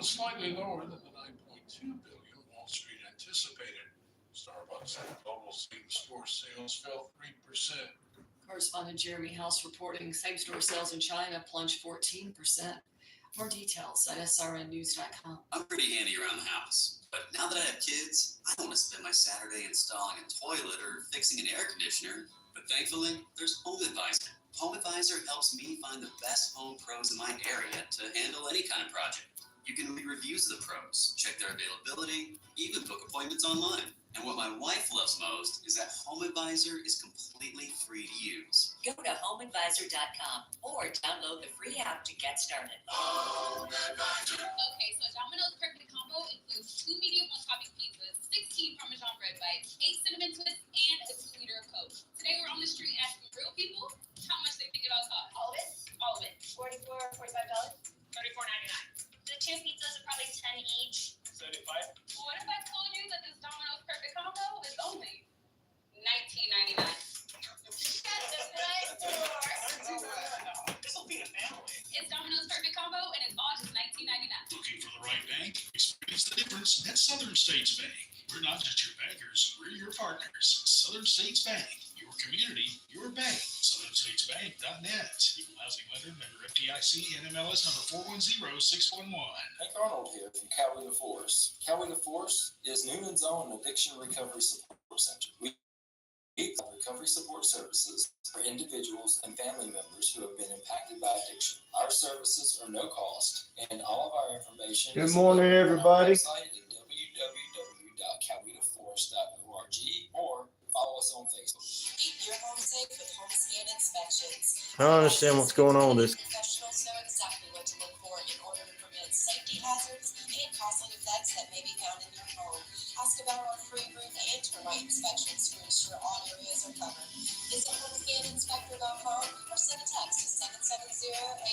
was slightly lower than the $9.2 billion Wall Street anticipated. Starbucks and global same-store sales fell 3%. Correspondent Jeremy House reporting same-store sales in China plunged 14%. More details at srnnews.com. I'm pretty handy around the house, but now that I have kids, I don't want to spend my Saturday installing a toilet or fixing an air conditioner. But thankfully, there's HomeAdvisor. HomeAdvisor helps me find the best home pros in my area to handle any kind of project. You can read reviews of the pros, check their availability, even book appointments online. And what my wife loves most is that HomeAdvisor is completely free to use. Go to HomeAdvisor.com or download the free app to get started. Okay, so Domino's Perfect Combo includes 2 medium on-topping pizzas, 16 Parmesan bread bites, 8 cinnamon twists, and a 2-liter of Coke. Today we're on the street asking real people how much they think it all costs. All of it? All of it. $44, $45? $34.99. The 2 pizzas are probably 10 each. 75. What if I told you that this Domino's Perfect Combo is only $19.99? That's a nice store. This'll be a family. It's Domino's Perfect Combo, and it's all just $19.99. Looking for the right bank? Experience the difference at Southern States Bank. We're not just your bankers, we're your partners. Southern States Bank, your community, your bank. SouthernStatesBank.net. Equal housing lender, member FDIC, NMLS number 410611. Hank Arnold here from Coweta Force. Coweta Force is Noonan's own addiction recovery support center. We provide recovery support services for individuals and family members who have been impacted by addiction. Our services are no cost, and all of our information Good morning, everybody. On our website at www.cowetaforce.org or follow us on Facebook. Keep your home safe with home scan inspections. I don't understand what's going on with this. Professionals know exactly what to look for in order to prevent safety hazards and costly effects that may be found in your home. Ask about our free roof and termite inspections to ensure all areas are covered. Visit homescaninspector.com or send a text to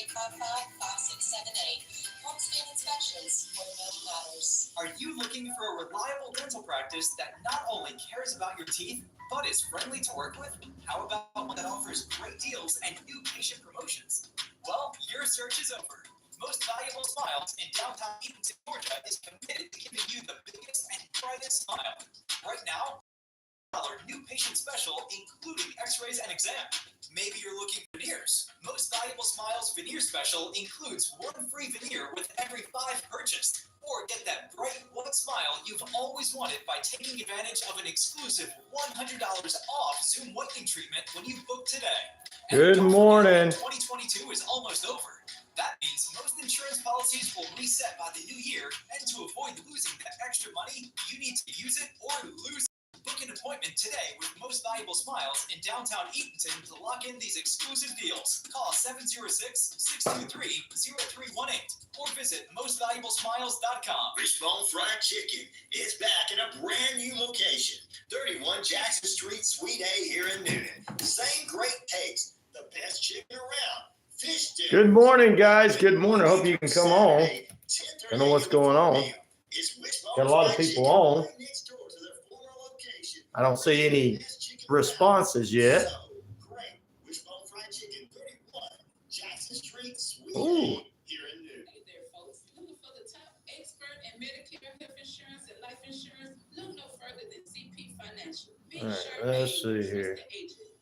770-855-5678. Home Scan Inspections, where no matters. Are you looking for a reliable dental practice that not only cares about your teeth, but is friendly to work with? How about one that offers great deals and new patient promotions? Well, your search is over. Most Valuable Smiles in downtown Eatonton, Georgia is committed to giving you the biggest and brightest smile. Right now, $1 new patient special, including x-rays and exam. Maybe you're looking for veneers. Most Valuable Smiles veneer special includes 1 free veneer with every 5 purchased. Or get that bright white smile you've always wanted by taking advantage of an exclusive $100 off Zoom whitening treatment when you book today. Good morning. 2022 is almost over. That means most insurance policies will reset by the new year, and to avoid losing that extra money, you need to use it or lose it. Book an appointment today with Most Valuable Smiles in downtown Eatonton to lock in these exclusive deals. Call 706-623-0318 or visit mostvaluablesmiles.com. Wishbone Fried Chicken is back in a brand new location. 31 Jackson Street, Suite A here in Newnan. Same great taste. The best chicken around. Fish dinner. Good morning, guys. Good morning. I hope you can come on. I don't know what's going on. Got a lot of people on. I don't see any responses yet. Ooh. Hey there, folks. Looking for the top expert in Medicare, health insurance, and life insurance? Look no further than CP Financial. All right, let's see here.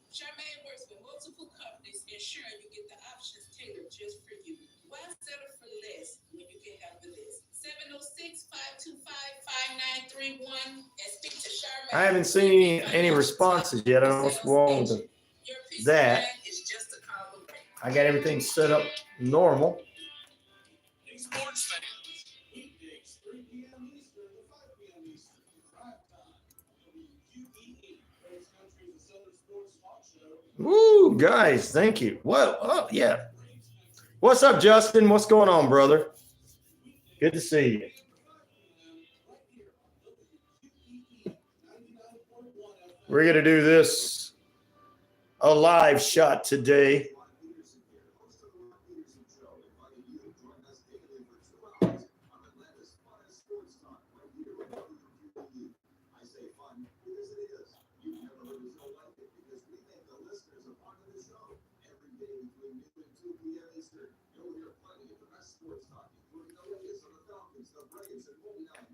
Charmaine works with multiple companies, ensuring you get the options tailored just for you. Why settle for less when you can have the list? 706-525-5931 and speak to Charmaine. I haven't seen any responses yet. I don't know what's wrong with that. I got everything set up normal. Sports fans. Woo, guys, thank you. Well, oh, yeah. What's up, Justin? What's going on, brother? Good to see you. We're going to do this a live shot today.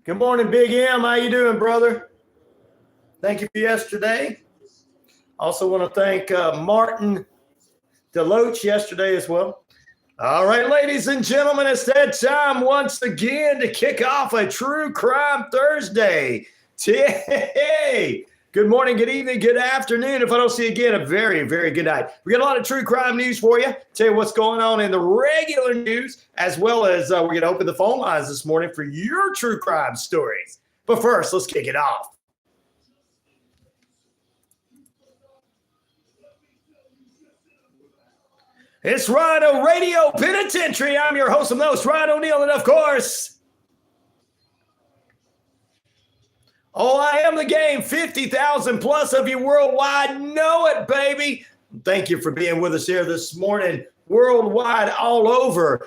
Good morning, Big M. How you doing, brother? Thank you for yesterday. Also want to thank Martin Deloach yesterday as well. All right, ladies and gentlemen, it's that time once again to kick off a True Crime Thursday. Hey, good morning, good evening, good afternoon. If I don't see you again, a very, very good night. We got a lot of true crime news for you. Tell you what's going on in the regular news, as well as we're going to open the phone lines this morning for your true crime stories. But first, let's kick it off. It's RyanORadio Penitentiary. I'm your host of the host, Ryan O'Neal, and of course, I am the game. 50,000 plus of you worldwide know it, baby. Thank you for being with us here this morning, worldwide, all over.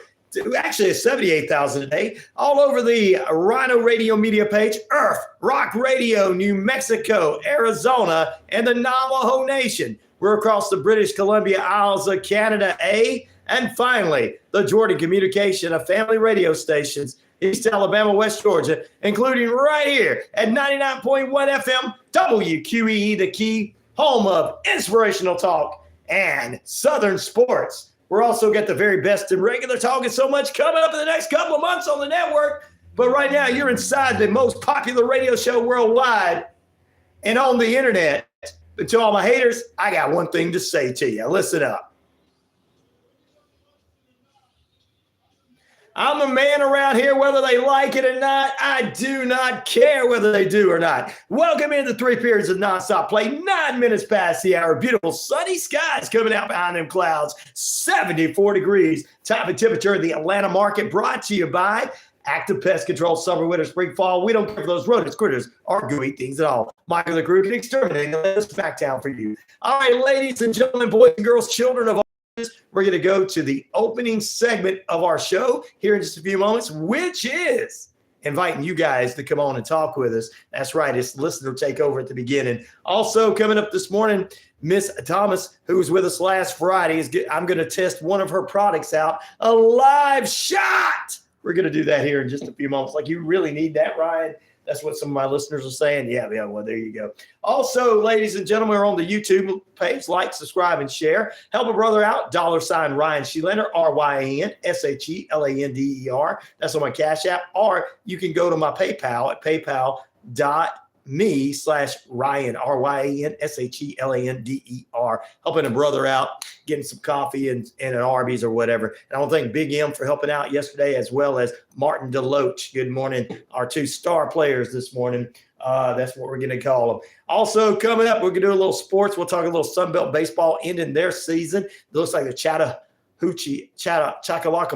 Actually, it's 78,000 a day, all over the RyanORadio media page, Earth, Rock Radio, New Mexico, Arizona, and the Navajo Nation. We're across the British Columbia Isles of Canada, and finally, the Jordan Communication of family radio stations, East Alabama, West Georgia, including right here at 99.1 FM, WQEE, the key, home of inspirational talk and Southern sports. We're also got the very best in regular talk and so much coming up in the next couple of months on the network. But right now, you're inside the most popular radio show worldwide and on the internet. But to all my haters, I got one thing to say to you. Listen up. I'm a man around here, whether they like it or not. I do not care whether they do or not. Welcome into 3 periods of nonstop play. 9 minutes past the hour. Beautiful sunny skies coming out behind them clouds. 74 degrees. Time and temperature of the Atlanta market, brought to you by Active Pest Control, summer, winter, spring, fall. We don't care for those rodents, critters, or gooey things at all. Michael the Group and exterminating the back down for you. All right, ladies and gentlemen, boys and girls, children of all ages, we're going to go to the opening segment of our show here in just a few moments, which is inviting you guys to come on and talk with us. That's right. It's listener takeover at the beginning. Also coming up this morning, Miss Thomas, who was with us last Friday, I'm going to test one of her products out, a live shot. We're going to do that here in just a few moments. Like, you really need that, Ryan? That's what some of my listeners are saying. Yeah, well, there you go. Also, ladies and gentlemen, we're on the YouTube page. Like, subscribe, and share. Help a brother out. $RyanShelander, RyanShelander. That's on my Cash App. Or you can go to my PayPal at paypal.me/Ryan, RyanShelander. Helping a brother out, getting some coffee and an Arby's or whatever. And I want to thank Big M for helping out yesterday, as well as Martin Deloach. Good morning. Our 2 star players this morning. That's what we're going to call them. Also coming up, we're going to do a little sports. We'll talk a little Sunbelt baseball ending their season. It looks like the Chakalaka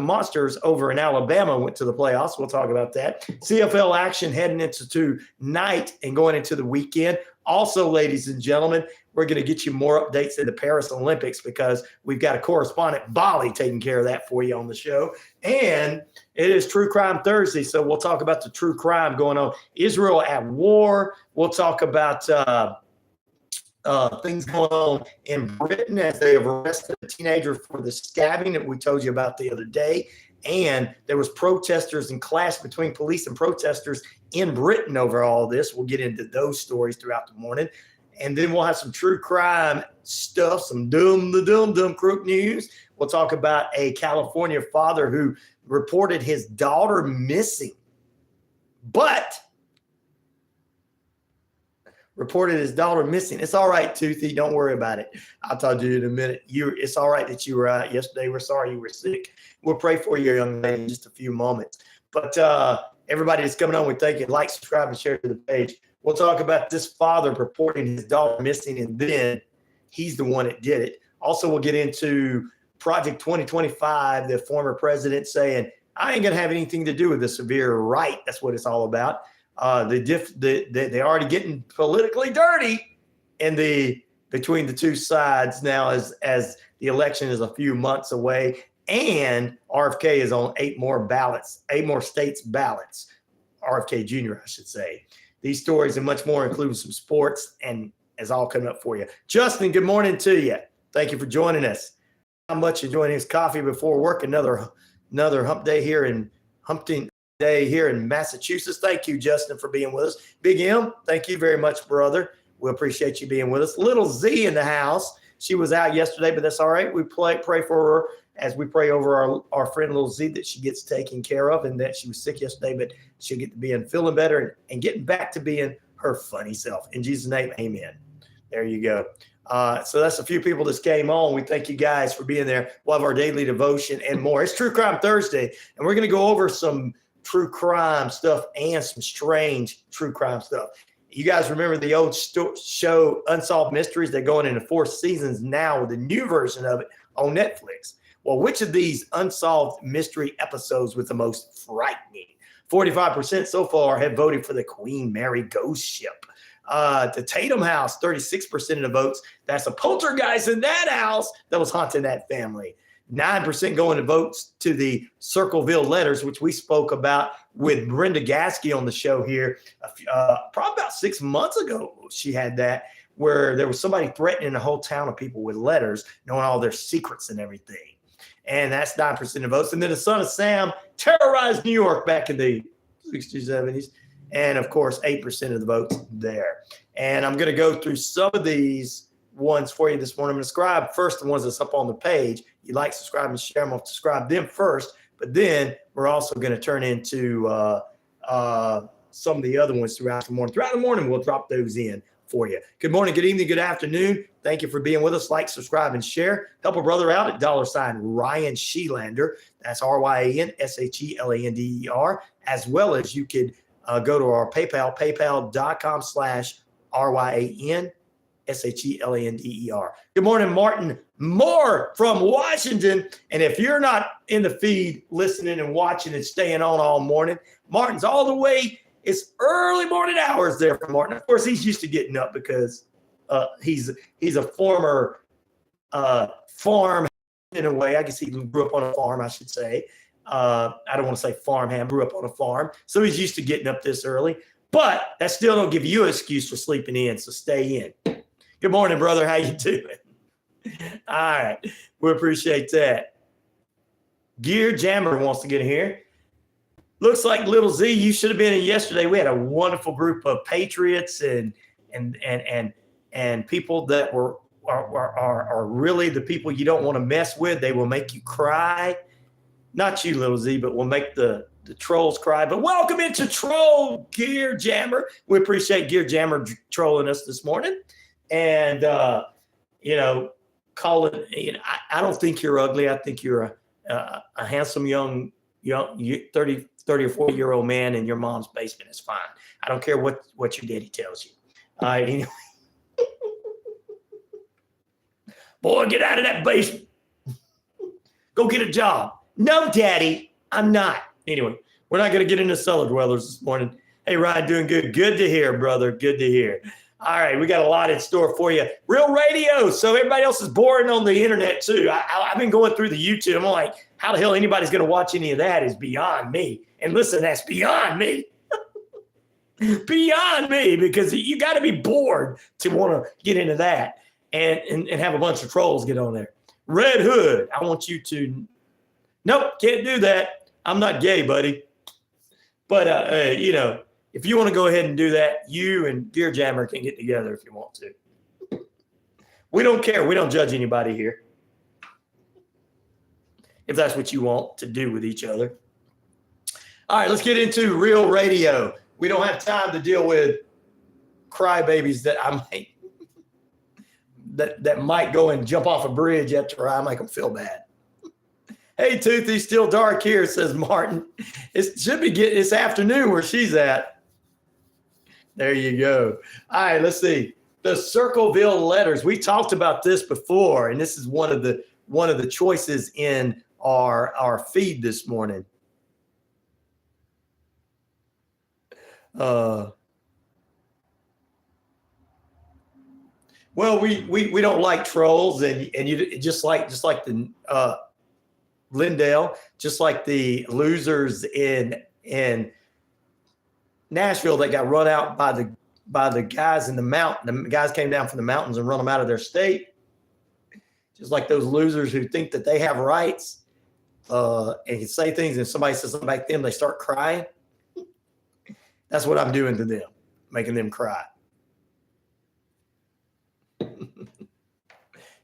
Monsters over in Alabama went to the playoffs. We'll talk about that. CFL action heading into tonight and going into the weekend. Also, ladies and gentlemen, we're going to get you more updates in the Paris Olympics because we've got a correspondent, Bali, taking care of that for you on the show. And it is True Crime Thursday, so we'll talk about the true crime going on. Israel at war. We'll talk about things going on in Britain as they have arrested a teenager for the stabbing that we told you about the other day. And there was protesters and clash between police and protesters in Britain over all this. We'll get into those stories throughout the morning. And then we'll have some true crime stuff, some dumb Crook news. We'll talk about a California father who reported his daughter missing, It's all right, Toothy. Don't worry about it. I'll talk to you in a minute. It's all right that you were out yesterday. We're sorry you were sick. We'll pray for you, young lady, in just a few moments. But everybody that's coming on, we thank you. Like, subscribe, and share to the page. We'll talk about this father reporting his daughter missing, and then he's the one that did it. Also, we'll get into Project 2025, the former president saying, I ain't going to have anything to do with the severe right. That's what it's all about. They're already getting politically dirty between the two sides now as the election is a few months away, and RFK is on 8 more states ballots. RFK Jr., I should say. These stories and much more, including some sports, and is all coming up for you. Justin, good morning to you. Thank you for joining us. How much enjoying his coffee before work? Another hump day here in day here in Massachusetts. Thank you, Justin, for being with us. Big M, thank you very much, brother. We appreciate you being with us. Little Z in the house. She was out yesterday, but that's all right. We pray for her as we pray over our friend Little Z that she gets taken care of, and that she was sick yesterday, but she'll get to being feeling better and getting back to being her funny self. In Jesus' name, amen. There you go. So that's a few people that came on. We thank you guys for being there. We'll have our daily devotion and more. It's True Crime Thursday, and we're going to go over some true crime stuff and some strange true crime stuff. You guys remember the old show Unsolved Mysteries? They're going into 4 seasons now with a new version of it on Netflix. Well, which of these unsolved mystery episodes was the most frightening? 45% so far have voted for the Queen Mary ghost ship. The Tatum house, 36% of the votes. That's a poltergeist in that house that was haunting that family. 9% going to votes to the Circleville letters, which we spoke about with Brenda Gaskey on the show here probably about 6 months ago. She had that, where there was somebody threatening a whole town of people with letters, knowing all their secrets and everything. And that's 9% of votes. And then the son of Sam terrorized New York back in the 60s, 70s. And, of course, 8% of the votes there. And I'm going to go through some of these ones for you this morning. I'm going to describe first the ones that's up on the page. You like, subscribe, and share them. I'll describe them first. But then we're also going to turn into some of the other ones throughout the morning. Throughout the morning, we'll drop those in for you. Good morning, good evening, good afternoon. Thank you for being with us. Like, subscribe, and share. Help a brother out at $RyanShelander. That's RyanShelander, as well as you could go to our PayPal, paypal.com/RyanShelander. Good morning, Martin Moore from Washington. And if you're not in the feed listening and watching and staying on all morning, Martin's all the way. It's early morning hours there for Martin. Of course, he's used to getting up because he's a former farm in a way. I guess he grew up on a farm, I should say. I don't want to say farmhand, grew up on a farm. So he's used to getting up this early. But that still don't give you an excuse for sleeping in, so stay in. Good morning, brother. How you doing? All right. We appreciate that. Gear Jammer wants to get in here. Looks like Little Z, you should have been in yesterday. We had a wonderful group of patriots and people that are really the people you don't want to mess with. They will make you cry. Not you, Little Z, but will make the trolls cry. But welcome into Troll Gear Jammer. We appreciate Gear Jammer trolling us this morning. And, call it, I don't think you're ugly. I think you're a handsome young 30 or 40-year-old man in your mom's basement is fine. I don't care what your daddy tells you. All right, anyway. Boy, get out of that basement. Go get a job. No, Daddy, I'm not. Anyway, we're not going to get into cellar dwellers this morning. Hey, Ryan, doing good. Good to hear, brother. Good to hear. All right, we got a lot in store for you. Real radio. So everybody else is boring on the internet, too. I've been going through the YouTube. I'm like, how the hell anybody's going to watch any of that is beyond me. And listen, that's beyond me. Beyond me, because you got to be bored to want to get into that and have a bunch of trolls get on there. Red Hood, I want you to. Nope, can't do that. I'm not gay, buddy. But, if you want to go ahead and do that, you and Gear Jammer can get together if you want to. We don't care. We don't judge anybody here. If that's what you want to do with each other. All right, let's get into real radio. We don't have time to deal with crybabies that might go and jump off a bridge after I make them feel bad. Hey, Toothy, still dark here, says Martin. It should be it's afternoon where she's at. There you go. All right, let's see. The Circleville letters. We talked about this before, and this is one of the choices in our feed this morning. Well, we don't like trolls, and you just like the Lindale, just like the losers in Nashville that got run out by the guys in the mountain. The guys came down from the mountains and run them out of their state. Just like those losers who think that they have rights. and can say things, and somebody says something back to them, they start crying. That's what I'm doing to them, making them cry.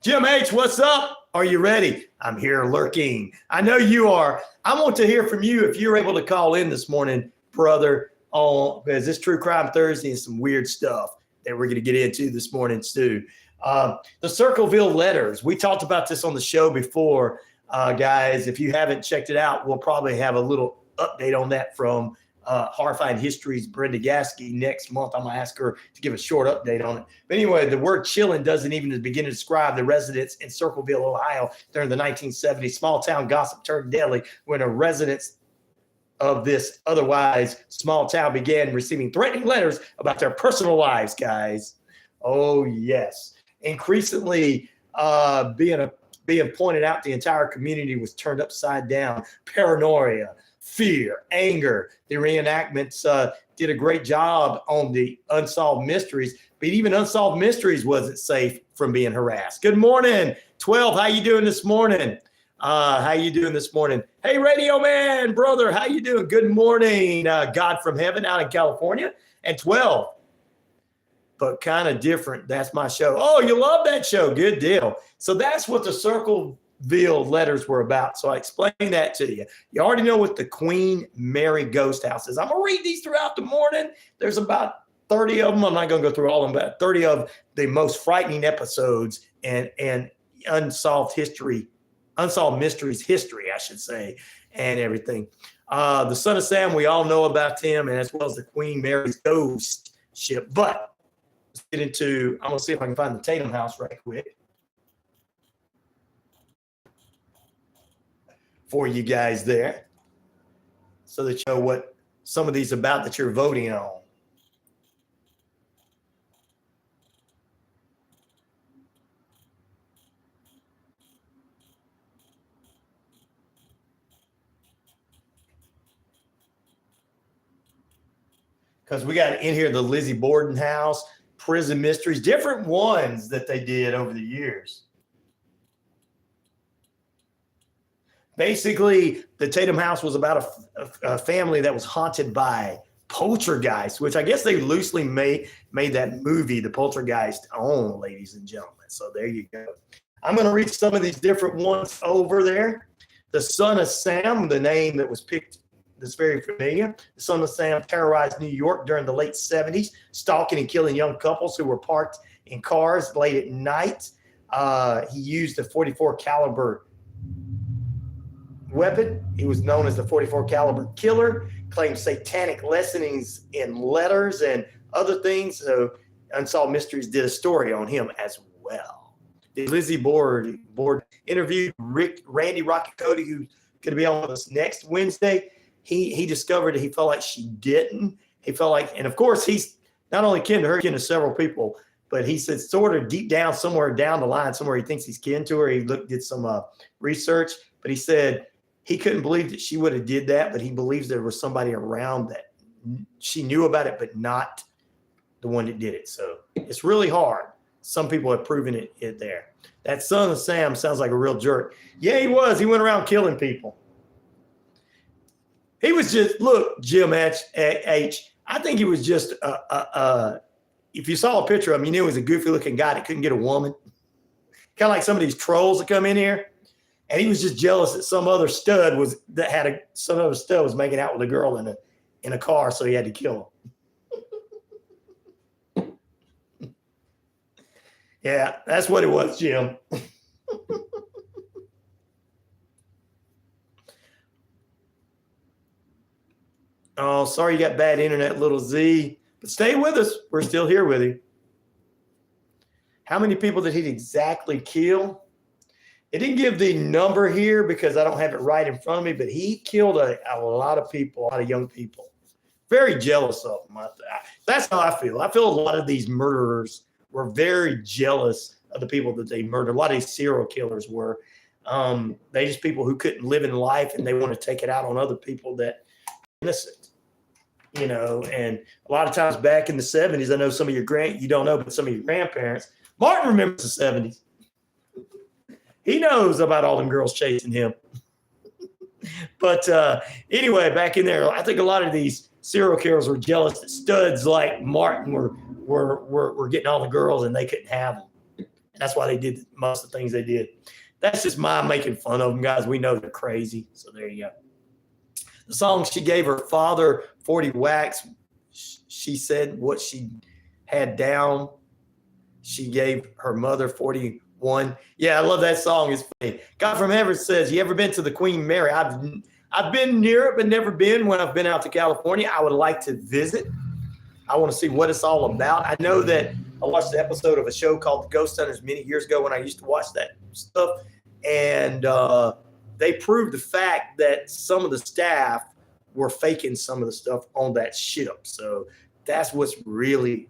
Jim H., what's up? Are you ready? I'm here lurking. I know you are. I want to hear from you if you're able to call in this morning, brother, because this True Crime Thursday is some weird stuff that we're going to get into this morning, too. The Circleville letters. We talked about this on the show before, guys. If you haven't checked it out, we'll probably have a little update on that from Horrifying History's Brenda Gasky next month. I'm going to ask her to give a short update on it. But anyway, the word chillin' doesn't even begin to describe the residents in Circleville, Ohio during the 1970s. Small town gossip turned deadly when a residents of this otherwise small town began receiving threatening letters about their personal lives, guys. Oh, yes. Increasingly being pointed out, the entire community was turned upside down. Paranoia, fear, anger. The reenactments did a great job on the unsolved mysteries, but even unsolved mysteries wasn't safe from being harassed. Good morning, 12. How you doing this morning? Hey, Radio Man, brother, how you doing? Good morning, God from Heaven out in California. And 12, but kind of different. That's my show. Oh, you love that show. Good deal. So that's what the Circleville letters were about. So I explained that to you. You already know what the Queen Mary Ghost House is. I'm going to read these throughout the morning. There's about 30 of them. I'm not going to go through all of them, but 30 of the most frightening episodes and unsolved mysteries history, I should say, and everything. The Son of Sam, we all know about him, and as well as the Queen Mary's ghost ship. But let's get into, I'm going to see if I can find the Tatum house right quick for you guys there, so that you know what some of these about that you're voting on. Because we got in here the Lizzie Borden house, prison mysteries, different ones that they did over the years. Basically, the Tatum house was about a family that was haunted by poltergeists, which I guess they loosely made that movie, The Poltergeist, on, ladies and gentlemen. So there you go. I'm going to read some of these different ones over there. The Son of Sam, the name that was picked, that's very familiar. The Son of Sam terrorized New York during the late 70s, stalking and killing young couples who were parked in cars late at night. He used a 44 caliber weapon. He was known as the 44 caliber killer, claimed satanic lessons in letters and other things. So Unsolved Mysteries did a story on him as well. The Lizzie Borden interviewed Randy Rocket Cody, who's going to be on with us next Wednesday. He discovered that he felt like she didn't. He felt like, and of course, he's not only kin to her, kin to several people, but he said sort of deep down, somewhere down the line, somewhere he thinks he's kin to her. He did some research, but he said he couldn't believe that she would have did that, but he believes there was somebody around that she knew about it, but not the one that did it. So it's really hard. Some people have proven it there. That Son of Sam sounds like a real jerk. Yeah, he was. He went around killing people. He was just, look, Jim H, I think he was just, if you saw a picture of him, you knew he was a goofy looking guy that couldn't get a woman. Kind of like some of these trolls that come in here. And he was just jealous that some other stud was making out with a girl in a car, so he had to kill him. Yeah, that's what it was, Jim. Oh, sorry you got bad internet, little Z. But stay with us. We're still here with you. How many people did he exactly kill? It didn't give the number here because I don't have it right in front of me, but he killed a lot of people, a lot of young people. Very jealous of them. That's how I feel. I feel a lot of these murderers were very jealous of the people that they murdered. A lot of these serial killers were. They just people who couldn't live in life and they want to take it out on other people that are innocent. You know, and a lot of times back in the 70s, I know some of your you don't know, but some of your grandparents, Martin remembers the 70s. He knows about all them girls chasing him. But anyway, back in there, I think a lot of these serial killers were jealous that studs like Martin were getting all the girls and they couldn't have them. And that's why they did most of the things they did. That's just my making fun of them, guys. We know they're crazy. So there you go. The song she gave her father, 40 whacks. She said what she had down. She gave her mother 41. Yeah, I love that song. It's funny. God from Heaven says, you ever been to the Queen Mary? I've been near it, but never been. When I've been out to California, I would like to visit. I want to see what it's all about. I know that I watched the episode of a show called The Ghost Hunters many years ago when I used to watch that stuff. And they proved the fact that some of the staff were faking some of the stuff on that ship. So that's what's really,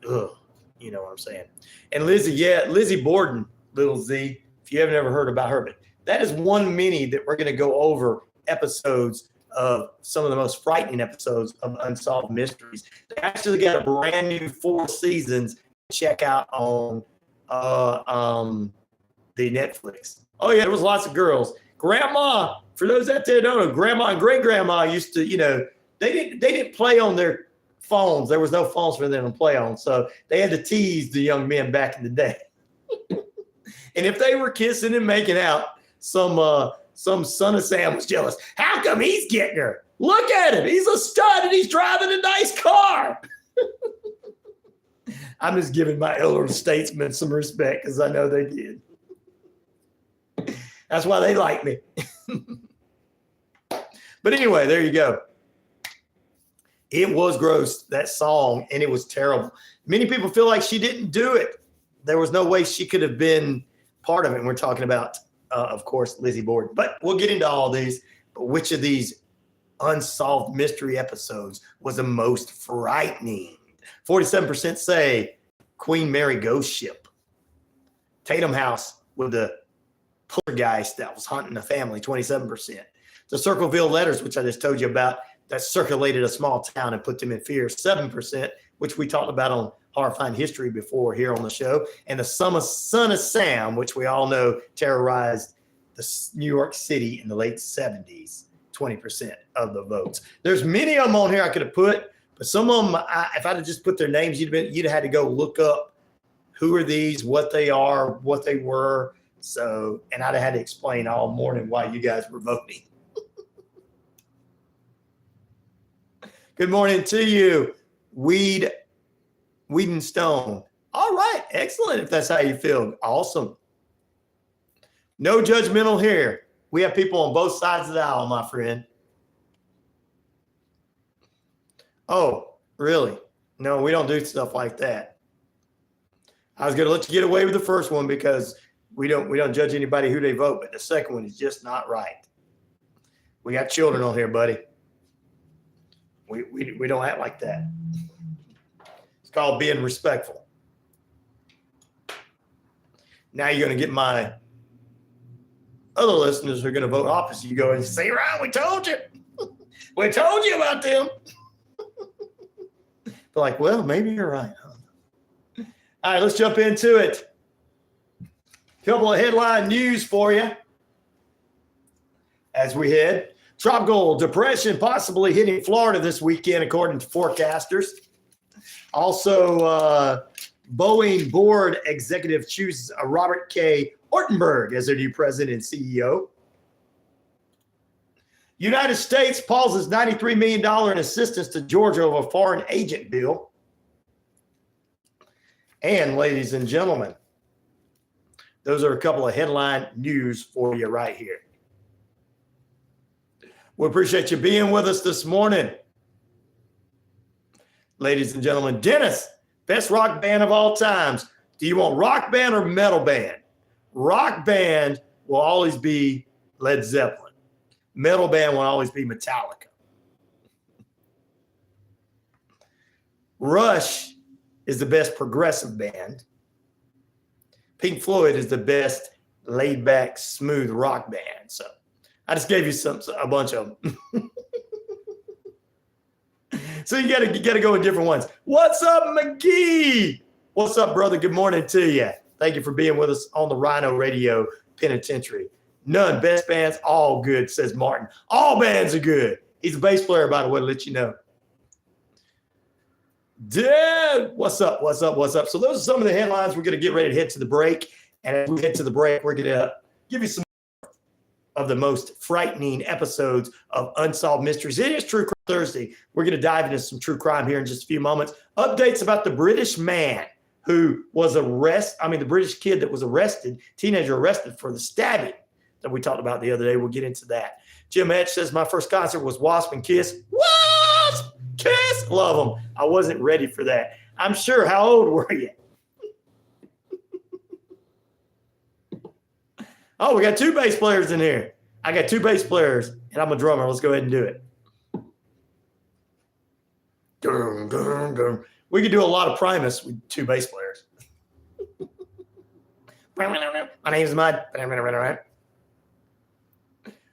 you know what I'm saying. And Lizzie Borden, little Z, if you haven't ever heard about her, but that is one mini that we're going to go over episodes of some of the most frightening episodes of Unsolved Mysteries. They actually got a brand new 4 seasons to check out on the Netflix. Oh yeah, there was lots of girls. Grandma, for those out there who don't know, grandma and great grandma used to, you know, they didn't play on their phones. There was no phones for them to play on. So they had to tease the young men back in the day. And if they were kissing and making out, some son of Sam was jealous. How come he's getting her? Look at him. He's a stud and he's driving a nice car. I'm just giving my elder statesmen some respect because I know they did. That's why they like me. But anyway, there you go. It was gross, that song, and it was terrible. Many people feel like she didn't do it. There was no way she could have been part of it. And we're talking about, of course, Lizzie Borden. But we'll get into all these. But which of these unsolved mystery episodes was the most frightening? 47% say Queen Mary ghost ship. Tatum House with the poltergeist that was hunting the family, 27%. The Circleville letters, which I just told you about, that circulated a small town and put them in fear, 7%, which we talked about on Horrifying History before here on the show. And the son of Sam, which we all know terrorized the New York City in the late 70s, 20% of the votes. There's many of them on here I could have put, but some of them, if I'd have just put their names, you'd have had to go look up who are these, what they are, what they were. So, and I'd have had to explain all morning why you guys were voting. Good morning to you, Weed and Stone. All right, excellent. If that's how you feel, awesome. No judgmental here. We have people on both sides of the aisle, my friend. Oh, really? No, we don't do stuff like that. I was going to let you get away with the first one because we don't judge anybody who they vote, but the second one is just not right. We got children on here, buddy. We don't act like that. It's called being respectful. Now you're going to get my other listeners who are going to vote opposite. You go and say, Ryan, we told you. We told you about them. They're like, well, maybe you're right. Huh? All right, let's jump into it. Couple of headline news for you as we head. Tropical depression possibly hitting Florida this weekend, according to forecasters. Also, Boeing board executive chooses Robert K. Ortenberg as their new president and CEO. United States pauses $93 million in assistance to Georgia over a foreign agent bill. And ladies and gentlemen, those are a couple of headline news for you right here. We appreciate you being with us this morning. Ladies and gentlemen, Dennis, best rock band of all times. Do you want rock band or metal band? Rock band will always be Led Zeppelin. Metal band will always be Metallica. Rush is the best progressive band. Pink Floyd is the best laid-back, smooth rock band. So I just gave you a bunch of them. So you gotta go with different ones. What's up, McGee? What's up, brother? Good morning to you. Thank you for being with us on the RyanORadio Penitentiary. None. Best bands, all good, says Martin. All bands are good. He's a bass player, by the way, to let you know. Dude, what's up? So those are some of the headlines. We're going to get ready to head to the break. And as we head to the break, we're going to give you some of the most frightening episodes of Unsolved Mysteries. It is True Crime Thursday. We're going to dive into some true crime here in just a few moments. Updates about the British man who was the British kid that was arrested, teenager arrested for the stabbing that we talked about the other day. We'll get into that. Jim Etch says, my first concert was Wasp and Kiss. Wasp! Kiss! Love them. I wasn't ready for that. I'm sure. How old were you? Oh, we got two bass players in here. I got two bass players, and I'm a drummer. Let's go ahead and do it. Dun, dun, dun. We could do a lot of Primus with two bass players. My name's Mud.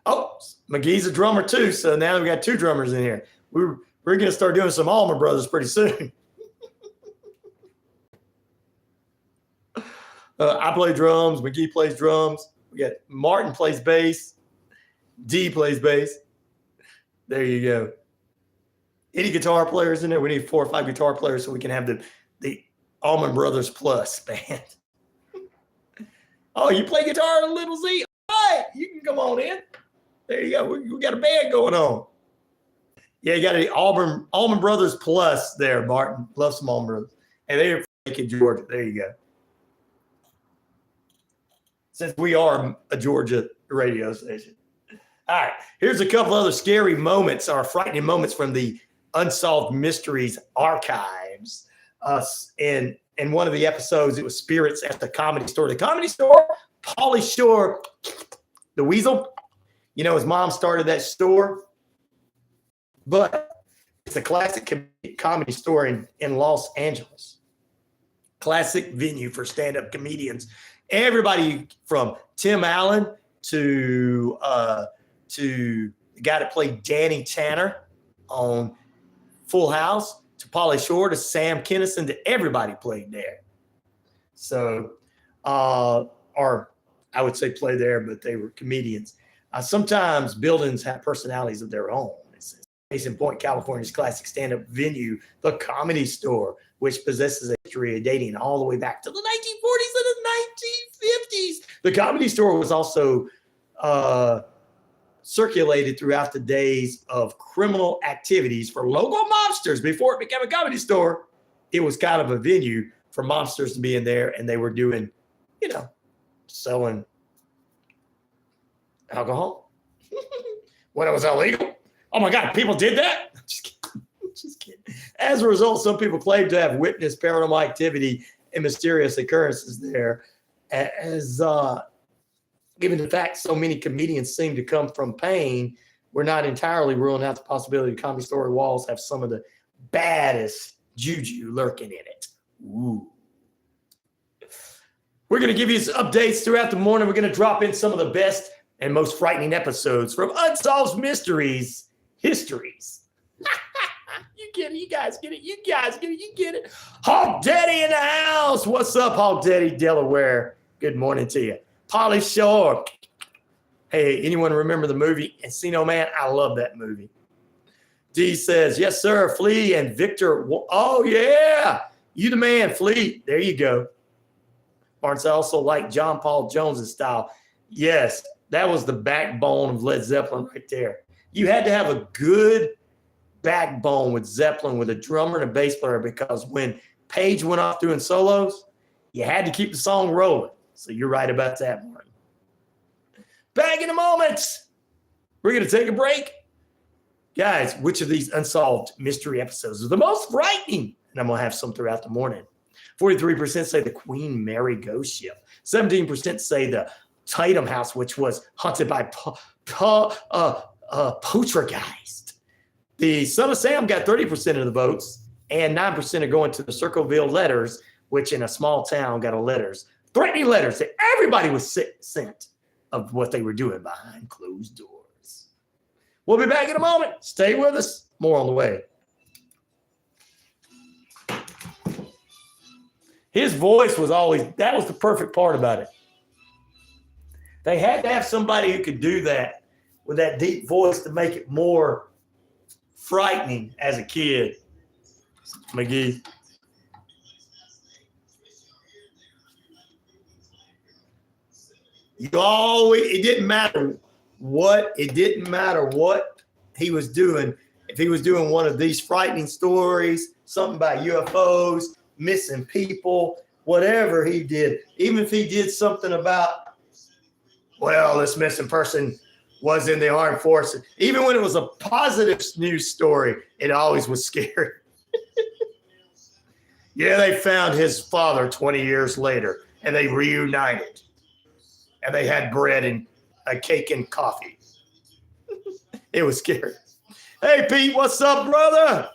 Oh, McGee's a drummer too, so now we got two drummers in here. We're going to start doing some Allman Brothers pretty soon. I play drums. McGee plays drums. We got Martin plays bass. D plays bass. There you go. Any guitar players in there? We need 4 or 5 guitar players so we can have the Allman Brothers Plus band. Oh, you play guitar, Little Z? All right, you can come on in. There you go. We got a band going on. Yeah, you got the Allman Brothers Plus there, Martin. Love some Allman Brothers. And they're from Macon, Georgia. There you go. Since we are a Georgia radio station. All right, here's a couple other scary moments or frightening moments from the Unsolved Mysteries archives. In one of the episodes, it was Spirits at the Comedy Store. The Comedy Store, Pauly Shore, the Weasel, his mom started that store. But it's a classic comedy store in Los Angeles. Classic venue for stand-up comedians. Everybody from Tim Allen to the guy that played Danny Tanner on Full House, to Pauly Shore, to Sam Kinison, to everybody played there. So, or I would say play there, but they were comedians. Sometimes buildings have personalities of their own. Case in point, California's classic stand-up venue, the Comedy Store, which possesses a history of dating all the way back to the 1940s and the 1950s. The Comedy Store was also circulated throughout the days of criminal activities for local mobsters. Before it became a comedy store, it was kind of a venue for mobsters to be in there, and they were doing, selling alcohol when it was illegal. Oh my God, people did that? Just kidding. As a result, some people claim to have witnessed paranormal activity and mysterious occurrences there. Given the fact so many comedians seem to come from pain, we're not entirely ruling out the possibility Comedy Store walls have some of the baddest juju lurking in it. Ooh. We're going to give you some updates throughout the morning. We're going to drop in some of the best and most frightening episodes from Unsolved Mysteries Histories. You get it. You guys get it. You guys get it. You get it. Hawk Daddy in the house. What's up, Hawk Daddy, Delaware? Good morning to you. Pauly Shore. Hey, anyone remember the movie Encino Man? I love that movie. D says, yes, sir. Flea and Victor. Oh, yeah. You the man, Flea. There you go. Barnes also like John Paul Jones' style. Yes, that was the backbone of Led Zeppelin right there. You had to have a good backbone with Zeppelin with a drummer and a bass player, because when Page went off doing solos, you had to keep the song rolling. So you're right about that, Martin. Back in a moment. We're going to take a break. Guys, which of these unsolved mystery episodes is the most frightening? And I'm going to have some throughout the morning. 43% say the Queen Mary ghost ship. 17% say the Tatum house, which was haunted by poltergeist. The Son of Sam got 30% of the votes, and 9% are going to the Circleville letters, which in a small town got letters, threatening letters that everybody was sent of what they were doing behind closed doors. We'll be back in a moment. Stay with us. More on the way. His voice was always, that was the perfect part about it. They had to have somebody who could do that with that deep voice to make it more frightening as a kid. McGee. It didn't matter what he was doing. If he was doing one of these frightening stories, something about UFOs, missing people, whatever he did, even if he did something about, well, this missing person was in the armed forces, even when it was a positive news story, it always was scary. Yeah, they found his father 20 years later, and they reunited. And they had bread and a cake and coffee. It was scary. Hey, Pete, what's up, brother?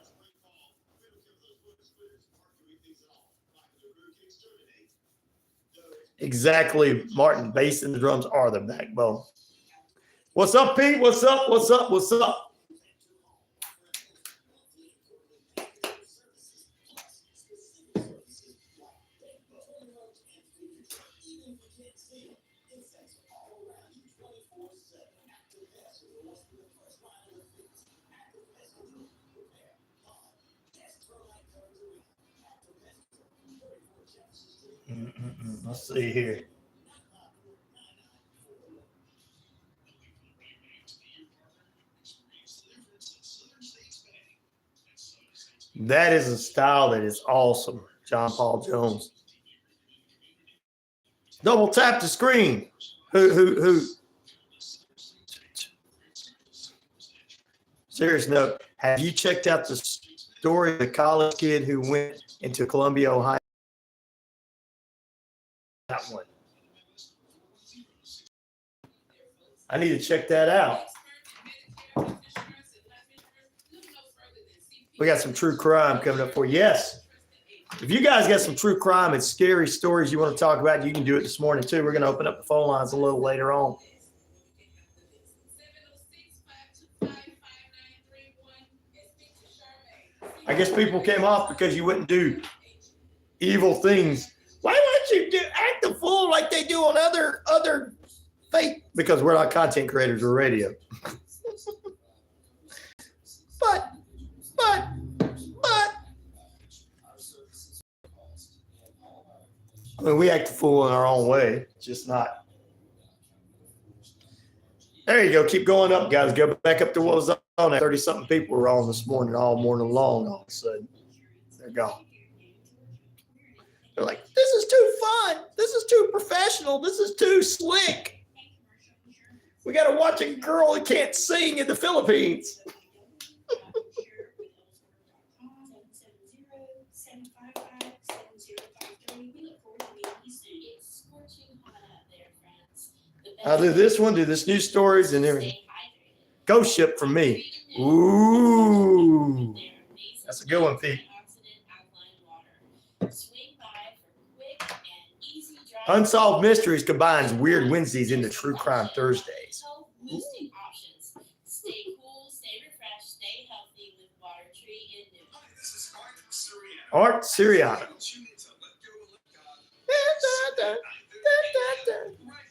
Exactly, Martin. Bass and the drums are the backbone. What's up, Pete? What's up? What's up? What's up? Let's see here. That is a style that is awesome, John Paul Jones. Double tap the screen. Who? Serious note. Have you checked out the story of the college kid who went into Columbia, Ohio? That one. I need to check that out. We got some true crime coming up for you. Yes. If you guys got some true crime and scary stories you want to talk about, you can do it this morning too. We're going to open up the phone lines a little later on. I guess people came off because you wouldn't do evil things. Why wouldn't you act the fool like they do on other fake? Because we're not content creators, we're radio. But. I mean, we act the fool in our own way, just not. There you go. Keep going up, guys. Go back up to what was on there. 30-something people were on this morning, all morning long. All of a sudden, they're gone. They're like, this is too fun. This is too professional. This is too slick. We got to watch a girl who can't sing in the Philippines. I'll do this one, do this news stories and everything. Ghost ship from me. Ooh. That's a good one, Pete. Unsolved Mysteries combines Weird Wednesdays into True Crime Thursdays. Stay cool, stay refreshed, stay healthy with Water Tree in Newton. Art Siriano. Right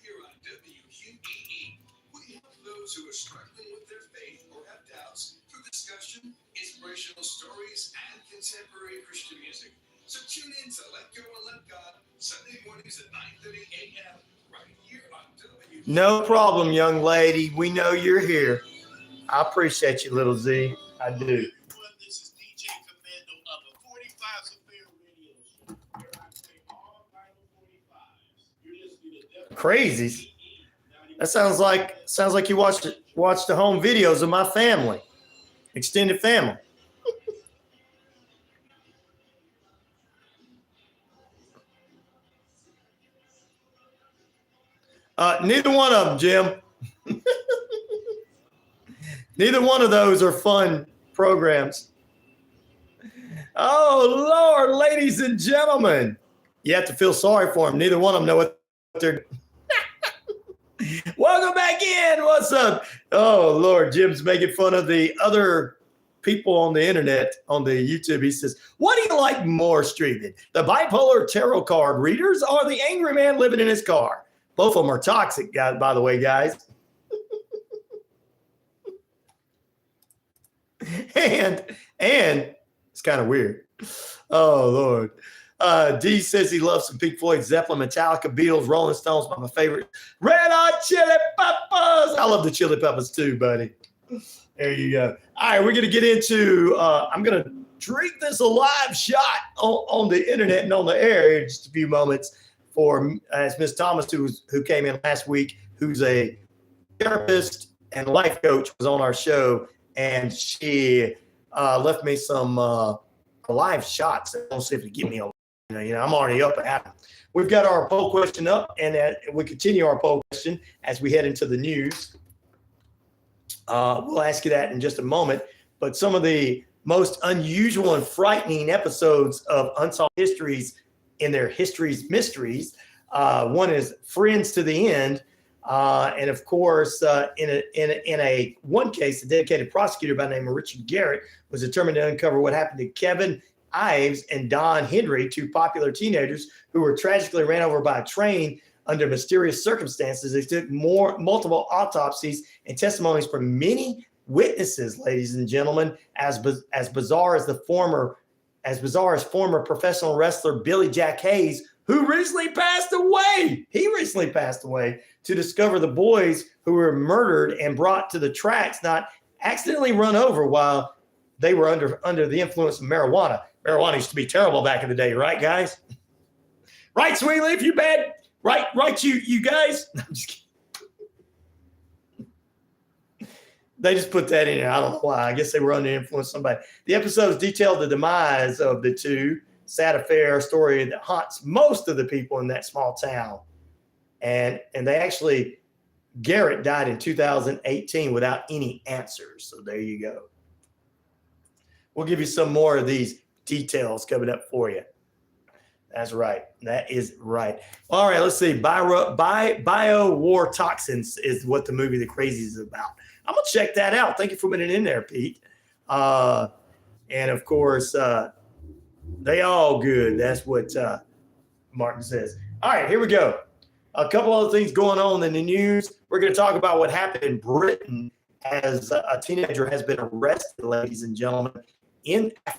here on WQEE, we help those who are struggling with their faith or have doubts through discussion, inspirational stories, and contemporary Christian music. So tune in to Let Go and Let God, Sunday mornings at 9:30 a.m. right here on WQEE. No problem, young lady. We know you're here. I appreciate you, little Z. I do. This is DJ Commando of the 45 Affair Radio Show, where I play all Bible 45s. You're listening to Crazies. That sounds like you watched the home videos of my family, extended family. Neither one of them, Jim. Neither one of those are fun programs. Oh, Lord, ladies and gentlemen. You have to feel sorry for them. Neither one of them know what they're Welcome back in. What's up? Oh, Lord, Jim's making fun of the other people on the internet, on the YouTube. He says, what do you like more streaming? The bipolar tarot card readers or the angry man living in his car? Both of them are toxic, guys, by the way, guys. and it's kind of weird. Oh, Lord. D says he loves some Pink Floyd, Zeppelin, Metallica, Beatles, Rolling Stones, but my favorite, Red Hot Chili Peppers. I love the Chili Peppers too, buddy. There you go. All right, we're going to get into, I'm going to treat this a live shot on the internet and on the air in just a few moments for as Miss Thomas, who came in last week, who's a therapist and life coach, was on our show, and she left me some live shots. I don't see if it get me on. You know, I'm already up at them. We've got our poll question up, and we continue our poll question as we head into the news. We'll ask you that in just a moment. But some of the most unusual and frightening episodes of Unsolved Histories in their Histories Mysteries. One is Friends to the End. And of course, in a one case, a dedicated prosecutor by the name of Richard Garrett was determined to uncover what happened to Kevin Ives and Don Henry, two popular teenagers who were tragically ran over by a train under mysterious circumstances. They took multiple autopsies and testimonies from many witnesses, ladies and gentlemen, as bizarre as former professional wrestler Billy Jack Hayes, who recently passed away. He recently passed away to discover the boys who were murdered and brought to the tracks, not accidentally run over while they were under the influence of marijuana. Marijuana used to be terrible back in the day, right, guys? Right, Sweet Leaf, you bad? Right, you guys? No, I'm just kidding. They just put that in there. I don't know why. I guess they were under the influence of somebody. The episodes detailed the demise of the two. Sad affair, story that haunts most of the people in that small town. And they actually, Garrett died in 2018 without any answers. So there you go. We'll give you some more of these details coming up for you. That's right. That is right. All right, let's see. Bio war toxins is what the movie The Crazies is about. I'm going to check that out. Thank you for putting it in there, Pete. And, of course, they all good. That's what Martin says. All right, here we go. A couple other things going on in the news. We're going to talk about what happened in Britain as a teenager has been arrested, ladies and gentlemen.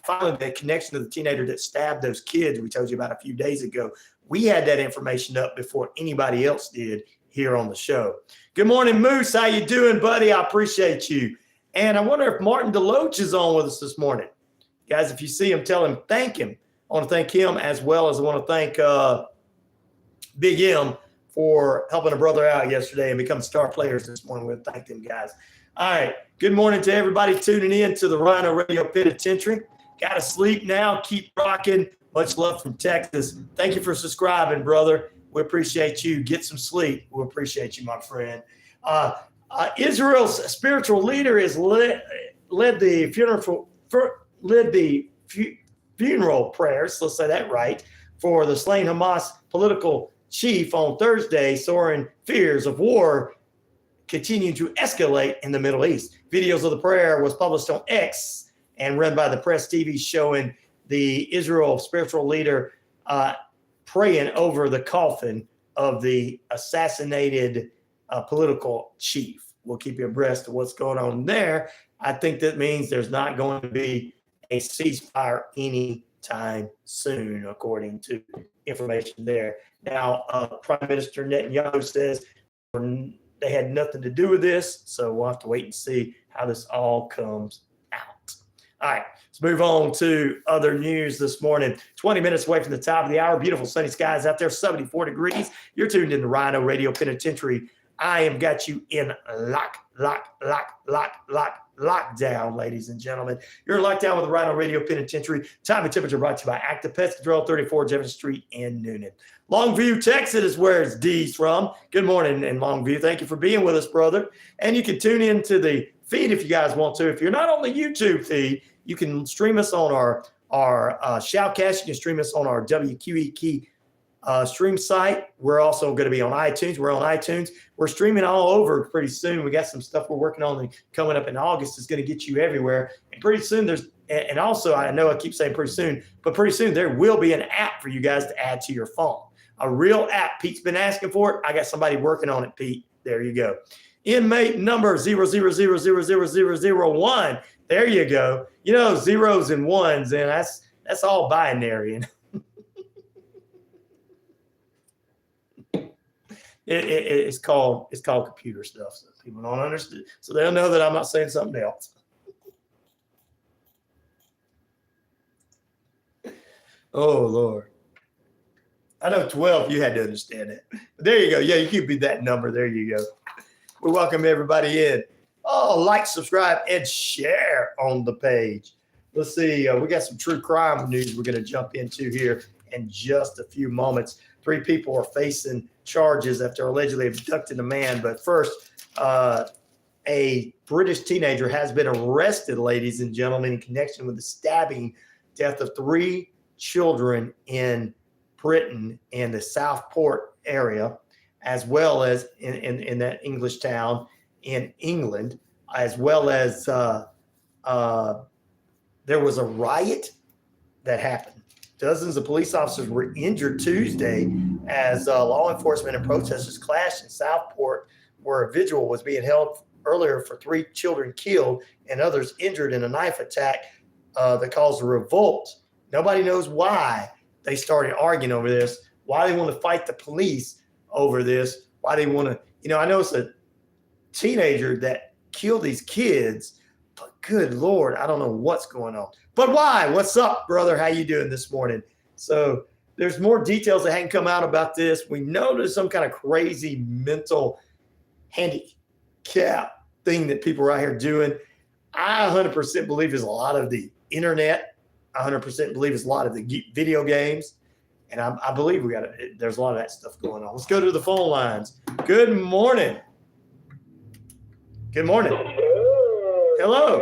Finally, the connection to the teenager that stabbed those kids we told you about a few days ago. We had that information up before anybody else did here on the show. Good morning, Moose. How you doing, buddy? I appreciate you. And I wonder if Martin DeLoach is on with us this morning. Guys, if you see him, tell him thank him. I want to thank him as well as I want to thank Big M for helping a brother out yesterday and become star players this morning. We'll thank them, guys. All right. Good morning to everybody tuning in to the RyanORadio Penitentiary. Got to sleep now. Keep rocking. Much love from Texas. Thank you for subscribing, brother. We appreciate you. Get some sleep. We appreciate you, my friend. Israel's spiritual leader has led the funeral prayers, let's say that right, for the slain Hamas political chief on Thursday, soaring fears of war continue to escalate in the Middle East. Videos of the prayer was published on X and run by the Press TV, showing the Israel spiritual leader praying over the coffin of the assassinated political chief. We'll keep you abreast of what's going on there. I think that means there's not going to be a ceasefire anytime soon, according to information there. Now, Prime Minister Netanyahu says they had nothing to do with this, so we'll have to wait and see how this all comes out. All right, let's move on to other news this morning. 20 minutes away from the top of the hour. Beautiful sunny skies out there, 74 degrees. You're tuned in to RyanORadio Penitentiary. I have got you in lockdown, ladies and gentlemen. You're in lockdown with the RyanORadio Penitentiary. Time and temperature brought to you by Active Pest Control, 34 Jefferson Street in Noonan. Longview, Texas is where it's D's from. Good morning in Longview. Thank you for being with us, brother. And you can tune into the feed if you guys want to. If you're not on the YouTube feed, you can stream us on our Shoutcast. You can stream us on our WQEE stream site. We're also going to be on iTunes. We're on iTunes. We're streaming all over pretty soon. We got some stuff we're working on coming up in August is going to get you everywhere. And pretty soon and also I know I keep saying pretty soon, but pretty soon there will be an app for you guys to add to your phone. A real app. Pete's been asking for it. I got somebody working on it, Pete. There you go. Inmate number 0000001. There you go. You know, zeros and ones, and that's all binary. It's called computer stuff. So people don't understand. So they'll know that I'm not saying something else. Oh Lord. I know 12, you had to understand that. But there you go. Yeah, you could be that number. There you go. We welcome everybody in. Oh, like, subscribe, and share on the page. Let's see. We got some true crime news we're going to jump into here in just a few moments. 3 people are facing charges after allegedly abducting a man. But first, a British teenager has been arrested, ladies and gentlemen, in connection with the stabbing death of 3 children in Britain in the Southport area, as well as in that English town in England, as well as there was a riot that happened. Dozens of police officers were injured Tuesday as law enforcement and protesters clashed in Southport, where a vigil was being held earlier for 3 children killed and others injured in a knife attack that caused a revolt. Nobody knows why they started arguing over this, why they want to fight the police over this, why they want to, I know it's a teenager that killed these kids, but good Lord, I don't know what's going on. But why? What's up, brother? How you doing this morning? So there's more details that hadn't come out about this. We know there's some kind of crazy mental handicap thing that people are out here doing. I 100% believe is a lot of the internet. I 100% believe it's a lot of the video games. And I believe there's a lot of that stuff going on. Let's go to the phone lines. Good morning. Good morning. Hello.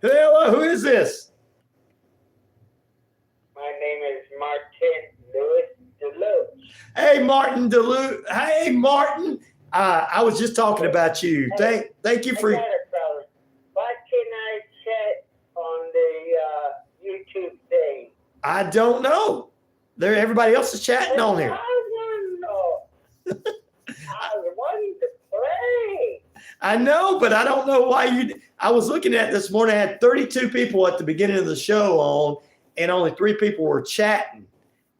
Hello. Who is this? My name is Martin Lewis DeLuce. Hey, Martin DeLuce. Hey, Martin. I was just talking about you. Thank you for. Why can't I chat on the YouTube thing? I don't know. Everybody else is chatting on here. I don't know. I was wanting to play. I know, but I don't know why I was looking at this morning. I had 32 people at the beginning of the show on, and only 3 people were chatting.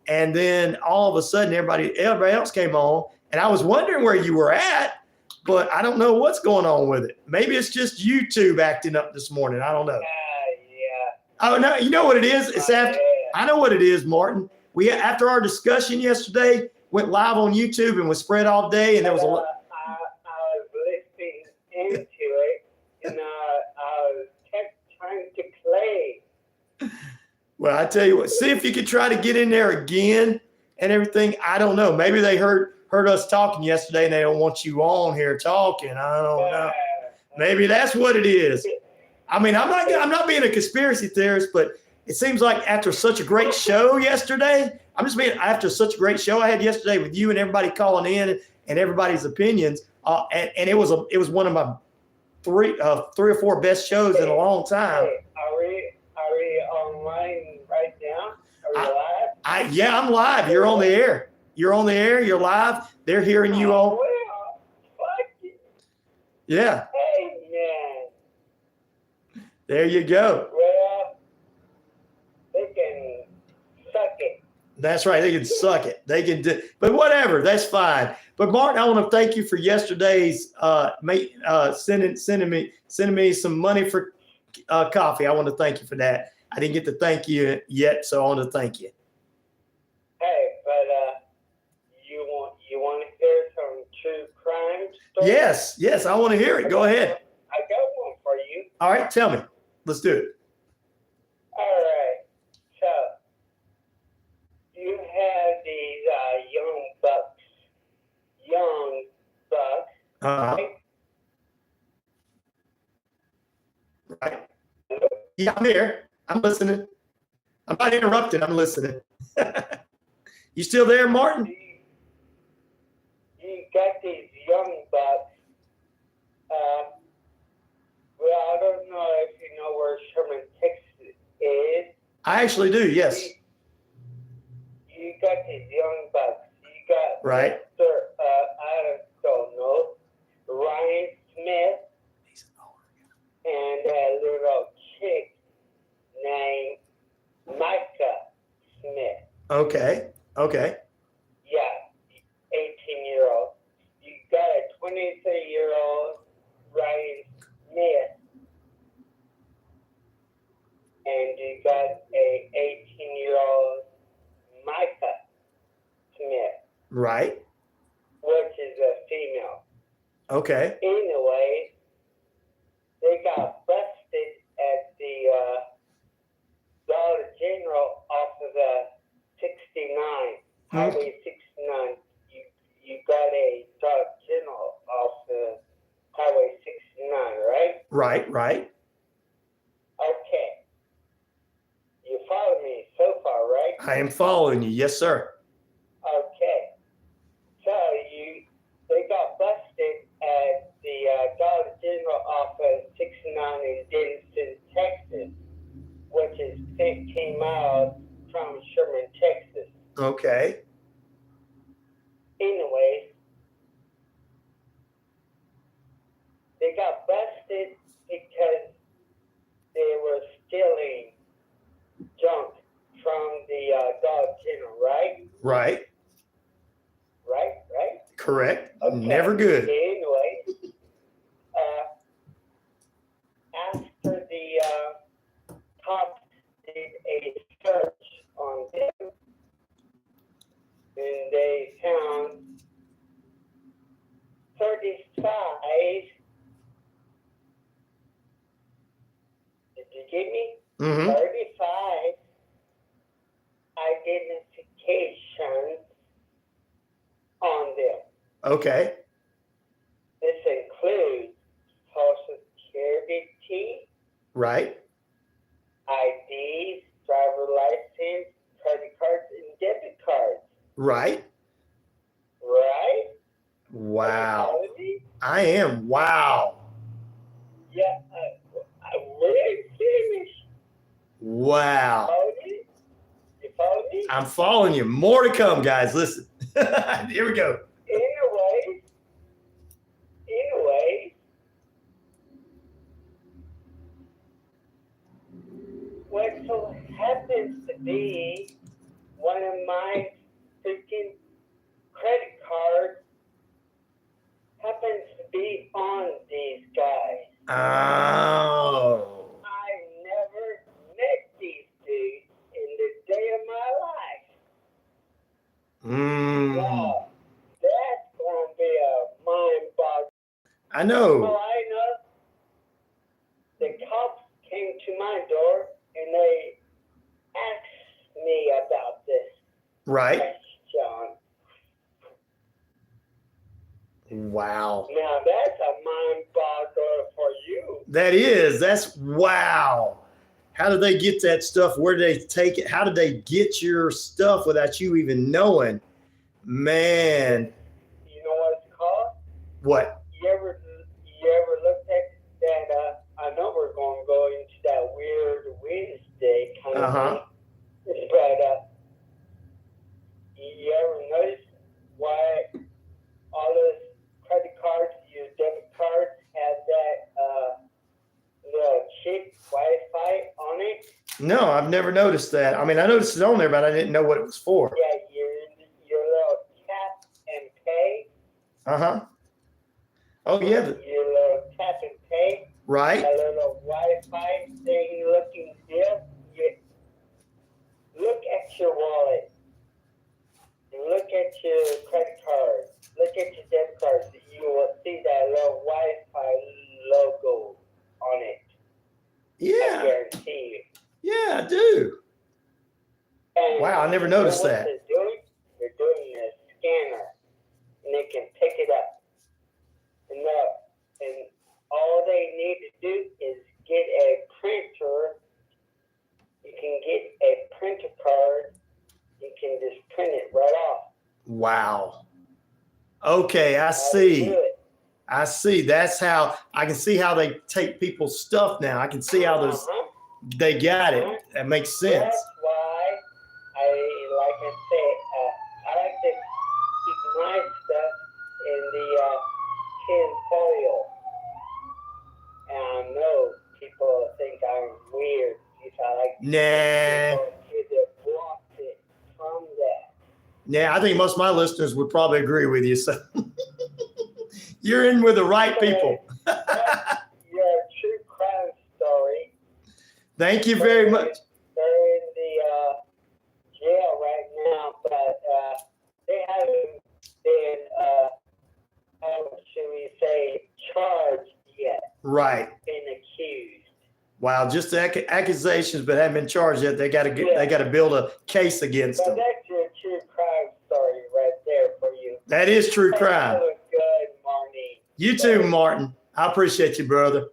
And then all of a sudden, everybody else came on, and I was wondering where you were at, but I don't know what's going on with it. Maybe it's just YouTube acting up this morning. I don't know. Yeah. Oh no, you know what it is? It's after. I know what it is, Martin. After our discussion yesterday, went live on YouTube and was spread all day, and there was a lot. I was listening into it, and I kept trying to play. Well, I tell you what, see if you could try to get in there again and everything. I don't know. Maybe they heard us talking yesterday and they don't want you on here talking. I don't know. Maybe that's what it is. I mean, I'm not being a conspiracy theorist, but it seems like after such a great show yesterday, after such a great show I had yesterday with you and everybody calling in and everybody's opinions, and it was one of my 3 or 4 best shows in a long time. Hey, are we online right now? Are we live? Yeah, I'm live. You're on the air. You're on the air. You're live. They're hearing you all. Well, fuck it. Yeah. Hey, man. There you go. Well, they can suck it. That's right. They can suck it. They can do, but whatever. That's fine. But Martin, I want to thank you for yesterday's sending me some money for coffee. I want to thank you for that. I didn't get to thank you yet, so I want to thank you. Hey, but you want to hear some true crime stories? Yes, I want to hear it. Go ahead. I got one for you. All right, tell me. Let's do it. All right. So you have these young bucks. Right. Yeah, I'm here. I'm listening. I'm not interrupting. I'm listening. You still there, Martin? You got these young bucks. Well, I don't know if you know where Sherman, Texas is. I actually do, yes. You got these young bucks. You got Right. I don't know, Ryan Smith, and a little chick named Micah Smith. Okay. Okay. Yeah, 18-year-old. You got a 23-year-old Ryan Smith, and you got a 18-year-old Micah Smith, Right. which is a female. Okay. Anyway, they got busted at the Dollar General off of the 69, Highway 69. You got a Dollar General off the Highway 69, right? Right. Right. Okay. You follow me so far, right? I am following you. Yes, sir. Okay. So they got busted at the Dollar General off of 69 in Denison, Texas, which is 15 miles from Sherman, Texas. Okay. Anyway, they got busted because they were stealing junk from the Dollar General, right? Right. Right? Correct. Okay. Never good. Anyway, after the cops did a search on them, and they found 35. Did you get me? Mm-hmm. 35 identifications on them. Okay. This includes Social Security, Right. IDs, driver license, credit cards, and debit cards. Right. Right? Wow. Follow me? I am. Wow. Yeah, we're finished. Wow. Follow me? You follow me? I'm following you. More to come, guys. Listen. Here we go. Anyway, what so happens to be one of my freaking credit cards happens to be on these guys. Oh. I never met these dudes in the day of my life. Wow, that's going to be a mind-boggling. I know. Well, I know the cops came to my door and they asked me about this. Right. Question. Wow. Now that's a mind-boggler for you. That is. That's wow. How did they get that stuff? Where did they take it? How did they get your stuff without you even knowing? Man. You know what it's called? What? You ever looked at that? I know we're going to go into that weird Wednesday kind of thing. But you ever notice why all those credit cards, your debit cards, have that little cheap Wi-Fi on it? No, I've never noticed that. I mean, I noticed it on there, but I didn't know what it was for. Yeah, your little tap and pay. Uh-huh. Oh, yeah. Your little tap and pay. Right. A little Wi-Fi thing looking deal. Look at your wallet. Look at your credit card. Look at your debit card. You will see that little Wi-Fi logo on it. Yeah. I guarantee you. Yeah, I do. And wow, I never noticed what that. They're doing a scanner, and they can pick it up. And all they need to do is get a printer. You can get a printer card. You can just print it right off. Wow. Okay, I see. I see. That's how I can see how they take people's stuff now. I can see how those they got it. That makes sense. That's why I like to keep my Nah. Or is it blocked it from that? Yeah, I think most of my listeners would probably agree with you. So you're in with the right people. Your true crime story. Thank you very much. They're in the jail right now, but they haven't been, how should we say, charged yet. Right. Been accused. Wow, just accusations, but haven't been charged yet. They got to get. They got to build a case against So them. that's your true crime story right there for you. That is true Hey, crime. you look good, Marnie. You too, Martin. I appreciate you, brother.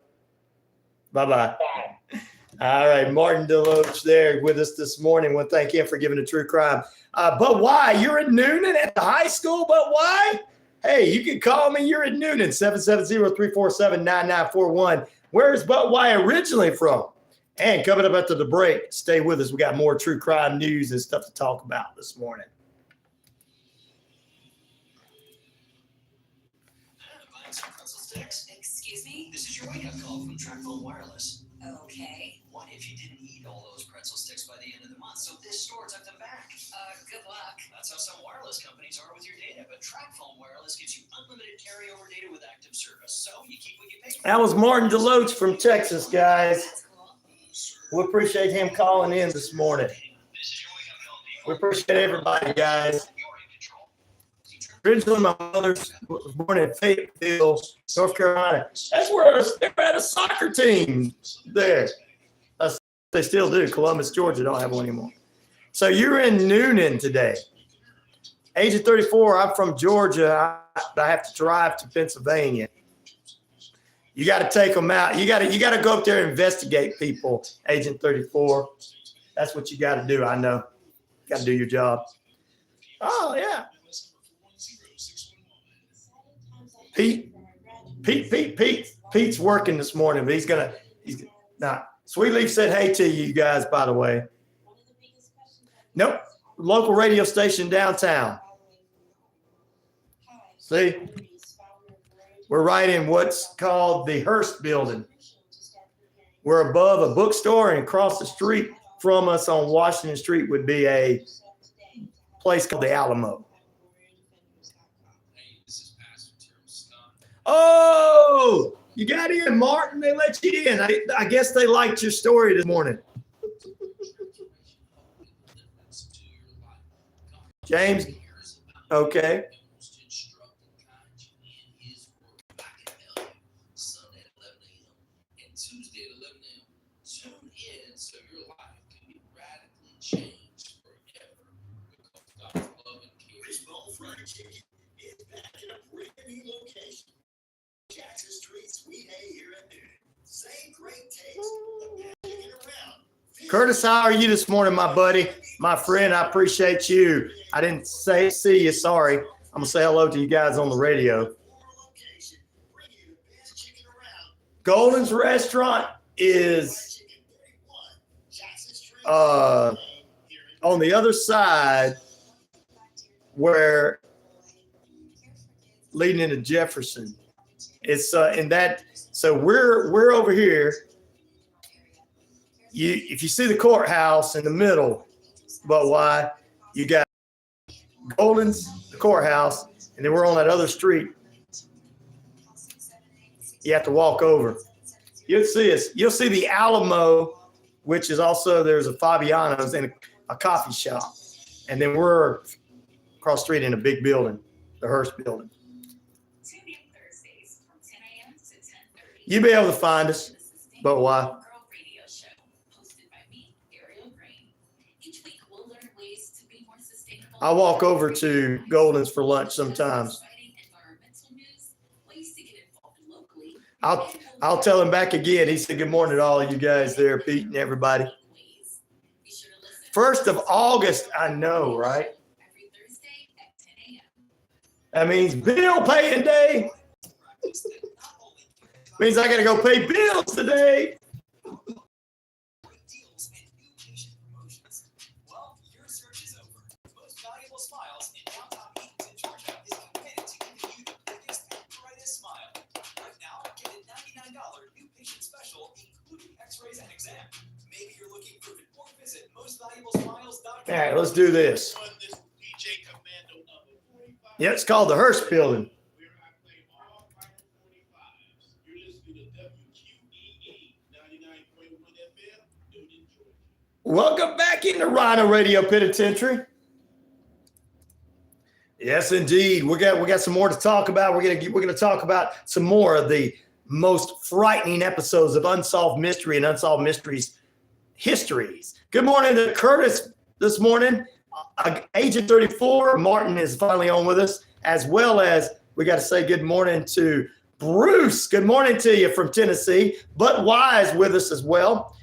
Bye-bye. Bye. All right, Martin Deloach there with us this morning. Well, thank him for giving a true crime. But why? You're in Noonan at the high school, but why? Hey, you can call me. You're in Noonan, 770-347-9941. Where's But Why originally from? And coming up after the break, stay with us. We got more true crime news and stuff to talk about this morning. Excuse me? This is your wake-up call from Trackphone Wireless. Okay. What if you didn't eat all those pretzel sticks by the end of the month? So this store took them back. Good luck. That's how some wireless companies are with your data. But Trackphone Wireless gives you unlimited carryover data with active service. So you keep what you pay for. That was Martin Deloach from Texas, guys. That's cool. We appreciate him calling in this morning. We appreciate everybody, guys. Originally, my mother was born in Fayetteville, North Carolina. That's where they had a soccer team there. They still do. Columbus, Georgia don't have one anymore. So you're in Noonan today. Age of 34, I'm from Georgia. I have to drive to Pennsylvania. You got to take them out. You got to go up there and investigate people, Agent 34. That's what you got to do. I know. Got to do your job. Oh, yeah. Pete's working this morning, but he's not. Sweet Leaf said hey to you guys, by the way. Nope. Local radio station downtown. See? We're right in what's called the Hearst building. We're above a bookstore, and across the street from us on Washington Street would be a place called the Alamo. Oh, you got in, Martin. They let you in. I guess they liked your story this morning. James, okay. Jackson Street, Sweet A here in Newton. Same great taste. The best chicken around. Curtis, how are you this morning, my buddy? My friend, I appreciate you. I didn't see you. Sorry. I'm going to say hello to you guys on the radio. Golden's Restaurant is on the other side where leading into Jefferson. It's in that, so we're over here. If you see the courthouse in the middle, but why you got Golden's, the courthouse, and then we're on that other street. You have to walk over. You'll see us. You'll see the Alamo, which is also there's a Fabiano's and a coffee shop, and then we're across the street in a big building, the Hearst building. You'll be able to find us, but why? I walk over to Golden's for lunch sometimes. I'll tell him back again. He said, good morning to all of you guys there, Pete and everybody. 1st of August, I know, right? That means bill paying day. Means I got to go pay bills today. Well, your search is over. Most Valuable Smiles in downtown Eatonton, Georgia is committed to giving you the biggest and brightest smile. Right now, get a $99 new patient special, including x-rays and exam. Maybe you're looking for All right, let's do this. Yeah, it's called the Hearst Building. You're listening to WQEE 99.1 FM, Newton, Georgia. Welcome back into RyanORadio Penitentiary. Yes, indeed. We got some more to talk about. We're gonna talk about some more of the most frightening episodes of Unsolved Mystery and Unsolved Mysteries histories. Good morning to Curtis this morning. Agent 34, Martin is finally on with us, as well as we got to say good morning to Bruce. Good morning to you from Tennessee. But Wise with us as well.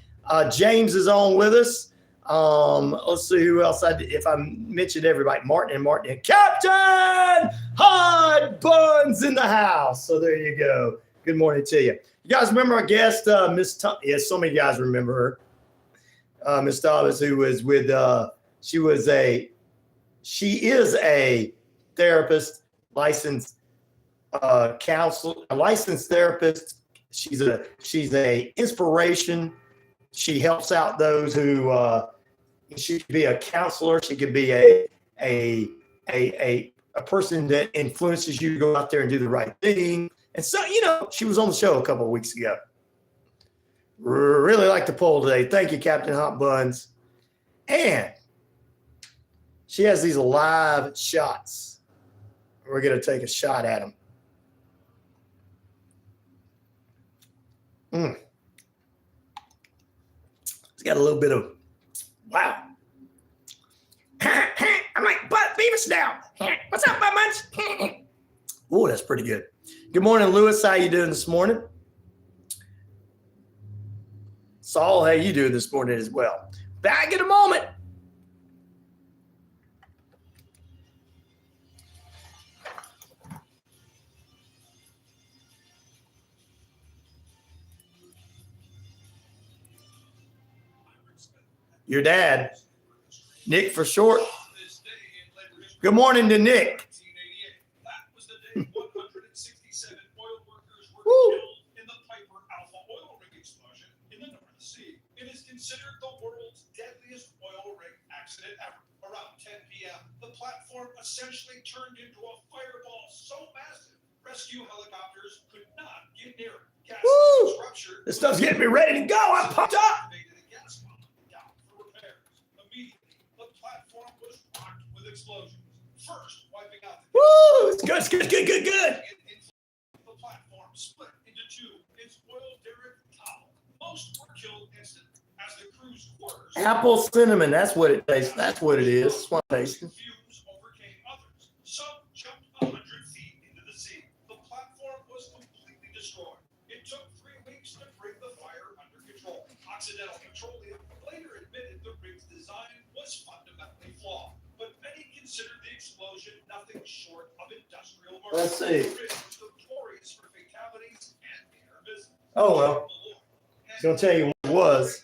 James is on with us. Let's see who else if I mentioned everybody. Martin and Captain Hot Buns in the house. So there you go. Good morning to you. You guys remember our guest, Miss Thomas? Yes, so many guys remember her. Miss Thomas, who was with she is a therapist, licensed counselor, a licensed therapist. She's a inspiration. She helps out those who she could be a counselor. She could be a person that influences you to go out there and do the right thing. And so, she was on the show a couple of weeks ago. Really like the poll today. Thank you, Captain Hot Buns. And she has these live shots. We're going to take a shot at them. It's got a little bit of, wow. I'm like, but Beavis now. What's up, my munch? Oh, that's pretty good. Good morning, Lewis. How you doing this morning? Saul, how you doing this morning as well? Back in a moment. Your dad, Nick for short. Good morning to Nick. Woo. It is considered the world's deadliest oil rig accident ever. Around 10 p.m., the platform essentially turned into a fireball so massive, rescue helicopters could not get near it. Gas ruptured. This stuff's getting me ready to go. I'm pumped up. Immediately, the platform was rocked with explosions. First, wiping out the Woo! It's good. The platform split into two. Its oil derrick toppled. Most were killed instantly as the crew's quarters. Apple cinnamon. That's what it tastes. That's what it is. That's what it tastes. Fumes overcame others. Some jumped 100 feet into the sea. The platform was completely destroyed. It took 3 weeks to bring the fire under control. Occidental Petroleum later admitted the rig's design was fundamentally flawed, but many considered the explosion nothing short of industrial murder. Let's see. The rig was notorious for fatalities and near misses. Oh, well. He's going to tell you what it was.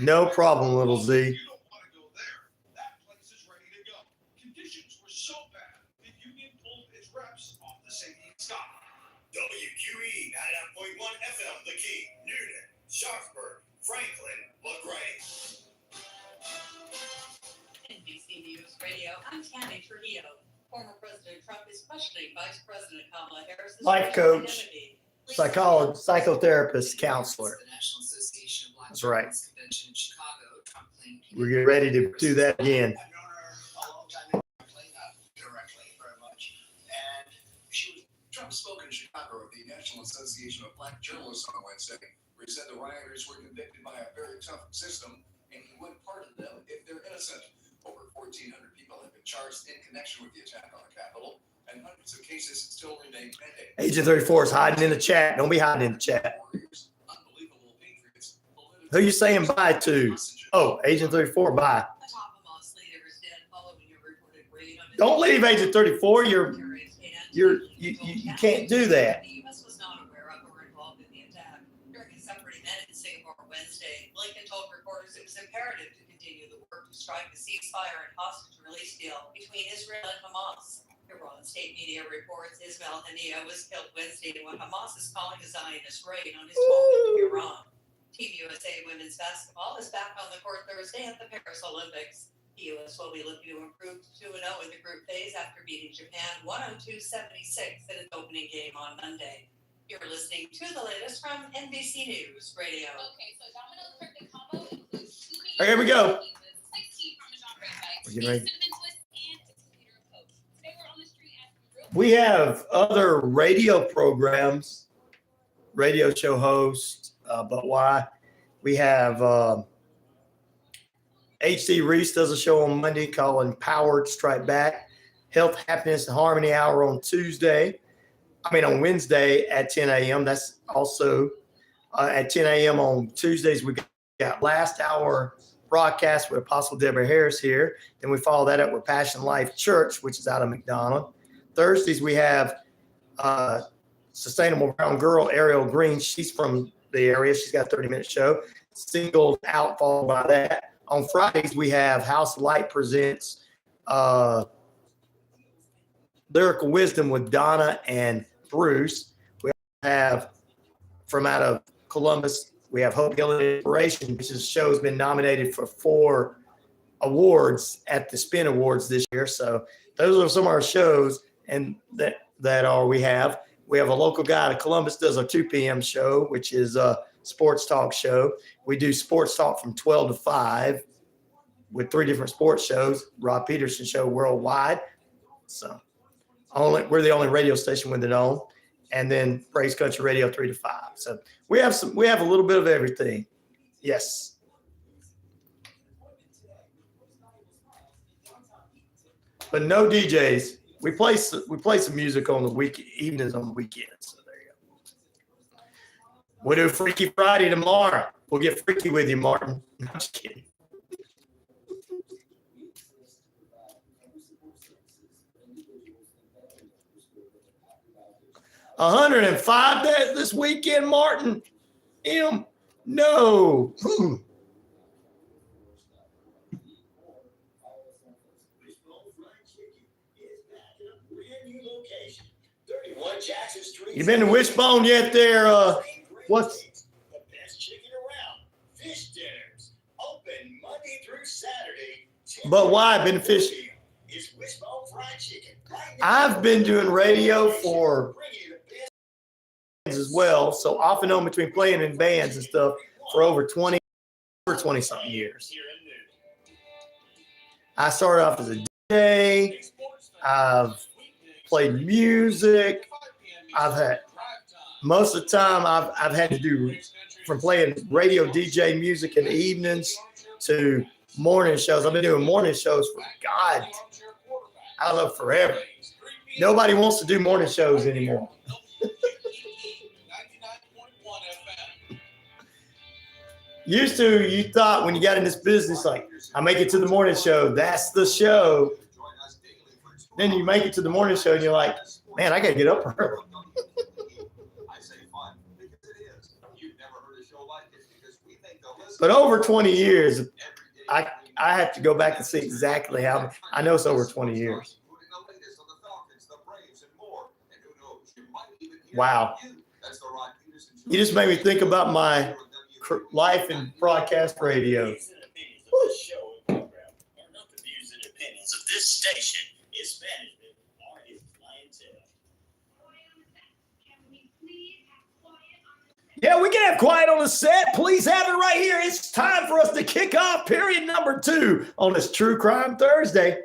No problem, little Z. You don't want to go there. That place is ready to go. Conditions were so bad, the union pulled its reps off the safety sky. WQEE 99.1 FM, The Key, Newton, Sharpsburg, Franklin, LaGrange. NBC News Radio, I'm Tammy Trujillo. Former President Trump is questioning Vice President Kamala Harris' Life coach, psychologist, psychotherapist, counselor. The National Association of Black That's right. Journalists Convention in Chicago. Trump claimed We're getting ready to do that again. I've known her a long time directly, not directly very much. And Trump spoke in Chicago of the National Association of Black Journalists on Wednesday, where he said the rioters were convicted by a very tough system and he would pardon them if they're innocent. Over 1,400 people have been charged in connection with the attack on the Capitol, and hundreds of cases still remain pending. Agent 34 is hiding in the chat. Don't be hiding in the chat. Unbelievable patriots. Who you saying bye to? Oh, Agent 34, bye. Don't leave, Agent 34. You can't do that. The U.S. was not aware of or involved in the attack. During a separate event in Singapore Wednesday, Blinken told reporters it was imperative to continue the work to strike a ceasefire and hostage release deal between Israel and Hamas. Iran state media reports Ismail Haniyeh was killed Wednesday in what Hamas is calling a Zionist raid on his home in Iran. Team USA women's basketball is back on the court Thursday at the Paris Olympics. The U.S. will be looking to improve to 2-0 in the group phase after beating Japan 102-76 in its opening game on Monday. You're listening to the latest from NBC News Radio. Okay, so Domino's birthday combo includes 2 Here we go. pizzas, 16 Parmesan bread bites, We're 8 getting ready. cinnamon twists, and a 2-liter of Coke. Today we're on the street asking real We have other radio programs, radio show hosts, but why? We have H.C. Reese does a show on Monday called Empowered Strike Back. Health, Happiness, and Harmony Hour on on Wednesday at 10 a.m. That's also at 10 a.m. on Tuesdays. We got Last Hour broadcast with Apostle Deborah Harris here. Then we follow that up with Passion Life Church, which is out of McDonald. Thursdays, we have Sustainable Brown Girl, Ariel Green. She's from the area. She's got a 30-minute show. Singled Out, followed by that. On Fridays, we have House of Light presents Lyrical Wisdom with Donna and Bruce. We have from out of Columbus, we have Hope Healing Inspiration, which is show's been nominated for 4 awards at the Spin Awards this year. So those are some of our shows, and we have a local guy out of Columbus does a 2 p.m. show, which is a sports talk show. We do sports talk from 12 to 5 with 3 different sports shows. Rob Peterson show worldwide. So we're the only radio station with it on. And then Praise Country Radio 3 to 5. So we have a little bit of everything. Yes. But no DJs. We play some music on the evenings on the weekends. So there you go. We'll do Freaky Friday tomorrow. We'll get freaky with you, Martin. I'm just kidding. $105 this weekend, Martin. No. You been to Wishbone yet there? What's the best chicken around? Fish dinners. Open Monday through Saturday. But why? Been to fish? It's Wishbone Fried Chicken. I've been doing radio for as well, so off and on between playing in bands and stuff for over 20 something years. I started off as a DJ. I've played music. Most of the time I've had to do from playing radio DJ music in the evenings to morning shows. I've been doing morning shows for God, I don't know, forever. Nobody wants to do morning shows anymore. Used to, you thought when you got in this business, like, I make it to the morning show, that's the show. Then you make it to the morning show and you're like, man, I got to get up early. But over 20 years, I have to go back and see exactly how. I know it's over 20 years. Wow. You just made me think about my life in broadcast radio. The views and opinions of this station is management or its clientele. Yeah, we can have quiet on the set. Please have it right here. It's time for us to kick off period number 2 on this True Crime Thursday.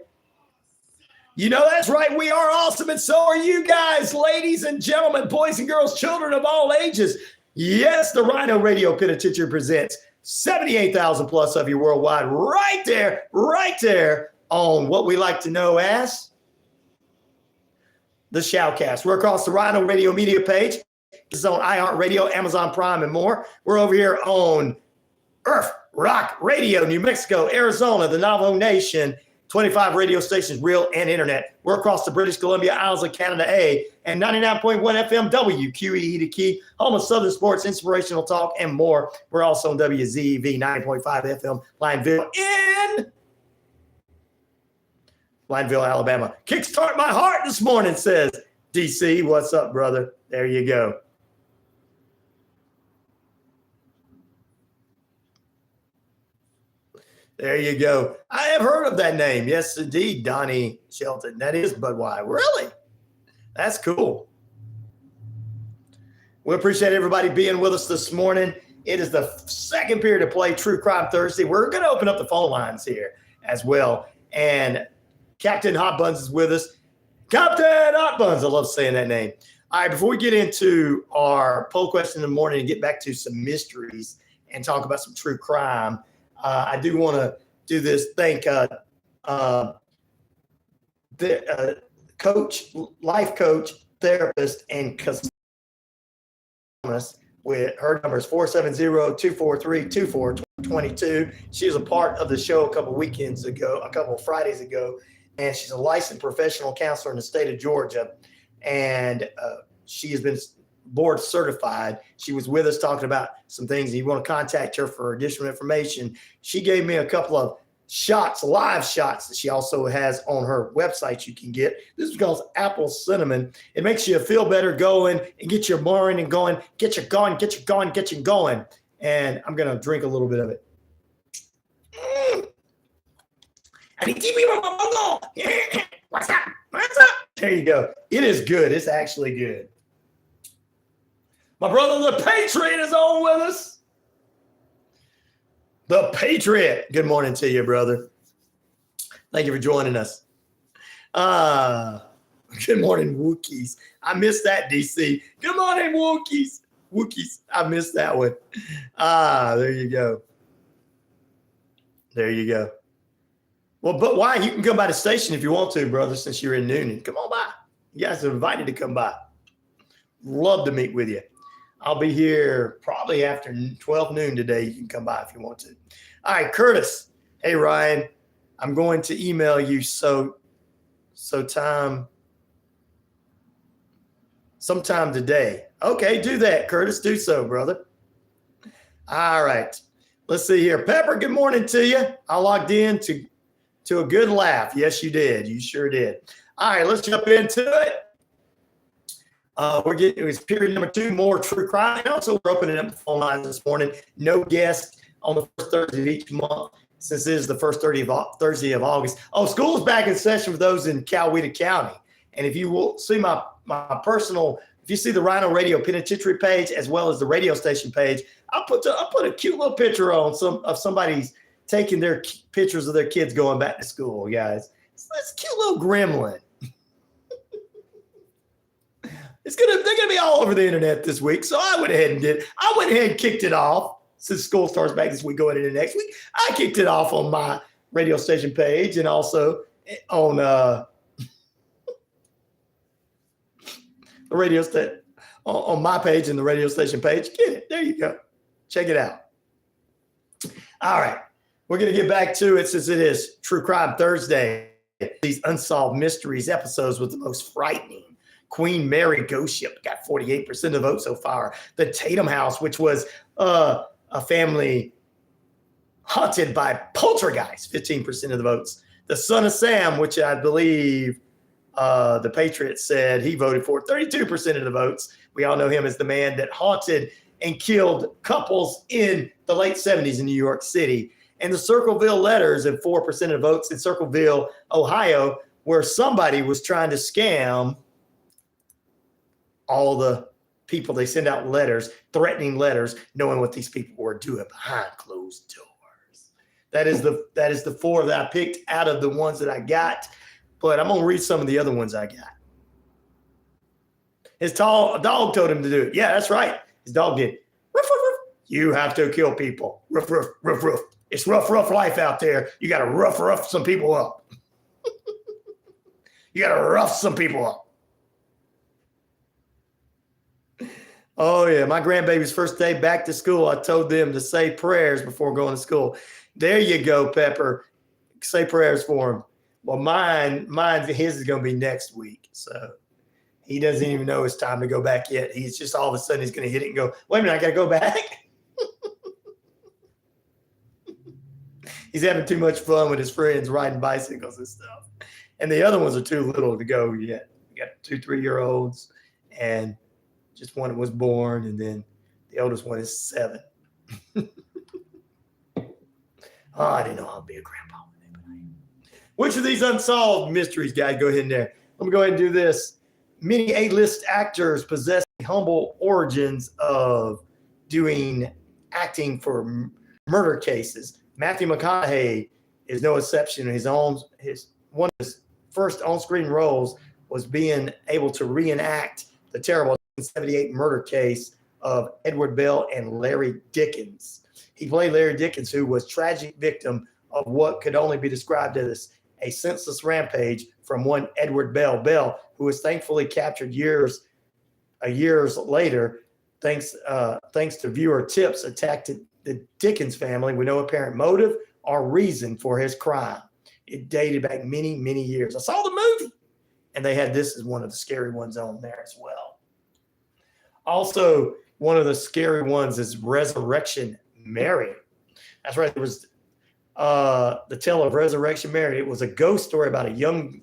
You know, that's right. We are awesome, and so are you guys, ladies and gentlemen, boys and girls, children of all ages. Yes, the RyanORadio Penitentiary presents 78,000 plus of you worldwide right there on what we like to know as the Shoutcast. We're across the RyanORadio media page. This is on iHeartRadio, Amazon Prime, and more. We're over here on Earth Rock Radio, New Mexico, Arizona, the Navajo Nation, 25 radio stations, real and internet. We're across the British Columbia Isles of Canada A and 99.1 FM WQEE the Key, home of Southern sports, inspirational talk, and more. We're also on WZEV 90.5 FM, Lineville, Alabama. Kickstart my heart this morning, says DC. What's up, brother? There you go. There you go. I have heard of that name. Yes, indeed, Donnie Shelton. That is Budweiser. Really? That's cool. We appreciate everybody being with us this morning. It is the second period of play, True Crime Thursday. We're going to open up the phone lines here as well. And Captain Hot Buns is with us. Captain Hot Buns. I love saying that name. All right, before we get into our poll question in the morning and get back to some mysteries and talk about some true crime, I do want to do this. Thank the coach, life coach, therapist, and customer with her number is 470-243-2422. She was a part of the show a couple of Fridays ago, and she's a licensed professional counselor in the state of Georgia, and she has been board certified. She was with us talking about some things. You want to contact her for additional information. She gave me a couple of shots, live shots, that she also has on her website you can get. This is called apple cinnamon. It makes you feel better going and get your morning and going, get you going. And I'm going to drink a little bit of it. What's up? There you go. It is good. It's actually good. My brother, the Patriot, is on with us. The Patriot. Good morning to you, brother. Thank you for joining us. Good morning, Wookiees. I missed that, DC. Good morning, Wookiees. I missed that one. There you go. Well, but why? You can come by the station if you want to, brother, since you're in Noonan. Come on by. You guys are invited to come by. Love to meet with you. I'll be here probably after 12 noon today. You can come by if you want to. All right, Curtis. Hey, Ryan. I'm going to email you sometime today. Okay, do that, Curtis. Do so, brother. All right. Let's see here. Pepper, good morning to you. I logged in to a good laugh. Yes, you did. You sure did. All right, let's jump into it. It was period number 2, more true crime. And also, we're opening up the phone lines this morning. No guest on the first Thursday of each month, since this is the first Thursday of August. Oh, school's back in session for those in Coweta County. And if you will see my personal, if you see the RyanORadio Penitentiary page as well as the radio station page, I'll put a cute little picture on somebody's taking their pictures of their kids going back to school, guys. It's a cute little gremlin. They're gonna be all over the internet this week. So I went ahead and kicked it off. Since school starts back this week, going into next week, I kicked it off on my radio station page and also on the radio station on my page and the radio station page. Get it? There you go. Check it out. All right, we're gonna get back to it since it is True Crime Thursday. These unsolved mysteries episodes with the most frightening. Queen Mary ghost ship got 48% of the vote so far. The Tatum House, which was a family haunted by poltergeist, 15% of the votes. The Son of Sam, which I believe the Patriot said he voted for, 32% of the votes. We all know him as the man that haunted and killed couples in the late 70s in New York City. And the Circleville letters at 4% of the votes in Circleville, Ohio, where somebody was trying to scam all the people. They send out letters, threatening letters, knowing what these people were doing behind closed doors. That is the 4 that I picked out of the ones that I got. But I'm going to read some of the other ones I got. His dog told him to do it. Yeah, that's right. His dog did. Ruff, ruff, ruff. You have to kill people. Ruff, ruff, ruff, ruff. It's rough life out there. You got to rough some people up. You got to rough some people up. Oh, yeah. My grandbaby's first day back to school, I told them to say prayers before going to school. There you go, Pepper. Say prayers for him. Well, his is going to be next week. So he doesn't even know it's time to go back yet. He's just all of a sudden he's going to hit it and go, wait a minute, I got to go back. He's having too much fun with his friends riding bicycles and stuff. And the other ones are too little to go yet. We got 2-3-year-olds and just one was born, and then the oldest one is 7. Oh, I didn't know I'd be a grandpa. Which of these unsolved mysteries, guys? Go ahead in there. Let me go ahead and do this. Many A-list actors possess humble origins of doing acting for murder cases. Matthew McConaughey is no exception. One of his first on-screen roles was being able to reenact the terrible 1978 murder case of Edward Bell and Larry Dickens. He played Larry Dickens, who was a tragic victim of what could only be described as a senseless rampage from one Edward Bell, who was thankfully captured years later, thanks to viewer tips, attacked the Dickens family with no apparent motive or reason for his crime. It dated back many, many years. I saw the movie, and they had this as one of the scary ones on there as well. Also, one of the scary ones is Resurrection Mary. That's right. There was the tale of Resurrection Mary. It was a ghost story about a young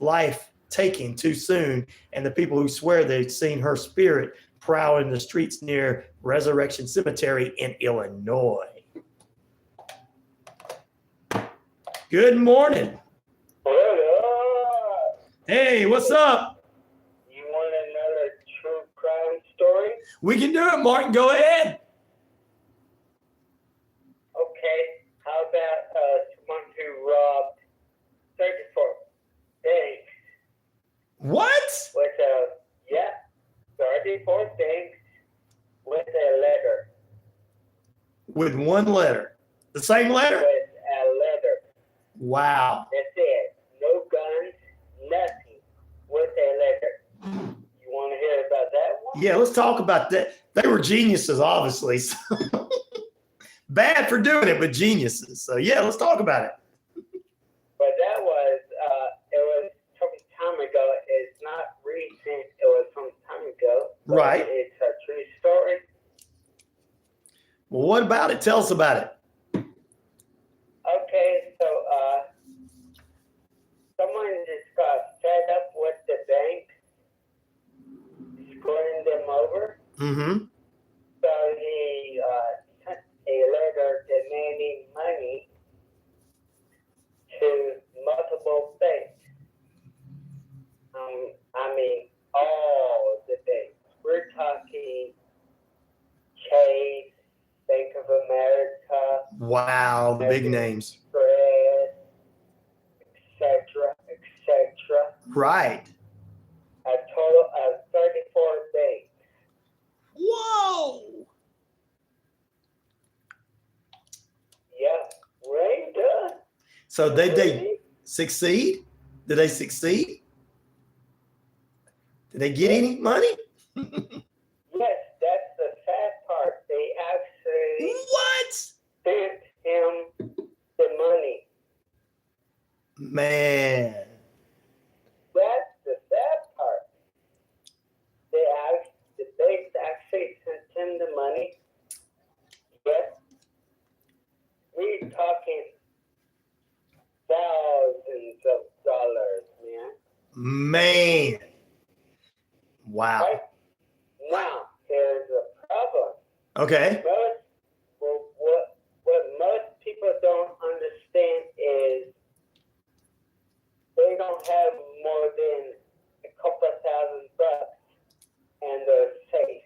life taken too soon, and the people who swear they'd seen her spirit prowling the streets near Resurrection Cemetery in Illinois. Good morning. Hey, what's up? You want another true crime story? We can do it, Martin. Go ahead. Okay. How about someone who robbed 34 banks? What? With 34 banks with a letter. With one letter. The same letter? With a letter. Wow. That's it. No guns, nothing. With a letter. You want to hear about that one? Yeah, let's talk about that. They were geniuses, obviously. So bad for doing it, but geniuses. So yeah, let's talk about it. But that was, it was some time ago. It's not recent. It was some time ago. Right. It's a true story. Well, what about it? Tell us about it. Okay, so someone just got fed up with the bank, screwing them over. Mm-hmm. So he sent a letter demanding money to multiple banks. I mean, all the banks. We're talking Chase, Bank of America. Wow, the big names. Fred, etc., etc. Right. A total of 34 banks. Whoa. Yeah, we ain't done. So they succeed? Did they succeed? Did they get any money? Yes, that's the sad part. They actually sent him the money. Man. That's the sad part. The banks actually sent him the money. Yes. We're talking thousands of dollars, man. Man. Wow. Right? Now, there's a problem. Okay. What most people don't understand is they don't have more than a couple of $1,000 and they're safe.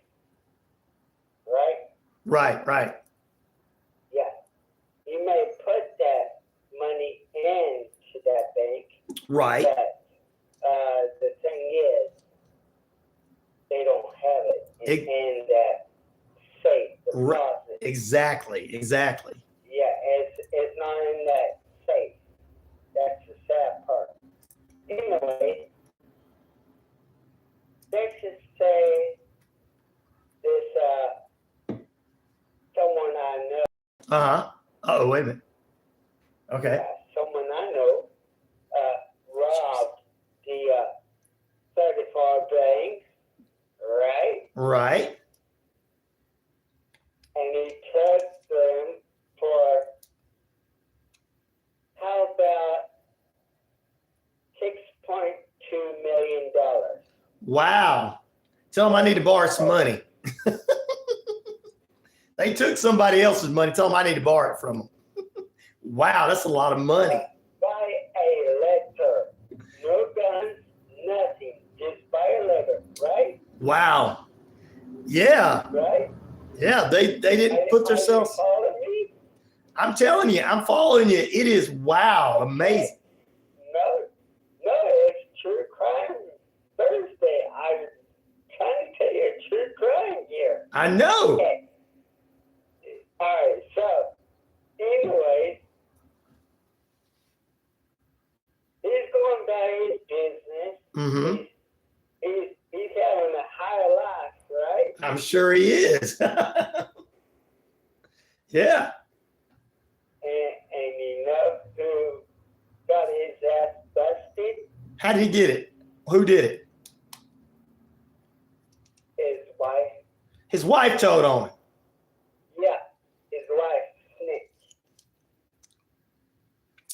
Right? Right. Yeah. You may put that money into that bank. Right. But the thing is, they don't have it in that safe deposit. Exactly. Yeah, it's not in that safe. That's the sad part. Anyway, let's just say this someone I know. Uh-huh. Oh, wait a minute. Okay. Someone I know robbed the 34 banks, right? Right. And he took them for, how about $6.2 million? Wow. Tell them I need to borrow some money. They took somebody else's money. Tell them I need to borrow it from them. Wow, that's a lot of money. By a letter. No guns, nothing. Just by a letter, right? Wow. Yeah. Right? Yeah, they didn't put themselves. Following me? I'm telling you, I'm following you. It is wow, amazing. No, it's true crime Thursday. I'm trying to tell you a true crime here. I know. Okay. All right, so anyway, he's going about his business. Mm-hmm. He's having a high life, right? I'm sure he is. Yeah. And you know who got his ass busted? How did he get it? Who did it? His wife. His wife told on him. Yeah, his wife snitched.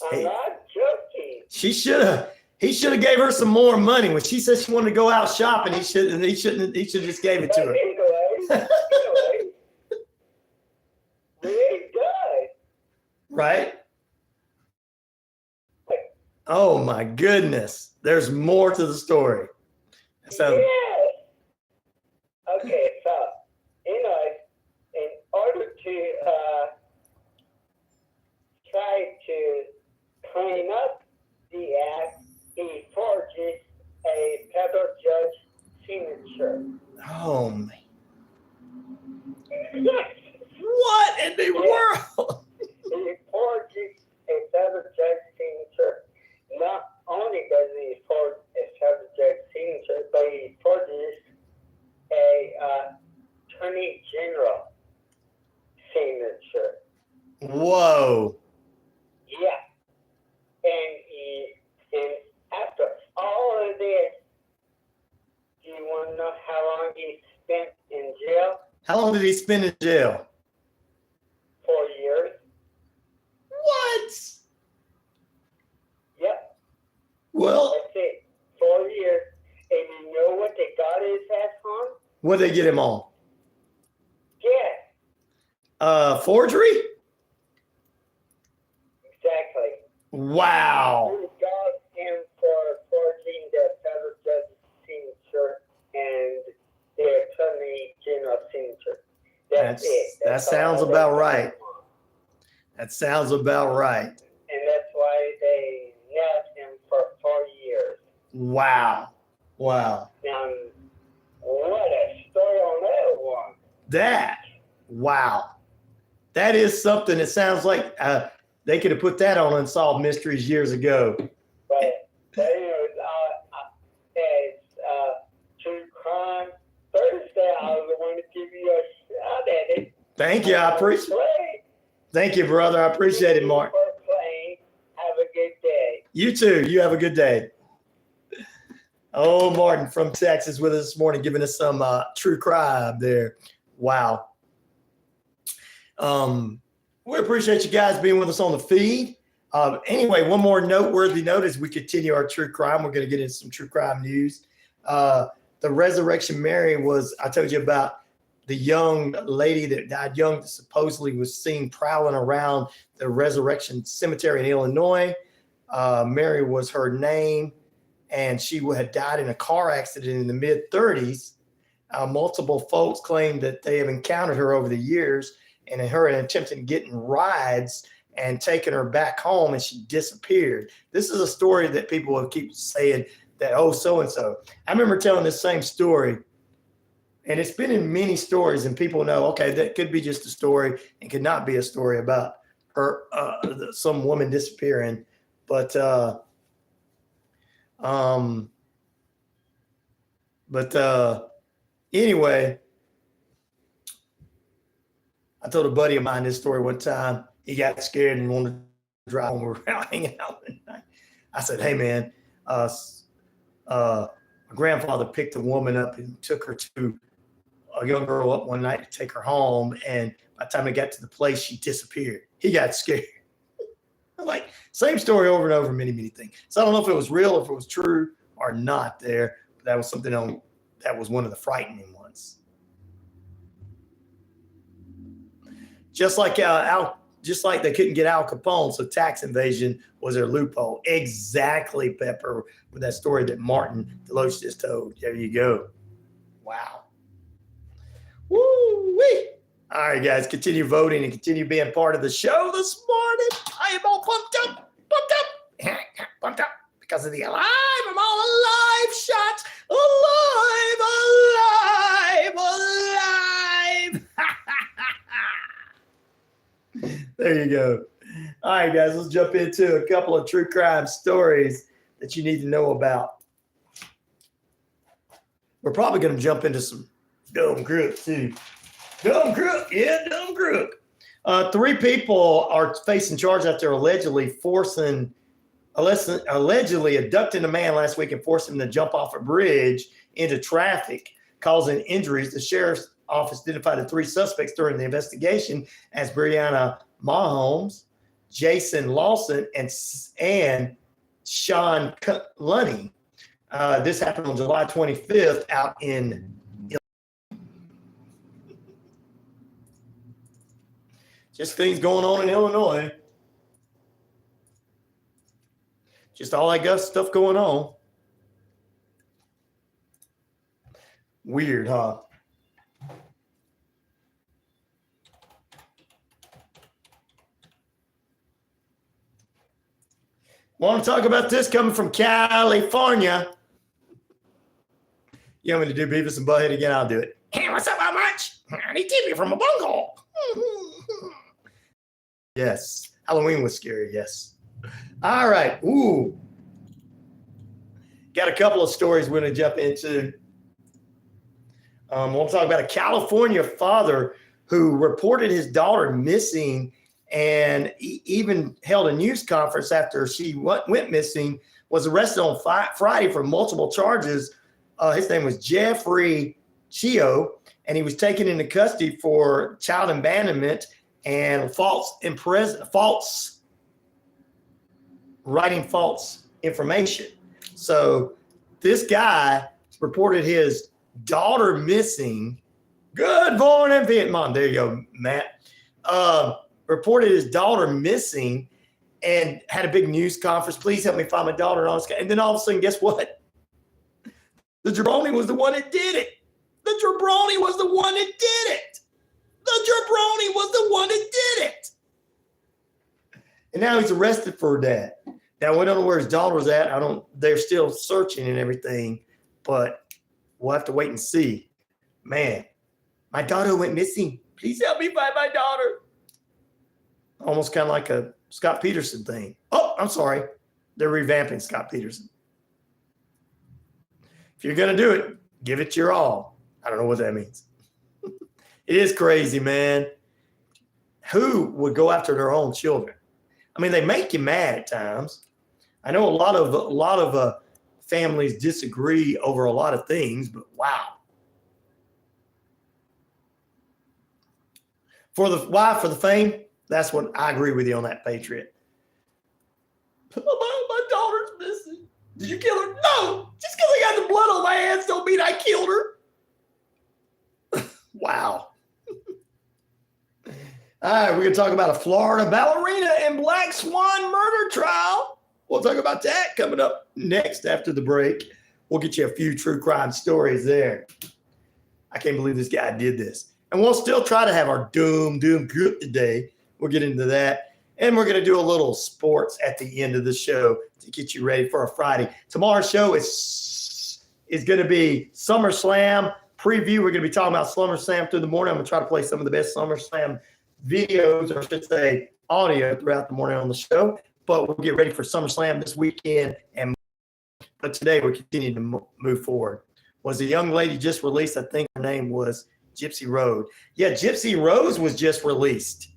I'm Hey. not joking. He should have gave her some more money. When she said she wanted to go out shopping, he should have just gave it to her. Anyway, really does. Right? Oh my goodness. There's more to the story. So Yes. Okay, so in order to try to clean up the act, he forges a federal judge signature. oh man. Yes. What in the world? He forges a federal judge signature. Not only does he forge a federal judge signature, but he forges a attorney general signature. Whoa. Yeah. And after all of this, do you want to know how long he spent in jail? How long did he spend in jail? 4 years. What? Yep. Well, That's it. 4 years. And you know what they got his ass on? what did they get him on? Yes. Forgery? Exactly. Wow. We got him for forging the federal judge's signature and the attorney general signature. That's it. That sounds about right. That sounds about right. And that's why they nailed him for 4 years. Wow. Wow. Now, what a story on that one. Wow. That is something that sounds like they could have put that on Unsolved Mysteries years ago. But anyways, it's True Crime Thursday. I was going to give you a shot at it. Thank you. I appreciate it. Thank you, brother. I appreciate it, Mark. For playing. Have a good day. You too. You have a good day. Oh, Martin from Texas with us this morning, giving us some true crime there. Wow. We appreciate you guys being with us on the feed. Anyway, one more noteworthy note as we continue our true crime. We're going to get into some true crime news. The Resurrection Mary was, I told you about the young lady that died young, that supposedly was seen prowling around the Resurrection Cemetery in Illinois. Mary was her name, and she had died in a car accident in the mid-30s. Multiple folks claim that they have encountered her over the years, and her attempting getting rides and taking her back home, and she disappeared. This is a story that people will keep saying that, oh, so-and-so. I remember telling this same story, and it's been in many stories, and people know, okay, that could be just a story and could not be a story about her, some woman disappearing. But anyway, I told a buddy of mine this story one time. He got scared and wanted to drive when we were out hanging out one night. I said, hey, man, my grandfather picked a woman up and took her to a young girl up one night to take her home. And by the time it got to the place, she disappeared. He got scared. Like, same story over and over, many, many things. So I don't know if it was real, if it was true or not there. But that was something that was one of the frightening ones. Just like just like they couldn't get Al Capone, so tax evasion was their loophole. Exactly, Pepper, with that story that Martin Deloach just told. There you go. Wow. Woo-wee. All right, guys, continue voting and continue being part of the show this morning. I am all pumped up, pumped up because of the alive. I'm all alive, shots. Alive. There you go. All right, guys, let's jump into a couple of true crime stories that you need to know about. We're probably going to jump into some dumb crook, too. Dumb crook. Yeah, dumb crook. 3 people are facing charge after allegedly abducting a man last week and forcing him to jump off a bridge into traffic, causing injuries. The sheriff's office identified the 3 suspects during the investigation as Brianna Mahomes, Jason Lawson, and Sean Lunny. This happened on July 25th out in just things going on in Illinois. Just all that good stuff going on. Weird, huh? Want to talk about this coming from California? You want me to do Beavis and Butthead again? I'll do it. Hey, what's up, how much? I need TV from a bunghole. Yes. Halloween was scary, yes. All right. Ooh. Got a couple of stories we're going to jump into. We'll talk about a California father who reported his daughter missing and even held a news conference after she went missing, was arrested on Friday for multiple charges. His name was Jeffrey Chio, and he was taken into custody for child abandonment and writing false information. So this guy reported his daughter missing. Good morning, Vietnam. There you go, Matt. Reported his daughter missing and had a big news conference. Please help me find my daughter. And then all of a sudden, guess what? The jabroni was the one that did it. The jabroni was the one that did it. The jabroni was the one that did it. And now he's arrested for that. Now, we don't know where his daughter's at. They're still searching and everything, but we'll have to wait and see. Man, my daughter went missing. Please help me find my daughter. Almost kind of like a Scott Peterson thing. Oh, I'm sorry. They're revamping Scott Peterson. If you're going to do it, give it your all. I don't know what that means. It is crazy, man. Who would go after their own children? I mean, they make you mad at times. I know a lot of families disagree over a lot of things, but wow. For the fame? That's what I agree with you on that, Patriot. My daughter's missing. Did you kill her? No. Just because I got the blood on my hands don't mean I killed her. Wow. All right, we're going to talk about a Florida ballerina and Black Swan murder trial. We'll talk about that coming up next after the break. We'll get you a few true crime stories there. I can't believe this guy did this. And we'll still try to have our doom group today. We'll get into that. And we're going to do a little sports at the end of the show to get you ready for a Friday. Tomorrow's show is going to be SummerSlam preview. We're going to be talking about SummerSlam through the morning. I'm going to try to play some of the best SummerSlam videos, or I should say audio, throughout the morning on the show. But we'll get ready for SummerSlam this weekend. But today we're continuing to move forward. Was a young lady just released? I think her name was Gypsy Rose. Yeah, Gypsy Rose was just released.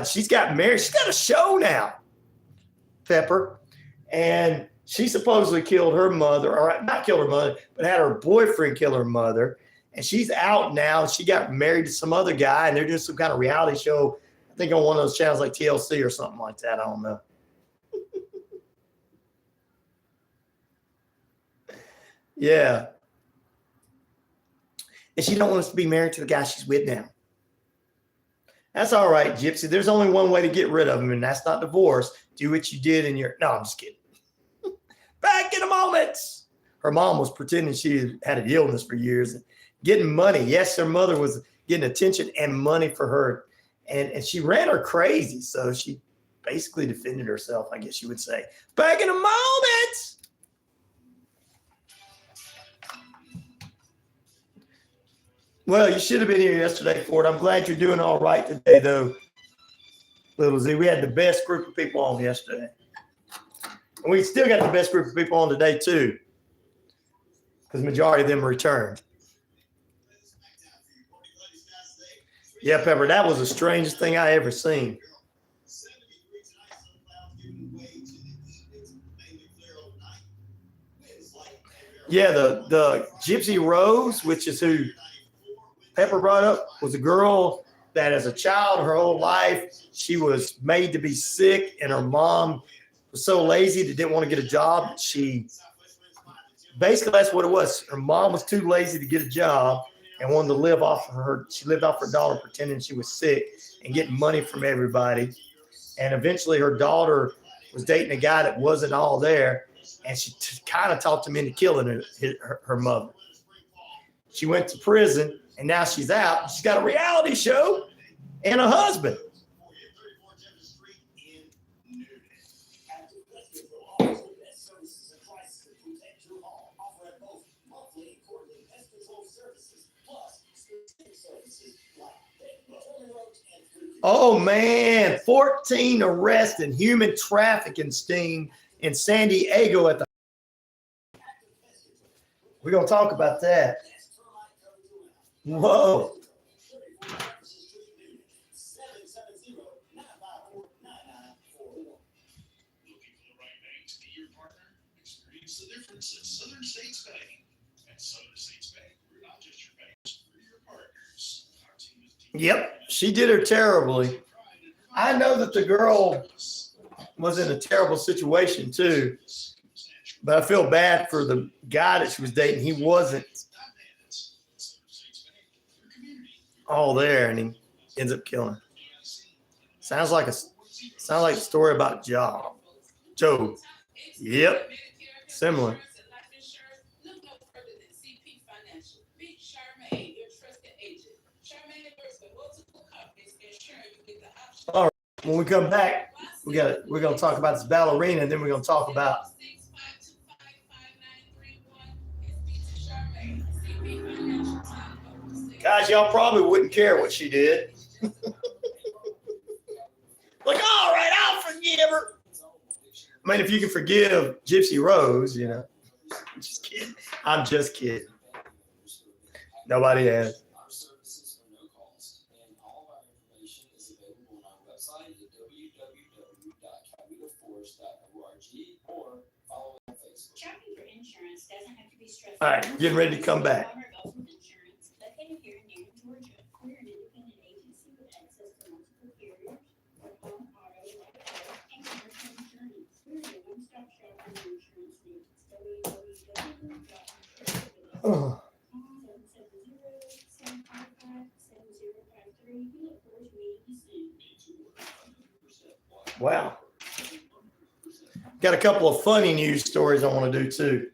She's got married. She's got a show now, Pepper. And she supposedly killed her mother, or not killed her mother, but had her boyfriend kill her mother. And she's out now. She got married to some other guy, and they're doing some kind of reality show, I think on one of those channels like TLC or something like that. I don't know. Yeah. And she don't want us to be married to the guy she's with now. That's all right, Gypsy. There's only one way to get rid of them, and that's not divorce. Do what you did in your... No, I'm just kidding. Back in a moment. Her mom was pretending she had an illness for years and getting money. Yes, her mother was getting attention and money for her. And she ran her crazy. So she basically defended herself, I guess you would say. Back in a moment. Well, you should have been here yesterday, Ford. I'm glad you're doing all right today, though, Little Z. We had the best group of people on yesterday. And we still got the best group of people on today, too, because the majority of them returned. Yeah, Pepper, that was the strangest thing I ever seen. Yeah, the Gypsy Rose, which is who Pepper brought up, was a girl that as a child, her whole life, she was made to be sick, and her mom was so lazy that didn't want to get a job. Basically, that's what it was. Her mom was too lazy to get a job and wanted to live off of her. She lived off her daughter pretending she was sick and getting money from everybody. And eventually her daughter was dating a guy that wasn't all there, and she kind of talked him into killing her mother. She went to prison, and now she's out. She's got a reality show and a husband. Oh, man, 14 arrests and human trafficking sting in San Diego at the... We're going to talk about that. Whoa. Southern States Bank. At Southern States Bank, we're not just your banks, we're your partners. Our team is Yep, she did her terribly. I know that the girl was in a terrible situation too, but I feel bad for the guy that she was dating. He wasn't all there, and he ends up killing her. Sounds like a story about Job. Job. Yep, similar. All right. When we come back, we're going to talk about this ballerina, and then we're going to talk about guys. Y'all probably wouldn't care what she did. Like, all right, I'll forgive her. I mean, if you can forgive Gypsy Rose, you know. I'm just kidding. I'm just kidding. Nobody has. All right, getting ready to come back. Oh. Wow. Got a couple of funny news stories I want to do too.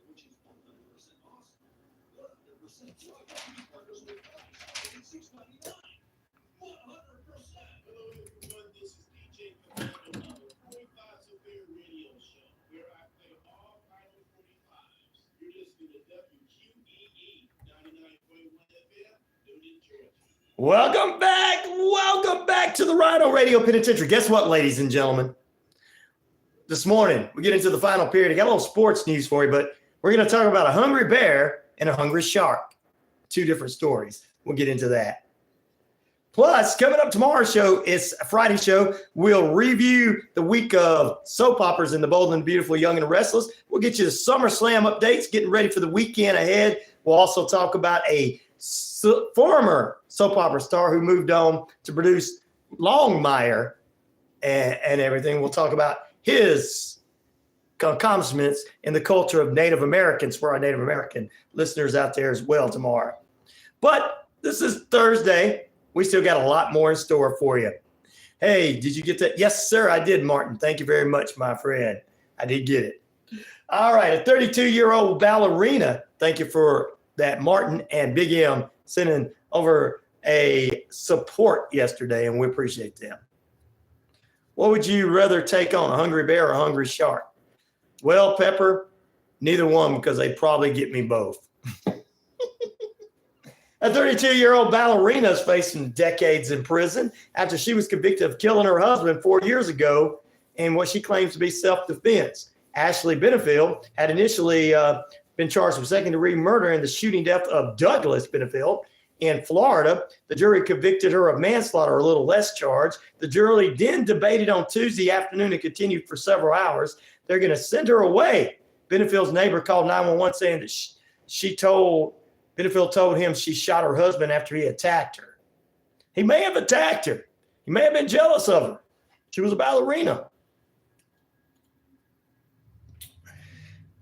Welcome back. Welcome back to the RyanORadio Penitentiary. Guess what, ladies and gentlemen? This morning, we get into the final period. I got a little sports news for you, but we're going to talk about a hungry bear and a hungry shark. Two different stories. We'll get into that. Plus, coming up tomorrow's show, it's a Friday show. We'll review the week of soap operas in the Bold and Beautiful, Young and Restless. We'll get you the SummerSlam updates, getting ready for the weekend ahead. We'll also talk about a former soap opera star who moved on to produce Longmire and everything. We'll talk about his accomplishments in the culture of Native Americans for our Native American listeners out there as well tomorrow. But this is Thursday, We still got a lot more in store for you. Hey, did you get that? Yes, sir, I did, Martin. Thank you very much, my friend. I did get it. All right, a 32-year-old ballerina. Thank you for that, Martin and Big M sending over a support yesterday, and we appreciate them. What would you rather take on, a hungry bear or a hungry shark? Well, Pepper, neither one, because they probably get me both. A 32-year-old ballerina is facing decades in prison after she was convicted of killing her husband 4 years ago in what she claims to be self-defense. Ashley Benefield had initially been charged with second-degree murder in the shooting death of Douglas Benefield in Florida. The jury convicted her of manslaughter, a little less charged. The jury then debated on Tuesday afternoon and continued for several hours. They're going to send her away. Benefield's neighbor called 911 saying that Benefield told him she shot her husband after he attacked her. He may have attacked her. He may have been jealous of her. She was a ballerina.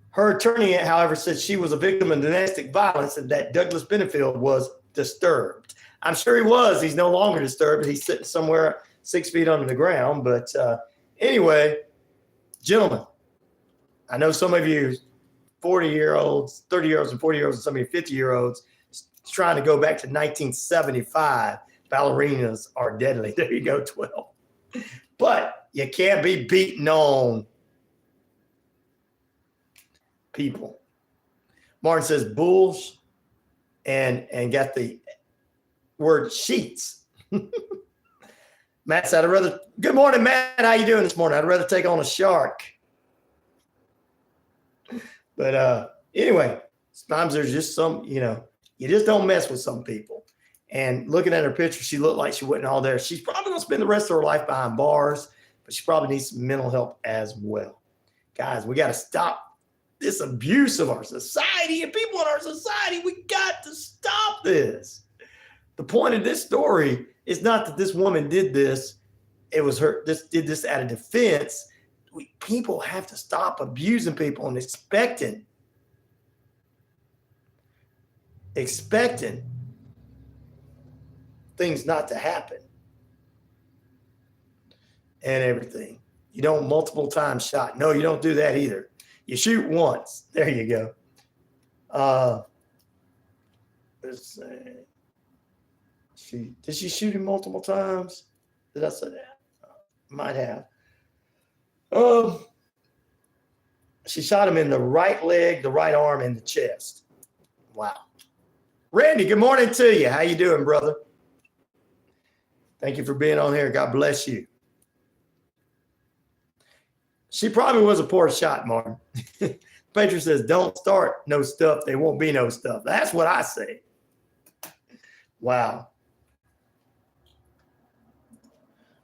Her attorney, however, said she was a victim of domestic violence and that Douglas Benefield was disturbed. I'm sure he was. He's no longer disturbed. He's sitting somewhere 6 feet under the ground. But anyway, gentlemen, I know some of you 40-year-olds, 30-year-olds and 40-year-olds and some of you 50-year-olds trying to go back to 1975. Ballerinas are deadly. There you go, 12. But you can't be beating on people. Martin says bulls and got the word sheets. Matt said, good morning, Matt. How you doing this morning? I'd rather take on a shark. But anyway, sometimes there's just some, you just don't mess with some people. And looking at her picture, she looked like she wasn't all there. She's probably going to spend the rest of her life behind bars, but she probably needs some mental help as well. Guys, we got to stop this abuse of our society and people in our society. We got to stop this. The point of this story is not that this woman did this. It was her, did this out of defense. People have to stop abusing people and expecting things not to happen and everything. You don't multiple times shot. No, you don't do that either. You shoot once. There you go. Let's see. Did she shoot him multiple times? Did I say that? Might have. She shot him in the right leg, the right arm, and the chest. Wow. Randy, good morning to you. How you doing, brother? Thank you for being on here. God bless you. She probably was a poor shot, Martin. Patriot says, don't start no stuff. There won't be no stuff. That's what I say. Wow.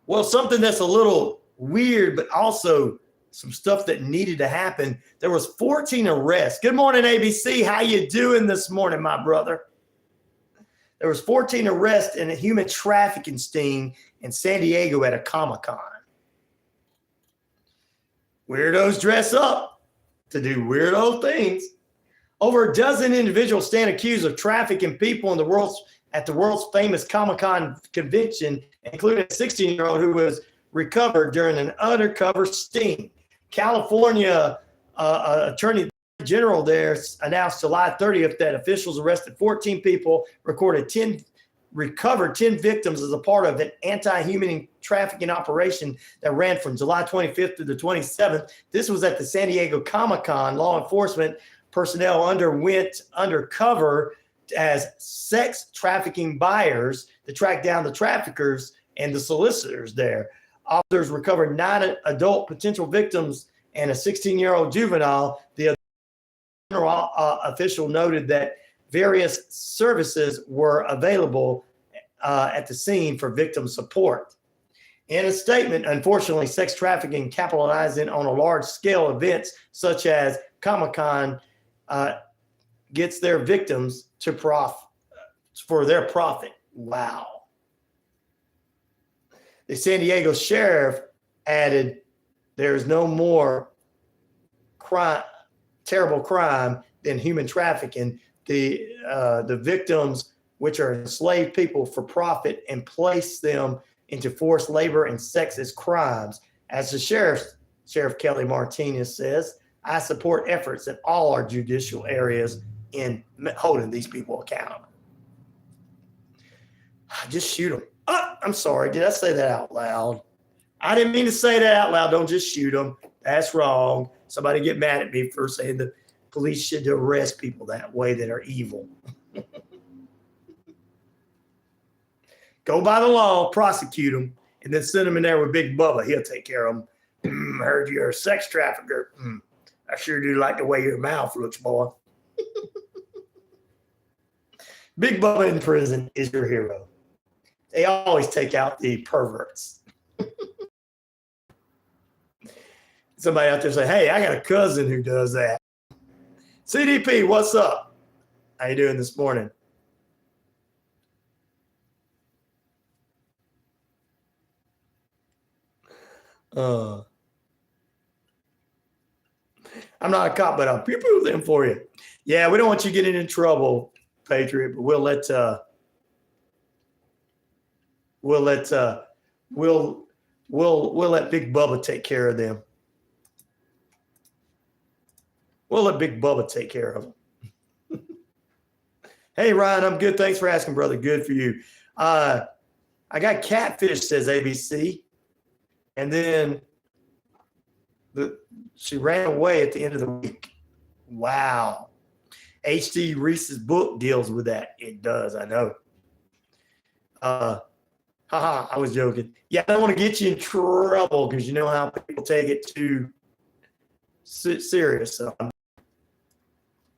Well, something that's a little weird, but also some stuff that needed to happen. There was 14 arrests. Good morning, ABC. How you doing this morning, my brother? There was 14 arrests in a human trafficking sting in San Diego at a Comic-Con. Weirdos dress up to do weirdo things. Over a dozen individuals stand accused of trafficking people in the world's famous Comic-Con convention, including a 16-year-old who was recovered during an undercover sting. California Attorney General there announced July 30th that officials arrested 14 people, recovered 10 victims as a part of an anti-human trafficking operation that ran from July 25th to the 27th. This was at the San Diego Comic-Con. Law enforcement personnel went undercover as sex trafficking buyers to track down the traffickers and the solicitors there. Officers recovered 9 adult potential victims and a 16-year-old juvenile. The official noted that various services were available at the scene for victim support. In a statement, unfortunately, sex trafficking capitalizing on a large-scale events such as Comic-Con gets their victims to for their profit. Wow. The San Diego sheriff added, there's no more terrible crime than human trafficking. The victims which are enslaved people for profit and place them into forced labor and sexist crimes. As the Sheriff Kelly Martinez says, I support efforts in all our judicial areas in holding these people accountable. Just shoot them. Oh, I'm sorry. Did I say that out loud? I didn't mean to say that out loud. Don't just shoot them. That's wrong. Somebody get mad at me for saying the police should arrest people that way that are evil. Go by the law, prosecute them, and then send them in there with Big Bubba. He'll take care of them. Heard you're a sex trafficker. I sure do like the way your mouth looks, boy. Big Bubba in prison is your hero. They always take out the perverts. Somebody out there say, hey, I got a cousin who does that. CDP, what's up? How you doing this morning? I'm not a cop, but I'll pew-pew them for you. Yeah, we don't want you getting in trouble, Patriot, but we'll let Big Bubba take care of them. We'll let Big Bubba take care of them. Hey, Ryan, I'm good. Thanks for asking, brother. Good for you. I got catfish, says ABC. And then she ran away at the end of the week. Wow. H.D. Reese's book deals with that. It does, I know. I was joking. Yeah, I don't want to get you in trouble because you know how people take it too serious. So,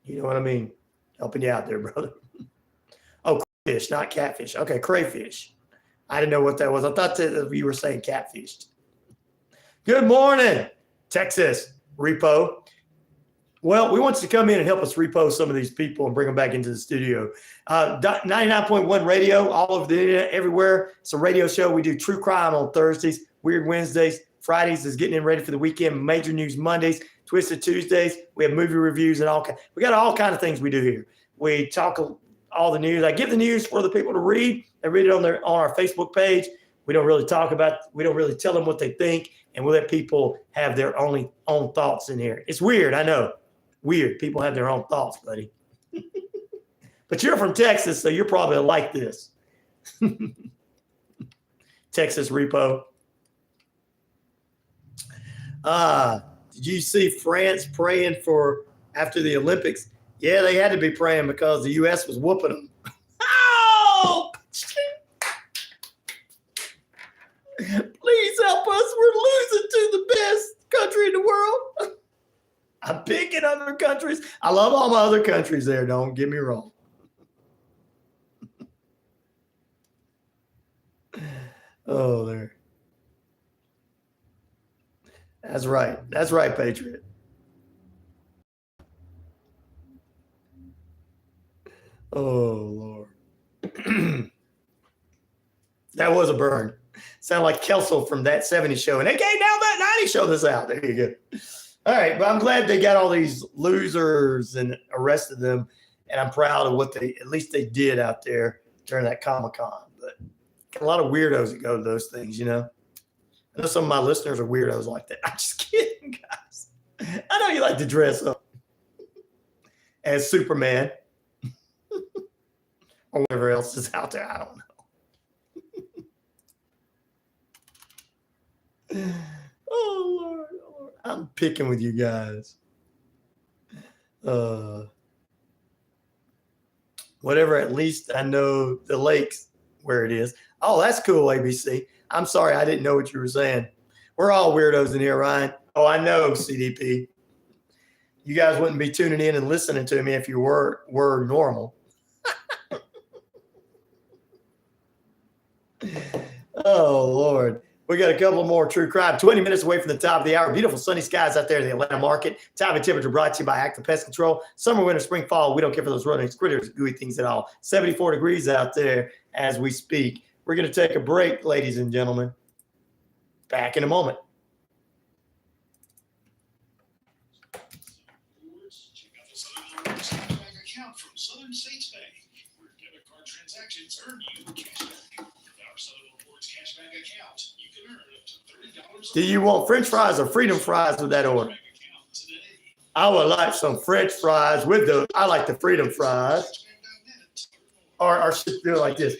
you know what I mean? Helping you out there, brother. Oh, crayfish, not catfish. Okay, crayfish. I didn't know what that was. I thought that you were saying catfish. Good morning, Texas Repo. Well, we want you to come in and help us repo some of these people and bring them back into the studio. 99.1 radio, all over the internet, everywhere. It's a radio show. We do true crime on Thursdays, Weird Wednesdays. Fridays is getting in ready for the weekend. Major News Mondays, Twisted Tuesdays. We have movie reviews and all. We got all kinds of things we do here. We talk all the news. I give the news for the people to read. They read it on our Facebook page. We don't really talk about. We don't really tell them what they think, and we let people have their own thoughts in here. It's weird, I know. Weird. People have their own thoughts, buddy. But you're from Texas, so you're probably like this. Texas Repo. Did you see France praying for after the Olympics? Yeah, they had to be praying because the U.S. was whooping them. Oh! Please help us. We're losing to the best country in the world. I'm picking other countries. I love all my other countries there. Don't get me wrong. Oh, there. That's right. That's right, Patriot. Oh, Lord. That was a burn. Sound like Kelso from That 70s Show. And okay, now That 90s Show this out. There you go. All right, but I'm glad they got all these losers and arrested them. And I'm proud of what they did out there during that Comic-Con. But a lot of weirdos that go to those things, you know. I know some of my listeners are weirdos like that. I'm just kidding, guys. I know you like to dress up as Superman or whatever else is out there. I don't know. Oh, Lord. I'm picking with you guys. Whatever, at least I know the lakes where it is. Oh, that's cool, ABC. I'm sorry, I didn't know what you were saying. We're all weirdos in here, Ryan. Oh, I know, CDP. You guys wouldn't be tuning in and listening to me if you were normal. Oh, Lord. We got a couple more true crime. 20 minutes away from the top of the hour. Beautiful sunny skies out there in the Atlanta market. Time and temperature brought to you by Active Pest Control. Summer, winter, spring, fall. We don't care for those rodents, critters, gooey things at all. 74 degrees out there as we speak. We're going to take a break, ladies and gentlemen. Back in a moment. Check out the Southern Bank account from Southern States Bank, where debit card transactions transactions earn you cash back. With our Southern Rewards cashback account, you can earn up to $30. Do you want French fries or freedom fries with that order? I would like some French fries with I like the freedom fries. Or should do it like this.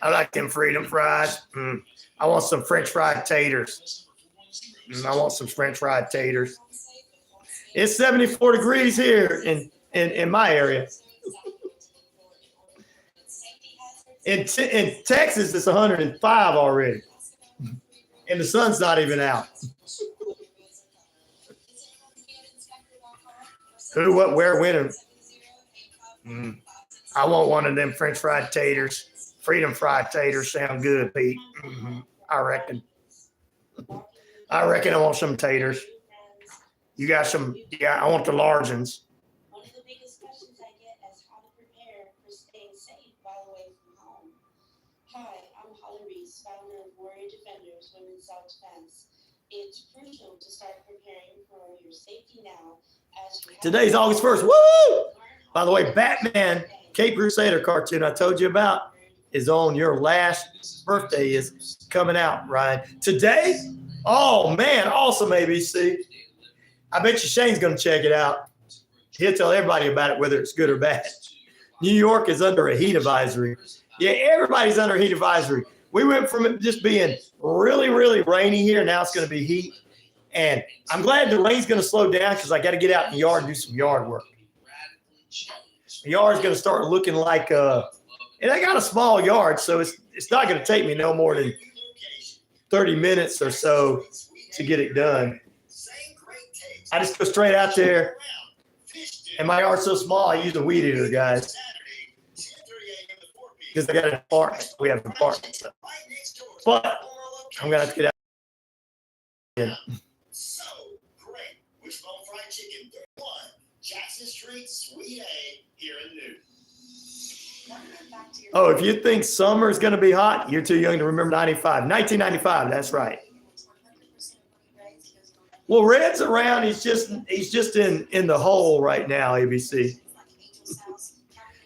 I like them freedom fries. I want some French fried taters. I want some French fried taters. It's 74 degrees here in my area. In Texas, it's 105 already. And the sun's not even out. Who, what, where, when? I want one of them French fried taters. Freedom fried taters sound good, Pete. I reckon I want some taters. You got some? Yeah, I want the large ones. One of the biggest questions I get is how to prepare for staying safe while away from home. Hi, I'm Holly Reese, founder of Warrior Defenders Women's Self-Defense. It's crucial to start preparing for your safety now. Today's August 1st. Woo! By the way, Batman, Cape Crusader cartoon I told you about is on your last birthday is coming out, Ryan. Today? Oh, man, awesome, ABC. I bet you Shane's going to check it out. He'll tell everybody about it, whether it's good or bad. New York is under a heat advisory. Yeah, everybody's under a heat advisory. We went from it just being really, really rainy here. Now it's going to be heat. And I'm glad the rain's going to slow down because I got to get out in the yard and do some yard work. The yard's going to start looking like and I got a small yard, so it's not going to take me no more than 30 minutes or so to get it done. I just go straight out there, and my yard's so small, I use a weed eater, guys, because I got an apartment. We have an apartment, so. But I'm going to have to get out. Yeah. So great. Wishbone Fried Chicken, 31 Jackson Street, Suite A, here in Newton. Oh, if you think summer is going to be hot, you're too young to remember 1995. That's right. Well, Red's around. He's just in the hole right now, ABC.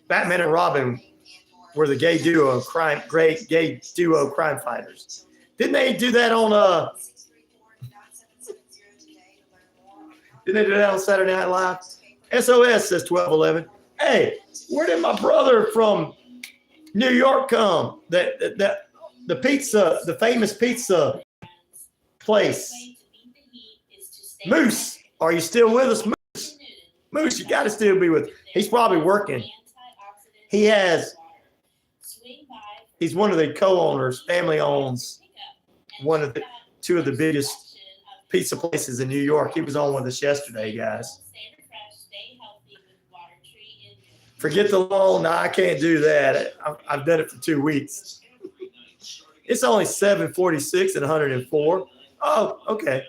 Batman and Robin were the gay duo crime fighters. Didn't they do that on Didn't they do that on Saturday Night Live? SOS says 1211. Hey, where did my brother from New York come? The pizza, the famous pizza place. Moose, are you still with us, Moose? Moose, you got to still be with us. He's probably working. He's one of the co-owners, family owns two of the biggest pizza places in New York. He was on with us yesterday, guys. Forget the loan. No, I can't do that. I've done it for 2 weeks. It's only 746 and 104. Oh, okay.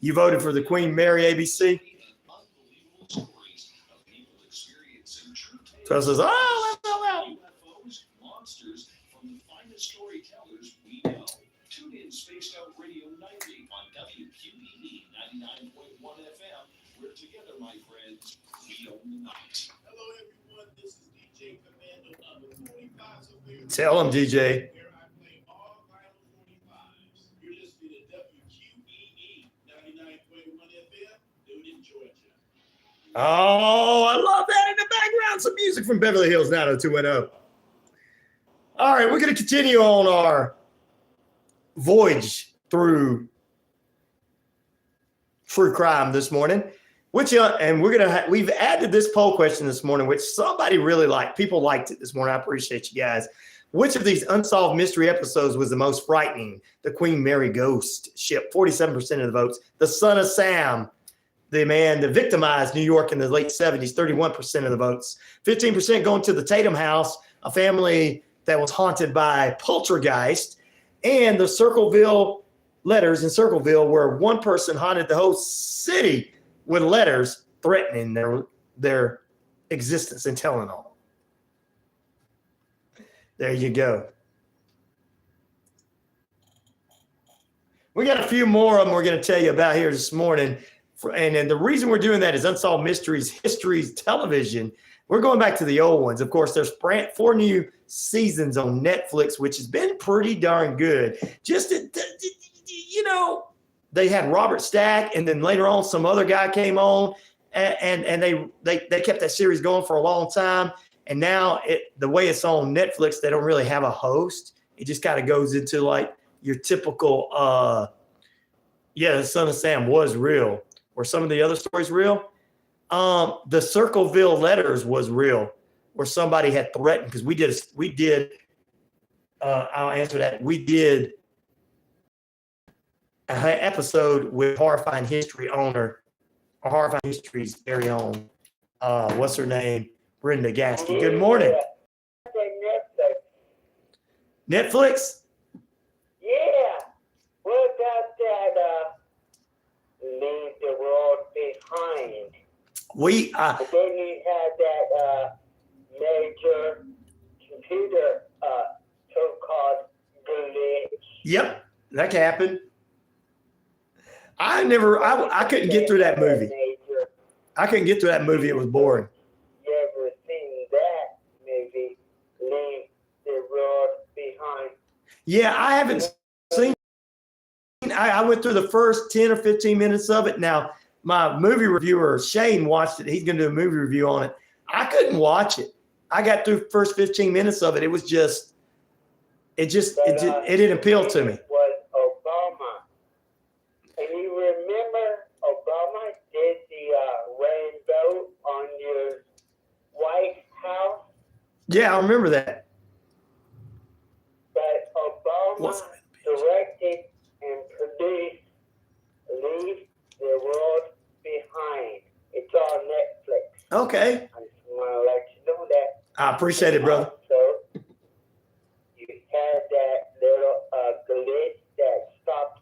You voted for the Queen Mary, ABC? So I says, oh, well. Monsters from the finest storytellers we know. Tune in Spaced Out Radio Nightly on WQEE 99.1 FM. We're together, my friends. We own the night. Hello, everyone. This is DJ Commando number 45. Tell him, DJ. Where I play all vinyl 45s. You're listening to WQEE 99.1 FM, Newton, Georgia. Oh, I love that in the background. Some music from Beverly Hills 90210. All right, we're going to continue on our voyage through true crime this morning. And we've added this poll question this morning, which somebody really liked. People liked it this morning. I appreciate you guys. Which of these unsolved mystery episodes was the most frightening? The Queen Mary ghost ship, 47% of the votes. The Son of Sam, the man that victimized New York in the late 70s, 31% of the votes. 15% going to the Tatum house, a family that was haunted by poltergeist. And the Circleville letters in Circleville, where one person haunted the whole city with letters threatening their existence and telling on them. There you go. We got a few more of them we're going to tell you about here this morning. And the reason we're doing that is Unsolved Mysteries Histories Television. We're going back to the old ones. Of course, there's 4 new seasons on Netflix, which has been pretty darn good. Just, they had Robert Stack, and then later on some other guy came on, and they kept that series going for a long time. And now the way it's on Netflix, they don't really have a host. It just kind of goes into like your typical, the Son of Sam was real. Were some of the other stories real? The Circleville letters was real, where somebody had threatened, because we did. I'll answer that. We did an episode with Horrifying History's very own. What's her name? Brenda Gasky. Good morning. Netflix? Yeah. What about that Leave the World Behind? And then you had that major computer so-called glitch. Yep, that can happen. I couldn't get through that movie. I couldn't get through that movie. It was boring. You ever seen that movie, Leave the World Behind? Yeah, I haven't seen. I went through the first 10 or 15 minutes of it. Now, my movie reviewer, Shane, watched it. He's going to do a movie review on it. I couldn't watch it. I got through the first 15 minutes of it. It was just, it didn't appeal to me. Was Obama. And you remember Obama did the rainbow on your White House? Yeah, I remember that. But Obama directed and produced Leave the World Behind. It's on Netflix. Okay. I just want to let you know that. I appreciate it, brother. So you had that little glitch that stopped,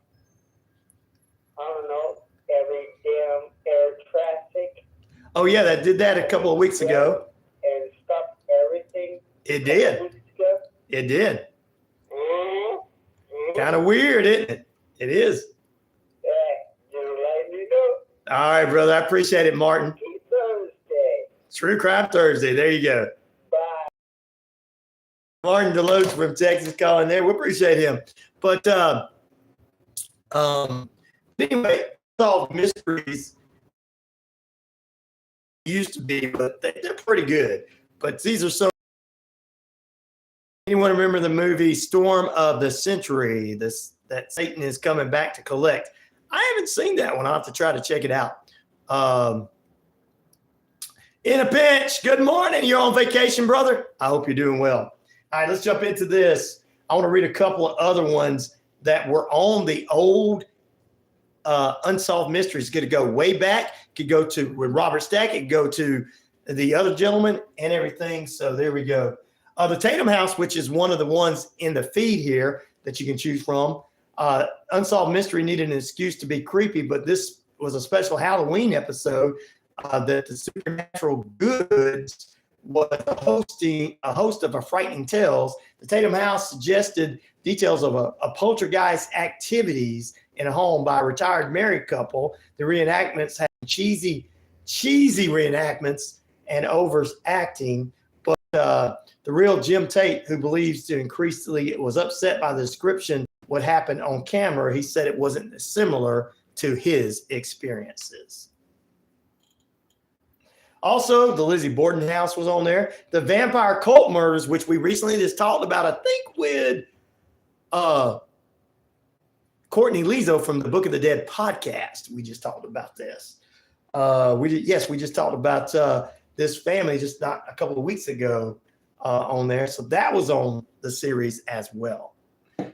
I don't know, every damn air traffic. Oh, yeah, that did that a couple of weeks ago. And stopped everything. It did. It did. Kind of weird, isn't it? It is. All right, brother. I appreciate it, Martin. Thursday. True Crime Thursday. There you go. Bye. Martin Deloach from Texas calling there. We appreciate him. But anyway, solved mysteries used to be, but they're pretty good. But these are so. Anyone remember the movie Storm of the Century? That Satan is coming back to collect. I haven't seen that one. I'll have to try to check it out. In a pinch. Good morning. You're on vacation, brother. I hope you're doing well. All right, let's jump into this. I want to read a couple of other ones that were on the old Unsolved Mysteries. Could go way back. Could go to with Robert Stack. It could go to the other gentleman and everything. So there we go. The Tatum House, which is one of the ones in the feed here that you can choose from. Unsolved Mystery needed an excuse to be creepy, but this was a special Halloween episode that the Supernatural Goods was a host of a Frightening Tales. The Tatum House suggested details of a poltergeist activities in a home by a retired married couple. The reenactments had cheesy reenactments and overacting, but the real Jim Tate, who believes to increasingly was upset by the description what happened on camera, he said it wasn't similar to his experiences. Also, the Lizzie Borden house was on there. The vampire cult murders, which we recently just talked about, I think with Courtney Lizo from the Book of the Dead podcast. We just talked about this. We just talked about this family just not a couple of weeks ago on there. So that was on the series as well.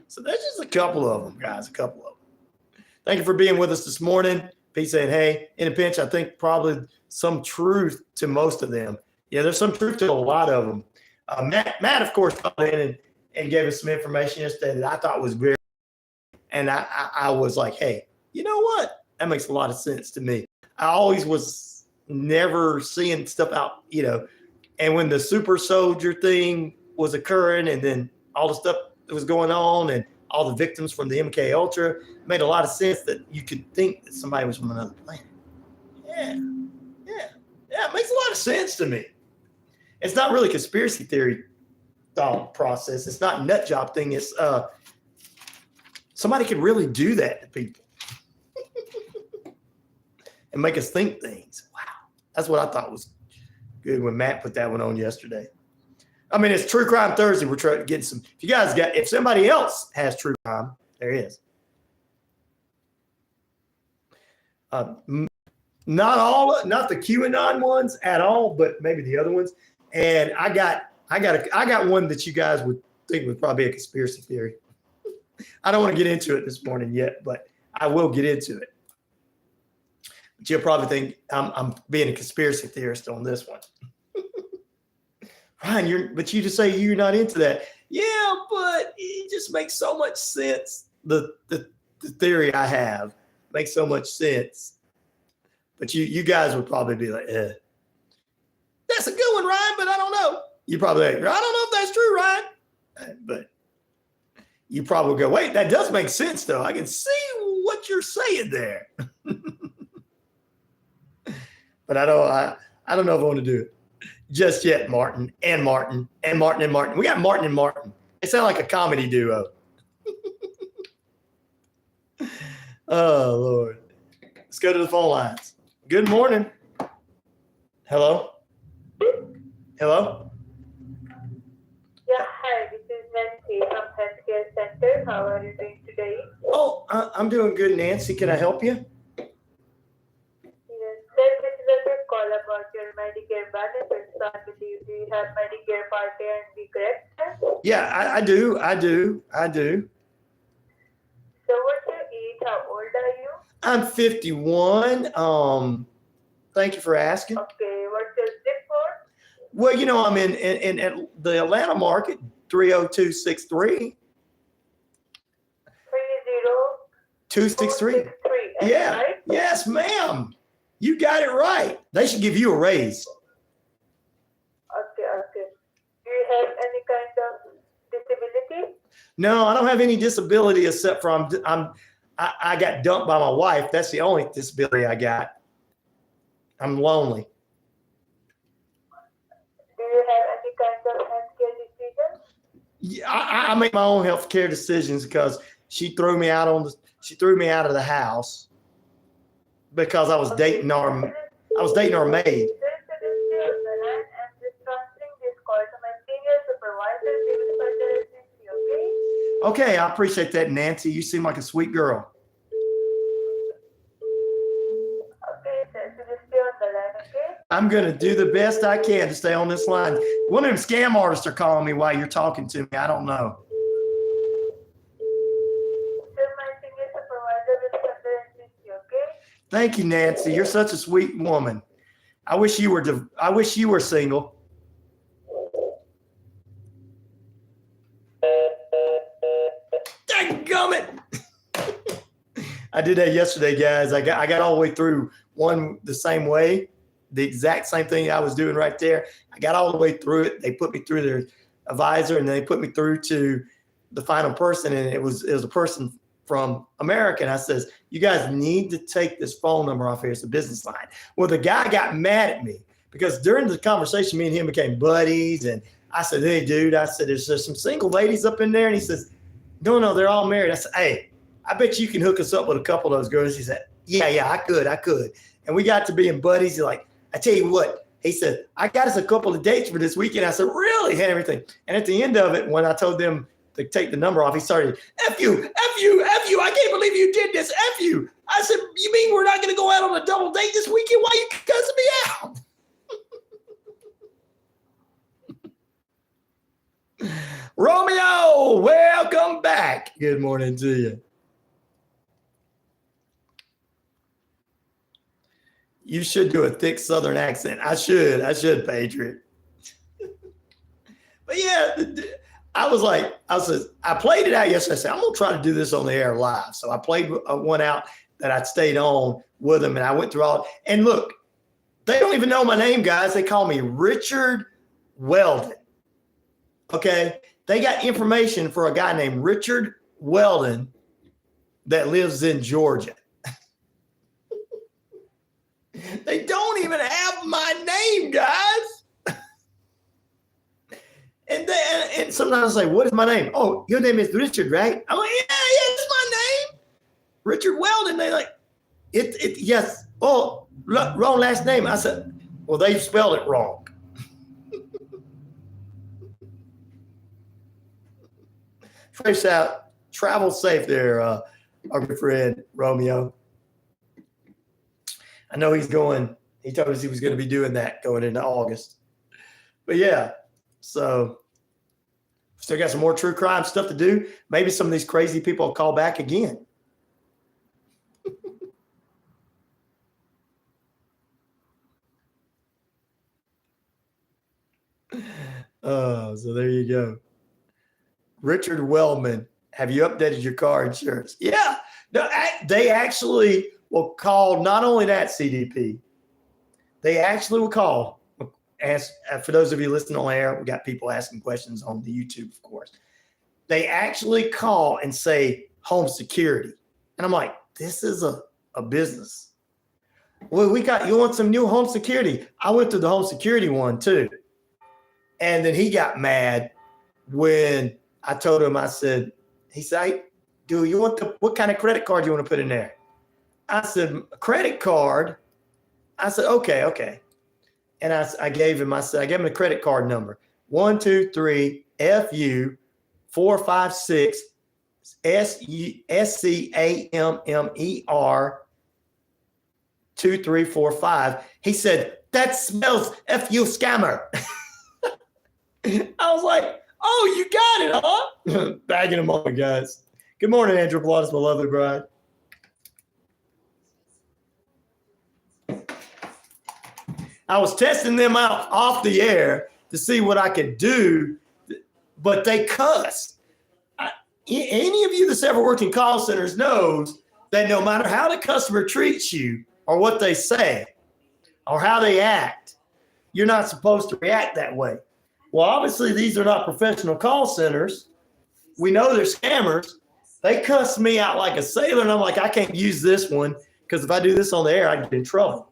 So there's just a couple of them, guys, a couple of them. Thank you for being with us this morning. Pete saying, hey, in a pinch, I think probably some truth to most of them. Yeah, there's some truth to a lot of them. Matt, of course, called in and gave us some information yesterday that I thought was very, and I was like, hey, you know what? That makes a lot of sense to me. I always was never seeing stuff out, and when the super soldier thing was occurring and then all the stuff that was going on and all the victims from the MK Ultra, it made a lot of sense that you could think that somebody was from another planet. Yeah, it makes a lot of sense to me. It's not really conspiracy theory thought process. It's not a nut job thing. It's somebody can really do that to people and make us think things. Wow. That's what I thought was good when Matt put that one on yesterday. I mean, it's True Crime Thursday. We're trying to get some. If somebody else has true crime, there it is. Not the QAnon ones at all, but maybe the other ones. And I got one that you guys would think would probably be a conspiracy theory. I don't want to get into it this morning yet, but I will get into it. But you'll probably think I'm being a conspiracy theorist on this one. Ryan, but you just say you're not into that. Yeah, but it just makes so much sense. The theory I have makes so much sense. But you guys would probably be like, that's a good one, Ryan, but I don't know. You probably like, I don't know if that's true, Ryan. But you probably go, wait, that does make sense, though. I can see what you're saying there. But I don't know if I want to do it just yet, Martin. We got Martin and Martin. They sound like a comedy duo. Oh, Lord. Let's go to the phone lines. Good morning. Hello? Hello? Yeah, hi. This is Nancy from Healthcare Center. How are you doing today? Oh, I'm doing good, Nancy. Can I help you? Yes, sir. This is a quick call about your Medicare benefits. I believe you have Medicare Part A and B, correct? Yeah, I do. So what's your age? How old are you? I'm 51. Thank you for asking. Okay, what's your zip code? Well, I'm in the Atlanta market, 30263. 263. Yeah. Right? Yes, ma'am. You got it right. They should give you a raise. Okay. Do you have any kind of disability? No, I don't have any disability except for I got dumped by my wife. That's the only disability I got. I'm lonely. Do you have any kind of healthcare decisions? Yeah, I make my own healthcare decisions because she threw me out of the house because I was dating our maid. Okay, I appreciate that, Nancy. You seem like a sweet girl. Okay, sir. So just stay on the line, okay? I'm going to do the best I can to stay on this line. One of them scam artists are calling me while you're talking to me. I don't know. Sir, my senior supervisor will further assist you, okay? Thank you, Nancy. You're such a sweet woman. I wish you were single. Dadgummit! I did that yesterday, guys. I got all the way through one the same way, the exact same thing I was doing right there. I got all the way through it. They put me through their advisor, and they put me through to the final person, and it was a person from America. And I says, you guys need to take this phone number off here. It's a business line. Well, the guy got mad at me because during the conversation, me and him became buddies. And I said, hey, dude, there's some single ladies up in there. And he says, no, they're all married. I said, hey, I bet you can hook us up with a couple of those girls. He said, yeah, I could. And we got to being buddies. He's like, I tell you what, he said, I got us a couple of dates for this weekend. I said, really? And everything. And at the end of it, when I told them to take the number off, he started, F you. I can't believe you did this. F you. I said, you mean we're not going to go out on a double date this weekend? Why are you cussing me out? Romeo, welcome back. Good morning to you. You should do a thick Southern accent. I should, Patriot. But yeah, I played it out yesterday. I said, I'm going to try to do this on the air live. So I played one out that I stayed on with them, and I went through all. And look, they don't even know my name, guys. They call me Richard Weldon. Okay? They got information for a guy named Richard Weldon that lives in Georgia. They don't even have my name, guys. And sometimes I say, what is my name? Oh, your name is Richard, right? I'm like, yeah, it's my name. Richard Weldon. They like, yes. Oh, wrong last name. I said, well, they spelled it wrong. Fresh out. Travel safe there, our good friend Romeo. I know he's going. He told us he was going to be doing that going into August. But yeah, so still got some more true crime stuff to do. Maybe some of these crazy people will call back again. So there you go. Richard Wellman, have you updated your car insurance? Yeah. No, they actually will call, not only that, CDP, they actually will call. Ask, for those of you listening on air, we got people asking questions on the YouTube, of course. They actually call and say home security. And I'm like, this is a business. Well, you want some new home security? I went through the home security one too. And then he got mad when I told him, he said, dude, you want what kind of credit card do you want to put in there? I said, credit card. I said, okay. And I gave him the credit card number. 123 FU 456 SCAMMER 2345. He said, that smells FU scammer. I was like, oh, you got it, huh? Bagging him on, guys. Good morning, Andrew Pilatus, my lovely bride. I was testing them out off the air to see what I could do, but they cuss. Any of you that's ever worked in call centers knows that no matter how the customer treats you or what they say or how they act, you're not supposed to react that way. Well, obviously, these are not professional call centers. We know they're scammers. They cuss me out like a sailor, and I'm like, I can't use this one because if I do this on the air, I get in trouble.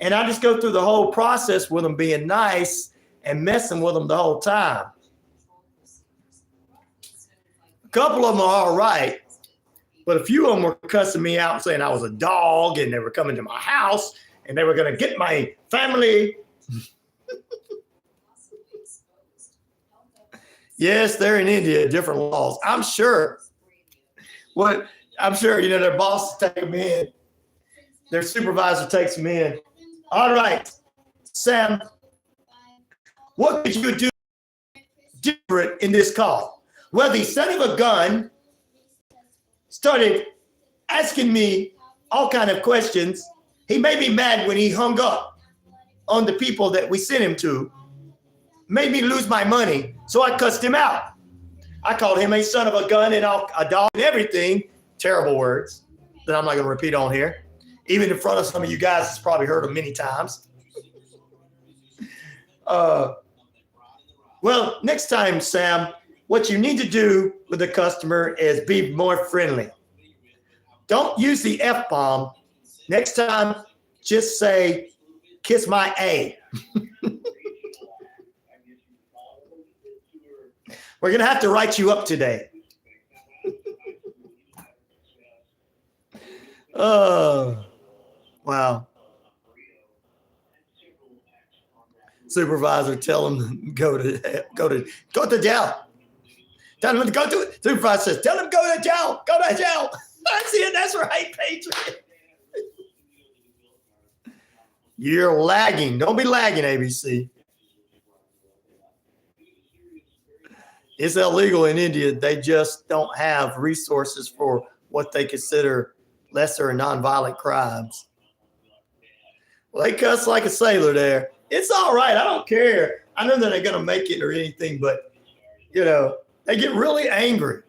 And I just go through the whole process with them being nice and messing with them the whole time. A couple of them are all right, but a few of them were cussing me out and saying I was a dog and they were coming to my house and they were going to get my family. Yes, they're in India, different laws. I'm sure. I'm sure, their boss take them in. Their supervisor takes them in. All right, Sam, what could you do different in this call? Well, the son of a gun started asking me all kind of questions. He made me mad when he hung up on the people that we sent him to. Made me lose my money, so I cussed him out. I called him a son of a gun and a dog and everything. Terrible words that I'm not going to repeat on here. Even in front of some of you guys, has probably heard them many times. Well, next time, Sam, what you need to do with the customer is be more friendly. Don't use the F-bomb. Next time, just say, kiss my A. We're going to have to write you up today. Oh, wow. Supervisor, tell him go to jail. Tell him to go to it. Supervisor says, tell him go to jail. Go to jail. That's it. That's right, Patriot. You're lagging. Don't be lagging, ABC. It's illegal in India. They just don't have resources for what they consider lesser and nonviolent crimes. Well, they cuss like a sailor there. It's all right. I don't care. I know that they're going to make it or anything, but, they get really angry.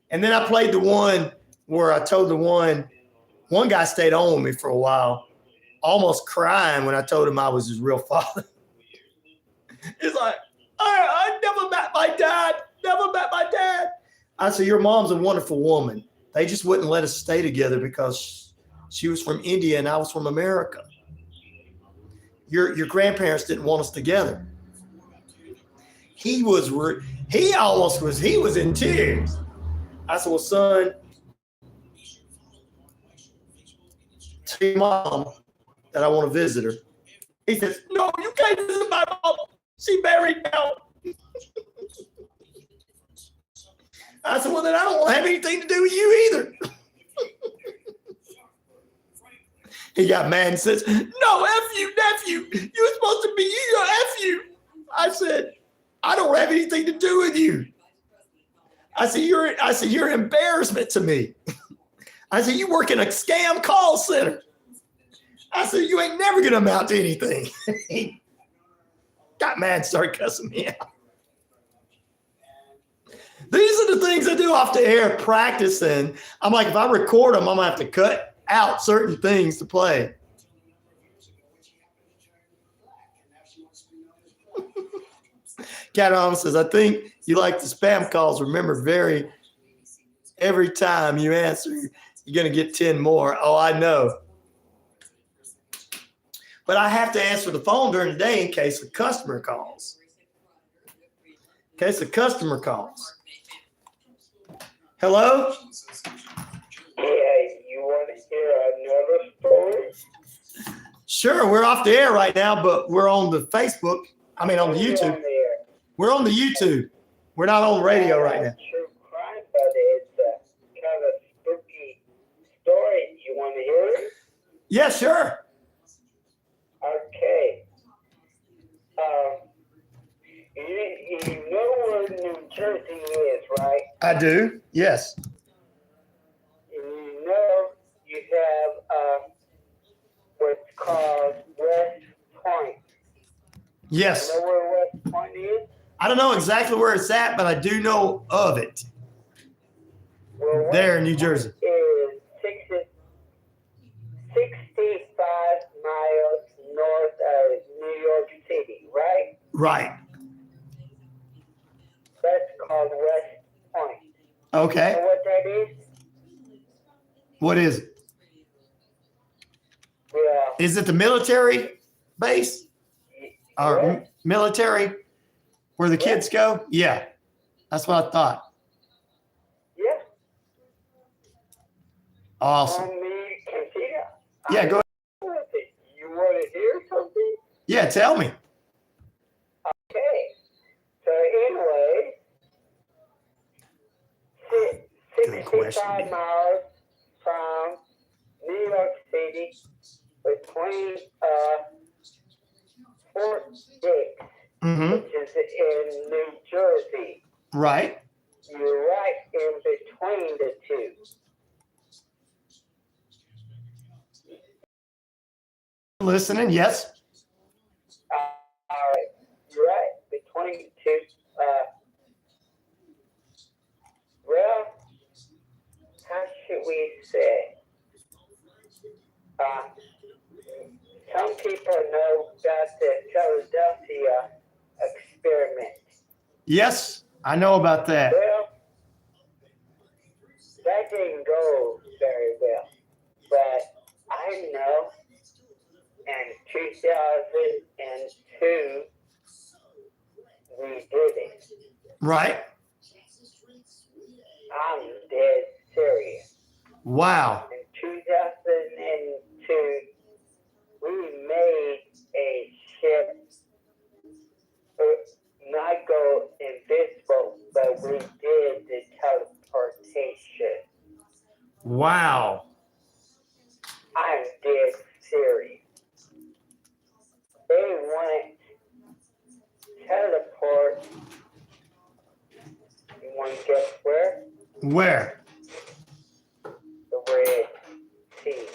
And then I played the one where I told one guy stayed on with me for a while, almost crying when I told him I was his real father. It's like, I never met my dad. Never met my dad. I said, your mom's a wonderful woman. They just wouldn't let us stay together because she was from India and I was from America. Your grandparents didn't want us together. He was in tears. I said, well, son, tell your mom that I want to visit her. He says, no, you can't visit my mom. She married now. I said, well, then I don't want to have anything to do with you either. He got mad and says, no, F you, nephew. You're supposed to be you, F you. I said, I don't have anything to do with you. I said, you're an embarrassment to me. I said, you work in a scam call center. I said, you ain't never going to amount to anything. He got mad and started cussing me out. These are the things I do off the air practicing. I'm like, if I record them, I'm going to have to cut out certain things to play. Cat Allen says, I think you like the spam calls. Remember, every time you answer, you're going to get 10 more. Oh, I know. But I have to answer the phone during the day in case a customer calls. Hello? Yeah, you want to hear another story? Sure, we're off the air right now, but we're on the Facebook. I mean, on the YouTube. We're on the YouTube. We're not on the radio right now. True crime, but it's a kind of spooky story. You want to hear it? Yeah, sure. Okay. You know where New Jersey is, right? I do. Yes. You know you have what's called West Point. Yes. You know where West Point is? I don't know exactly where it's at, but I do know of it. Well, there in New Jersey. Is 65 miles north of New York City, right? Right. That's called West Point. Okay. You know what that is? What is it? Yeah. Is it the military base? Or military where the kids go? Yeah. That's what I thought. Yeah. Awesome. Yeah, go ahead. You want to hear something? Yeah, tell me. Okay. So anyway, 65 miles from New York City between Fort Dix, which is in New Jersey. Right. You're right in between the two. Listening, yes. All right. You're right between the two. Well, how should we say? Some people know about the Philadelphia experiment. Yes, I know about that. Well, that didn't go very well. But I know in 2002, we did it. Right. I'm dead serious. Wow. In 2002, we made a ship not go invisible, but we did the teleportation. Wow. I'm dead serious. They want to teleport. You want to guess where? Where? The Red Sea.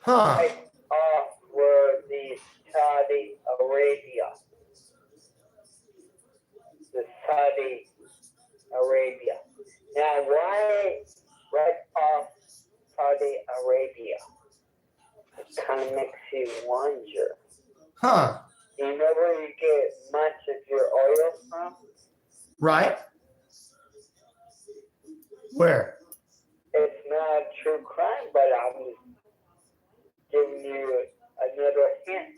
Huh. Right off where the Saudi Arabia. The Saudi Arabia. Now, why right off Saudi Arabia? It kind of makes you wonder. Huh. You know where you get much of your oil from? Right. Where? It's not a true crime, but I'm giving you another hint.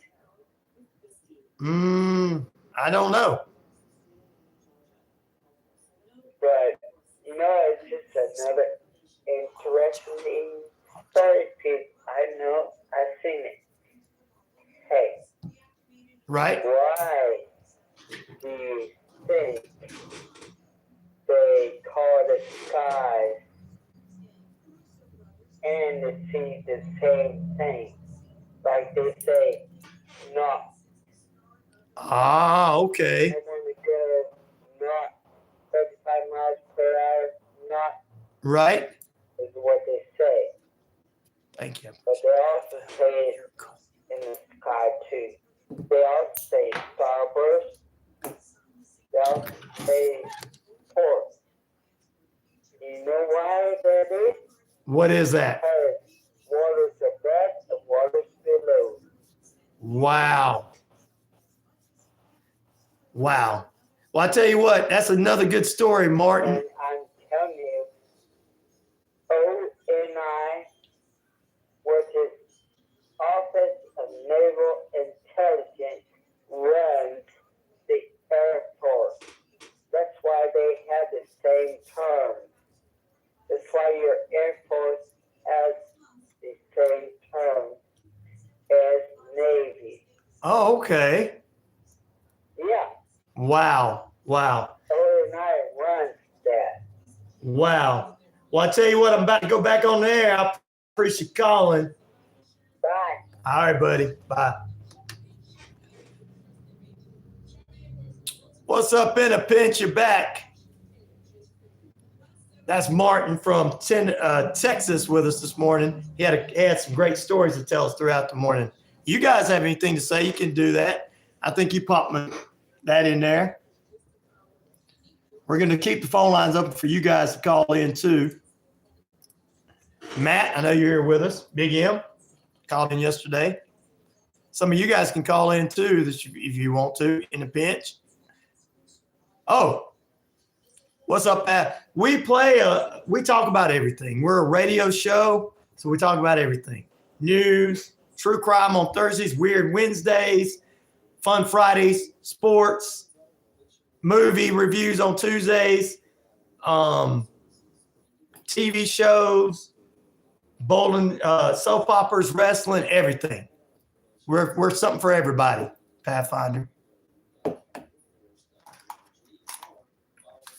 I don't know. another interesting story piece. I know, I've seen it. Hey. Right. Why do you think they call the sky and the sea the same thing? Like they say, not. Ah, okay. And when we go not 35 miles per hour, not Right. is what they say. Thank you. But they also say it in the sky too. They also say starburst. They also say port. You know why that is? What is that? Because water's above and water's below. Wow. Wow. Well, I tell you what, that's another good story, Martin. And I'm telling you, ONI, which is Office of Naval Intelligence, runs the Air Force. That's why they have the same term. That's why your Air Force has the same term as Navy. Oh, okay. Yeah, Wow. Wow. ONI runs that. Wow. Well, I tell you what, I'm about to go back on the air. I appreciate you calling. Bye. All right, buddy. Bye. What's up in a pinch? You're back. That's Martin from Texas with us this morning. He had some great stories to tell us throughout the morning. You guys have anything to say, you can do that. I think you popped that in there. We're going to keep the phone lines open for you guys to call in too. Matt, I know you're here with us. Big M called in yesterday. Some of you guys can call in too if you want to in a pinch. Oh, what's up, Pat? We talk about everything. We're a radio show, so we talk about everything. News, true crime on Thursdays, weird Wednesdays, fun Fridays, sports, movie reviews on Tuesdays, TV shows, bowling, soap operas, wrestling, everything. We're something for everybody, Pathfinder.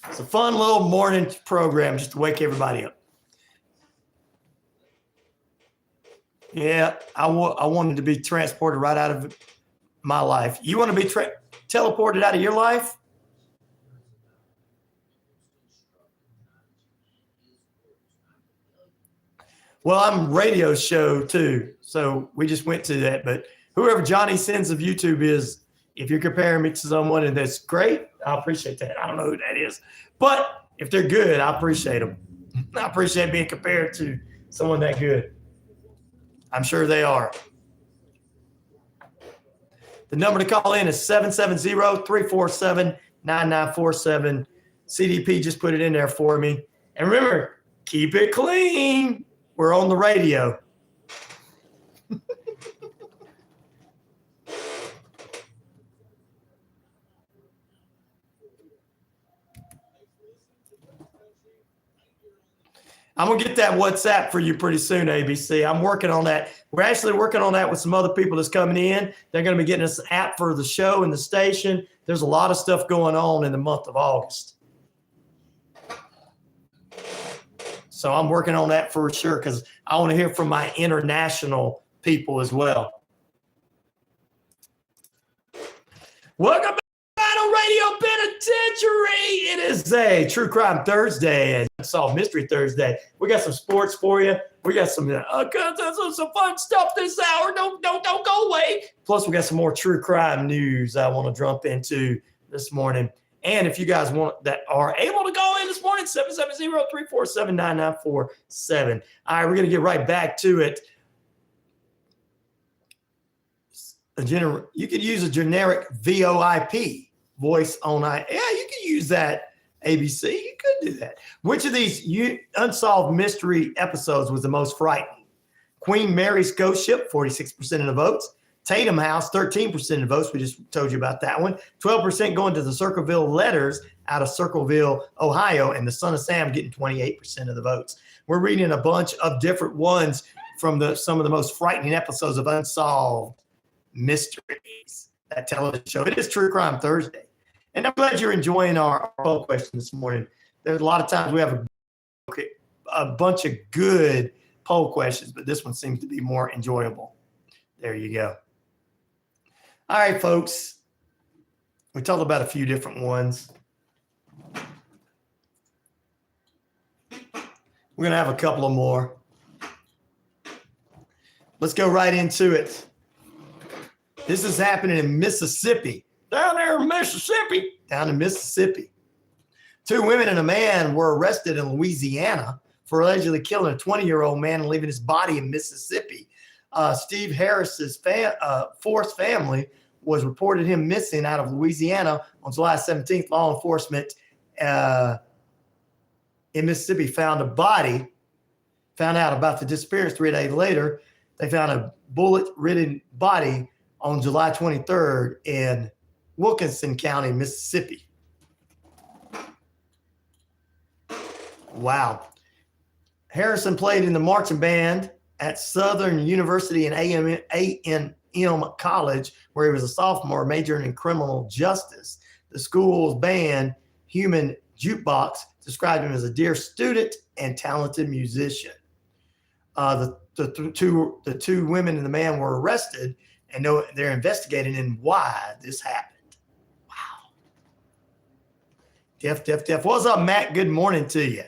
It's a fun little morning program just to wake everybody up. Yeah, I wanted to be transported right out of my life. You want to be teleported out of your life? Well, I'm radio show too, so we just went to that. But whoever Johnny Sins of YouTube is, if you're comparing me to someone and that's great, I appreciate that. I don't know who that is, but if they're good, I appreciate them. I appreciate being compared to someone that good. I'm sure they are. The number to call in is 770-347-9947. CDP just put it in there for me. And remember, keep it clean. We're on the radio. I'm going to get that WhatsApp for you pretty soon, ABC. I'm working on that. We're actually working on that with some other people that's coming in. They're going to be getting us an app for the show and the station. There's a lot of stuff going on in the month of August. So I'm working on that for sure because I want to hear from my international people as well. Welcome back on Radio Penitentiary. It is a True Crime Thursday and Unsolved Mystery Thursday. We got some sports for you. We got some fun stuff this hour. Don't go away. Plus, we got some more true crime news I want to jump into this morning. And if you guys are able to call in this morning, 770-347-9947. All right, we're going to get right back to it. You could use a generic VoIP voice on yeah, you could use that, ABC. You could do that. Which of these unsolved mystery episodes was the most frightening? Queen Mary's Ghost Ship, 46% of the votes. Tatum House, 13% of the votes. We just told you about that one. 12% going to the Circleville Letters out of Circleville, Ohio, and the Son of Sam getting 28% of the votes. We're reading a bunch of different ones from some of the most frightening episodes of Unsolved Mysteries, that television show. It is True Crime Thursday. And I'm glad you're enjoying our poll question this morning. There's a lot of times we have a bunch of good poll questions, but this one seems to be more enjoyable. There you go. All right, folks. We talked about a few different ones. We're going to have a couple of more. Let's go right into it. This is happening in Mississippi. Down there in Mississippi. Down in Mississippi. 2 women and a man were arrested in Louisiana for allegedly killing a 20-year-old man and leaving his body in Mississippi. Steve Harris's Force family was reported him missing out of Louisiana on July 17th. Law enforcement in Mississippi found out about the disappearance 3 days later. They found a bullet-ridden body on July 23rd in Wilkinson County, Mississippi. Wow. Harrison played in the marching band at Southern University and A&M College, where he was a sophomore majoring in criminal justice. The school's band, Human Jukebox, described him as a dear student and talented musician. The two women and the man were arrested, and they're investigating in why this happened. Wow. Def. What's up, Matt? Good morning to you.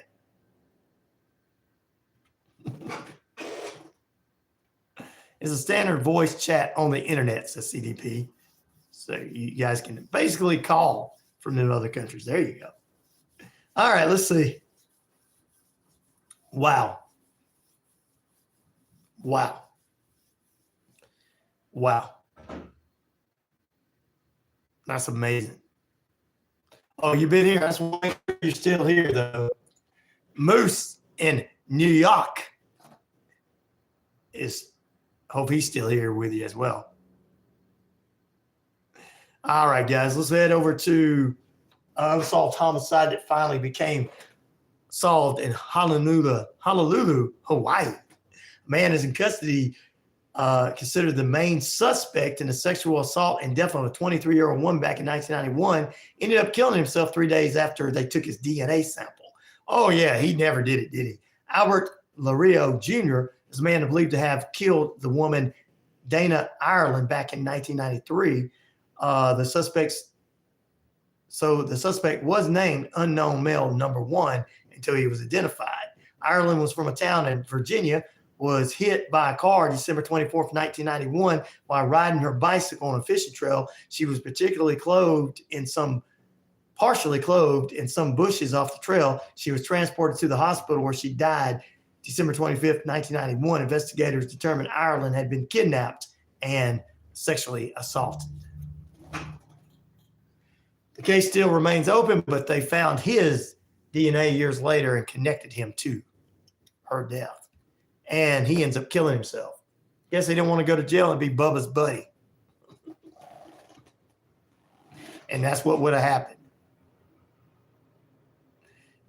It's a standard voice chat on the internet, says CDP. So you guys can basically call from the other countries. There you go. All right, let's see. Wow. That's amazing. Oh, you've been here. That's why you're still here, though. Moose in New York hope he's still here with you as well. All right, guys, let's head over to unsolved homicide that finally became solved in Honolulu, Hawaii. A man is in custody, considered the main suspect in a sexual assault and death of a 23-year-old woman back in 1991. Ended up killing himself 3 days after they took his DNA sample. Oh, yeah, he never did it, did he? Albert Lario Jr. is a man believed to have killed the woman Dana Ireland back in 1993. The suspect was named unknown male number 1 until he was identified. Ireland was from a town in Virginia, was hit by a car December 24th, 1991, while riding her bicycle on a fishing trail. She was partially clothed in some bushes off the trail. She was transported to the hospital where she died December 25th, 1991. Investigators determined Ireland had been kidnapped and sexually assaulted. The case still remains open, but they found his DNA years later and connected him to her death. And he ends up killing himself. Guess he didn't want to go to jail and be Bubba's buddy. And that's what would have happened.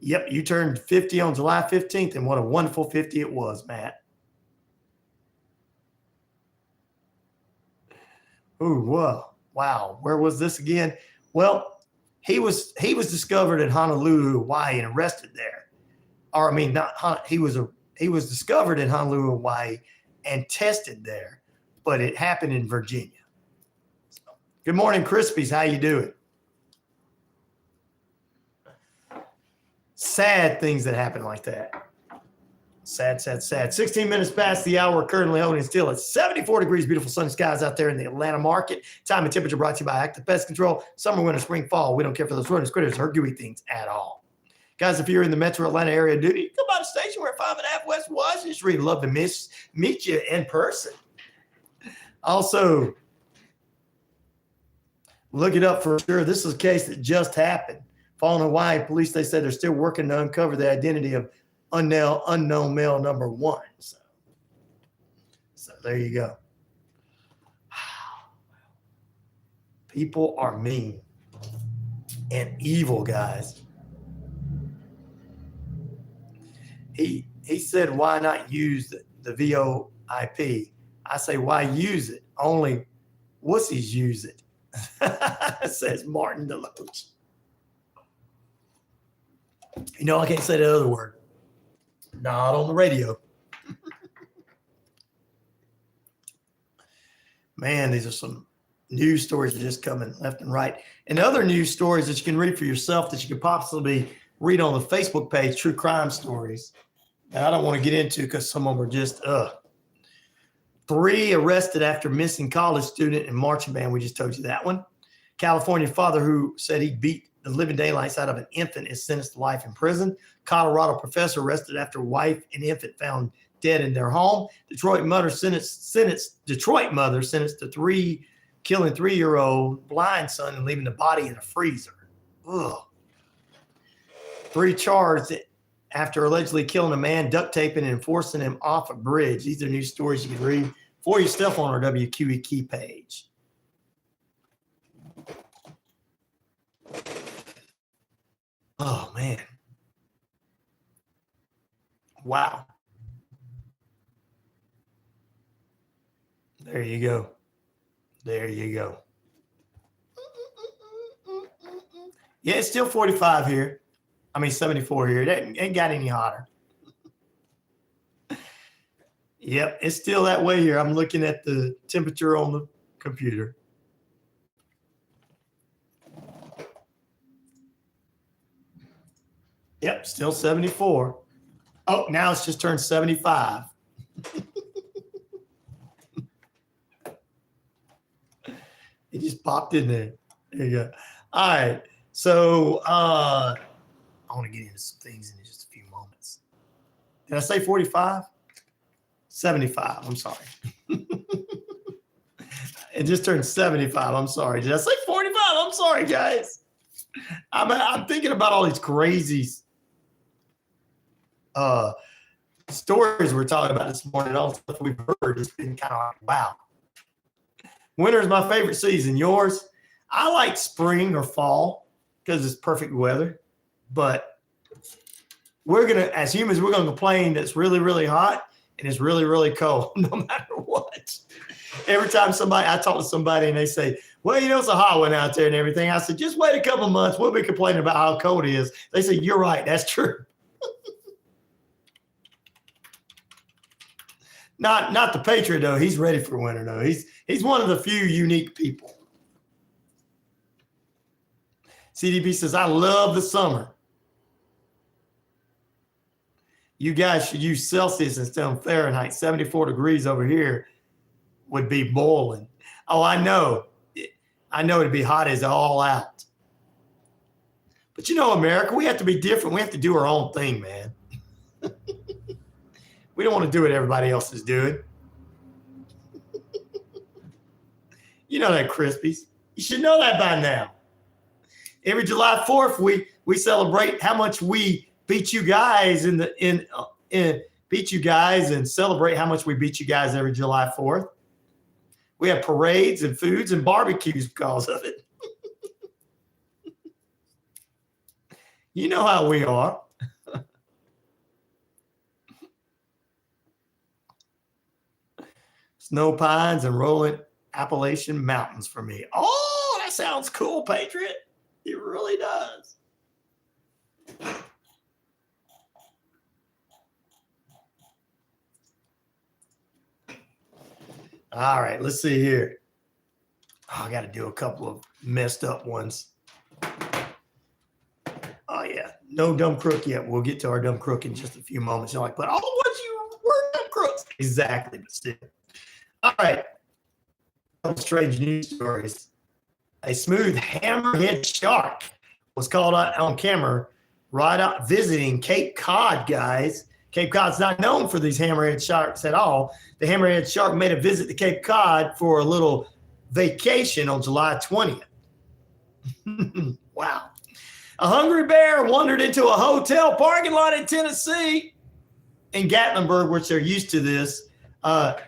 Yep, you turned 50 on July 15th, and what a wonderful 50 it was, Matt. Ooh, whoa, wow. Where was this again? Well, he was discovered in Honolulu, Hawaii, and arrested there. Or I mean, he was discovered in Honolulu, Hawaii, and tested there, but it happened in Virginia. So, good morning, Crispies. How you doing? Sad things that happen like that. Sad. 16 minutes past the hour. We're currently holding still at 74 degrees. Beautiful sunny skies out there in the Atlanta market. Time and temperature brought to you by Active Pest Control. Summer, winter, spring, fall. We don't care for those rodents, critters, or gooey things at all. Guys, if you're in the metro Atlanta area, dude, come by the station. We're at 5.5 West Washington Street. Love to meet you in person. Also, look it up for sure. This is a case that just happened. Fallen Hawaii police, they said they're still working to uncover the identity of unknown male number 1. So there you go. People are mean. and evil, guys. He said, why not use the VoIP? I say, why use it? Only wussies use it, says Martin Deloach. You know, I can't say the other word. Not on the radio. Man, these are some news stories that are just coming left and right. And other news stories that you can read for yourself that you could possibly read on the Facebook page, True Crime Stories. And I don't want to get into because some of them are just, 3 arrested after missing college student and marching band. We just told you that one. California father who said he beat the living daylights out of an infant is sentenced to life in prison. Colorado professor arrested after wife and infant found dead in their home. Detroit mother sentenced to killing 3-year-old blind son and leaving the body in a freezer. Ugh. 3 charged after allegedly killing a man, duct taping and forcing him off a bridge. These are news stories you can read for yourself on our WQEE key page. Oh, man. Wow. There you go. There you go. Yeah, it's still 45 here. 74 here. It ain't got any hotter. Yep, it's still that way here. I'm looking at the temperature on the computer. Yep, still 74. Oh, now it's just turned 75. It just popped in there. There you go. All right. So I want to get into some things in just a few moments. Did I say 45? 75. I'm sorry. It just turned 75. I'm sorry. Did I say 45? I'm sorry, guys. I'm thinking about all these crazy stories we're talking about this morning. All the stuff we've heard. It's been kind of like, wow. Winter is my favorite season. Yours? I like spring or fall because it's perfect weather. But as humans, we're going to complain that it's really, really hot and it's really, really cold, no matter what. Every time I talk to somebody and they say, well, it's a hot one out there and everything. I said, just wait a couple of months. We'll be complaining about how cold it is. They say, you're right. That's true. Not the Patriot, though. He's ready for winter, though. He's one of the few unique people. CDB says, I love the summer. You guys should use Celsius instead of Fahrenheit. 74 degrees over here would be boiling. Oh, I know. I know it'd be hot as all out. But America, we have to be different. We have to do our own thing, man. We don't want to do what everybody else is doing. You know that, Krispies. You should know that by now. Every July 4th, we celebrate how much we beat you guys beat you guys and celebrate how much we beat you guys every July 4th. We have parades and foods and barbecues because of it. You know how we are. Snow pines and rolling Appalachian mountains for me. Oh, that sounds cool, Patriot. It really does. All right, let's see here. Oh, I got to do a couple of messed up ones. Oh, yeah. No dumb crook yet. We'll get to our dumb crook in just a few moments. You're like, but all the ones you were dumb crooks. Exactly, but still. All right. Some strange news stories. A smooth hammerhead shark was caught out on camera right out visiting Cape Cod, guys. Cape Cod's not known for these hammerhead sharks at all. The hammerhead shark made a visit to Cape Cod for a little vacation on July 20th. Wow. A hungry bear wandered into a hotel parking lot in Tennessee, in Gatlinburg, which they're used to this.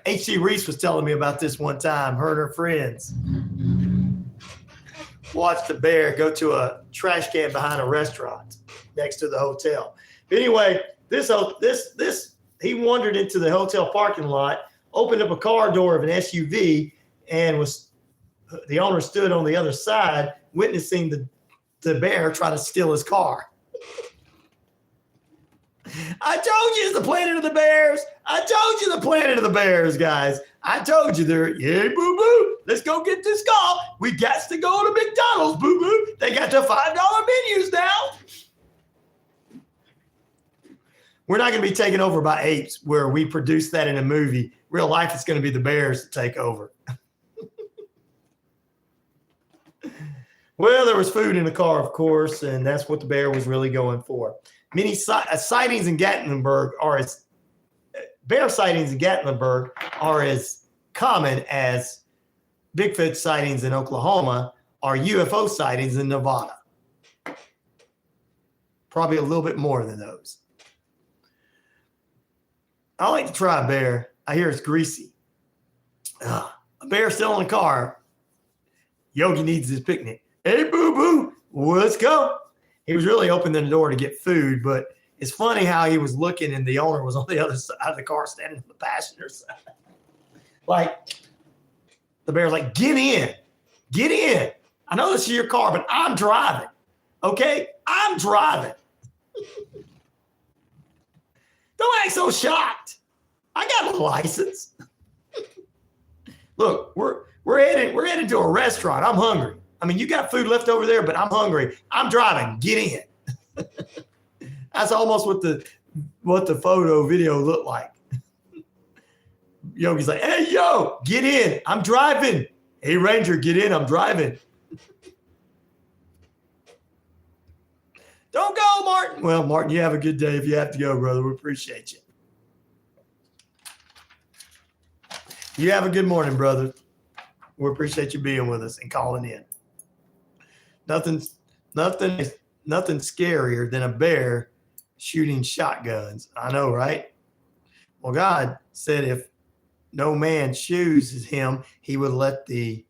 H.C. Reese was telling me about this one time, her and her friends. watched a bear go to a trash can behind a restaurant next to the hotel. But anyway, he wandered into the hotel parking lot, opened up a car door of an SUV, and the owner stood on the other side witnessing the bear try to steal his car. I told you it's the planet of the bears. I told you the planet of the bears, guys. I told you they're, yeah, boo-boo. Let's go get this car. We got to go to McDonald's, boo-boo. They got the $5 menus now. We're not going to be taken over by apes where we produce that in a movie. Real life, it's going to be the bears that take over. Well, there was food in the car, of course, and that's what the bear was really going for. Many sightings in Gatlinburg bear sightings in Gatlinburg are as common as Bigfoot sightings in Oklahoma or UFO sightings in Nevada. Probably a little bit more than those. I like to try a bear. I hear it's greasy. A bear still in the car. Yogi needs his picnic. Hey, boo-boo, let's go. He was really opening the door to get food, but it's funny how he was looking and the owner was on the other side of the car standing on the passenger side. Like, the bear's like, get in. Get in. I know this is your car, but I'm driving. Okay? I'm driving. Don't act so shocked. I got a license. Look, we're heading to a restaurant. I'm hungry. I mean, you got food left over there, but I'm hungry. I'm driving. Get in. That's almost what the photo video looked like. Yogi's like, hey, yo, get in. I'm driving. Hey, Ranger, get in. I'm driving. Don't go, Martin. Well, Martin, you have a good day if you have to go, brother. We appreciate you. You have a good morning, brother. We appreciate you being with us and calling in. Nothing scarier than a bear shooting shotguns. I know, right? Well, God said if no man chooses him, he would let the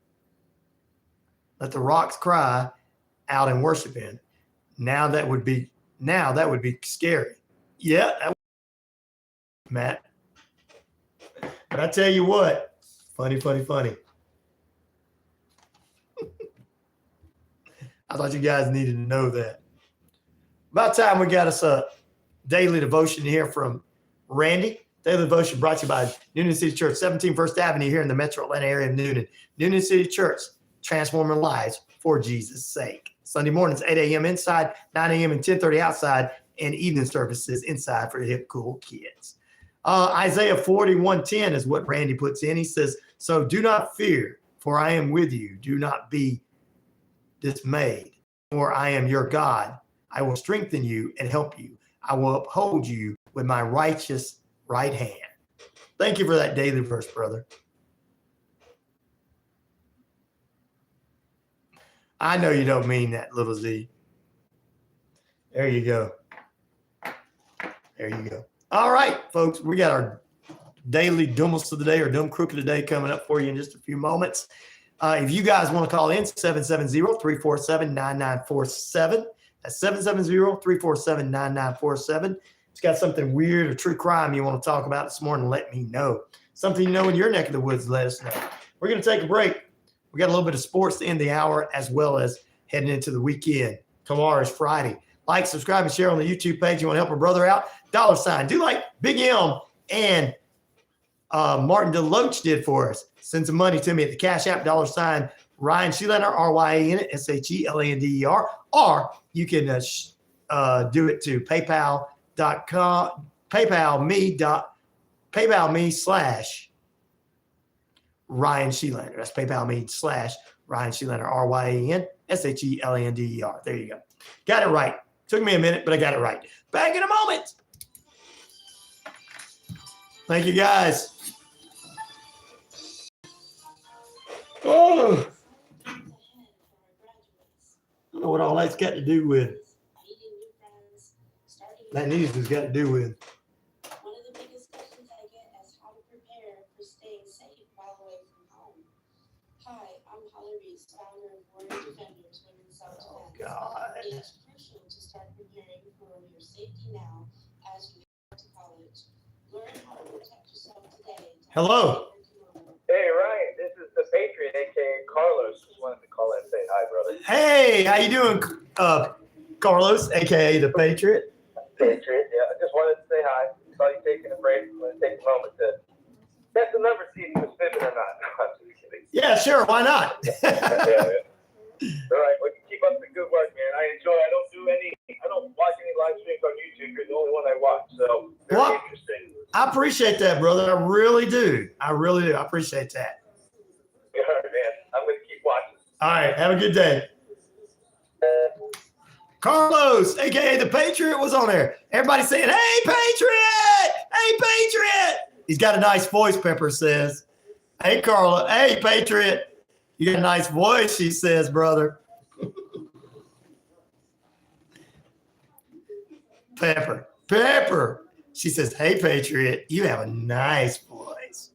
rocks cry out and worship him. Now that would be scary. Yeah, Matt. But I tell you what, funny. I thought you guys needed to know that. About time we got us a daily devotion here from Randy. Daily devotion brought to you by Noonan City Church, 17 First Avenue here in the metro Atlanta area of Noonan. Noonan City Church, transforming lives for Jesus' sake. Sunday mornings, 8 a.m. inside, 9 a.m. and 10:30 outside, and evening services inside for the hip, cool kids. Isaiah 41:10 is what Randy puts in. He says, so do not fear, for I am with you. Do not be dismayed, for I am your God. I will strengthen you and help you. I will uphold you with my righteous right hand. Thank you for that daily verse, brother. I know you don't mean that, little Z. There you go. There you go. All right, folks, we got our daily Dumbest of the day or Dumb Crook of the day coming up for you in just a few moments. If you guys want to call in, 770-347-9947. That's 770-347-9947. If it's got something weird or true crime you want to talk about this morning, let me know. Something you know in your neck of the woods, let us know. We're going to take a break. We got a little bit of sports to end the hour as well as heading into the weekend. Tomorrow is Friday. Like, subscribe, and share on the YouTube page. You want to help a brother out? $. Do like Big M and Martin DeLoach did for us. Send some money to me at the Cash App, $, RyanShelander, RyanShelander, or you can do it to PayPal.com, PayPal.me/RyanShelander. That's PayPal.me/RyanShelander, RyanShelander. There you go. Got it right. Took me a minute, but I got it right. Back in a moment. Thank you, guys. Oh, I don't know what all that's got to do with. That news has got to do with. One of the biggest questions I get is how to prepare for staying safe while away from home. Hi, I'm Holly Reese, founder of Warrior Defenders Women's Self-Defense. God. It's crucial to start preparing for your safety now as you go to college. Learn how to protect yourself today. Hello. Hey, Ryan, this is the Patriot, a.k.a. Carlos. Just wanted to call in and say hi, brother. Hey, how you doing, Carlos, a.k.a. the Patriot? Patriot, yeah. I just wanted to say hi. Saw you taking a break. I'm going to take a moment to check the number, see if you was fibbing or not. No, I'm just kidding. Yeah, sure. Why not? Yeah. All right, well, keep up the good work, man. I don't watch any live streams on YouTube. You're the only one I watch, so very interesting. I appreciate that, brother. I really do. I appreciate that. All right, man. I'm going to keep watching. All right. Have a good day. Carlos, a.k.a. the Patriot, was on there. Everybody saying, hey, Patriot! Hey, Patriot! He's got a nice voice, Pepper says. Hey, Carla. Hey, Patriot. You got a nice voice, she says, brother. Pepper. She says, hey, Patriot, you have a nice voice.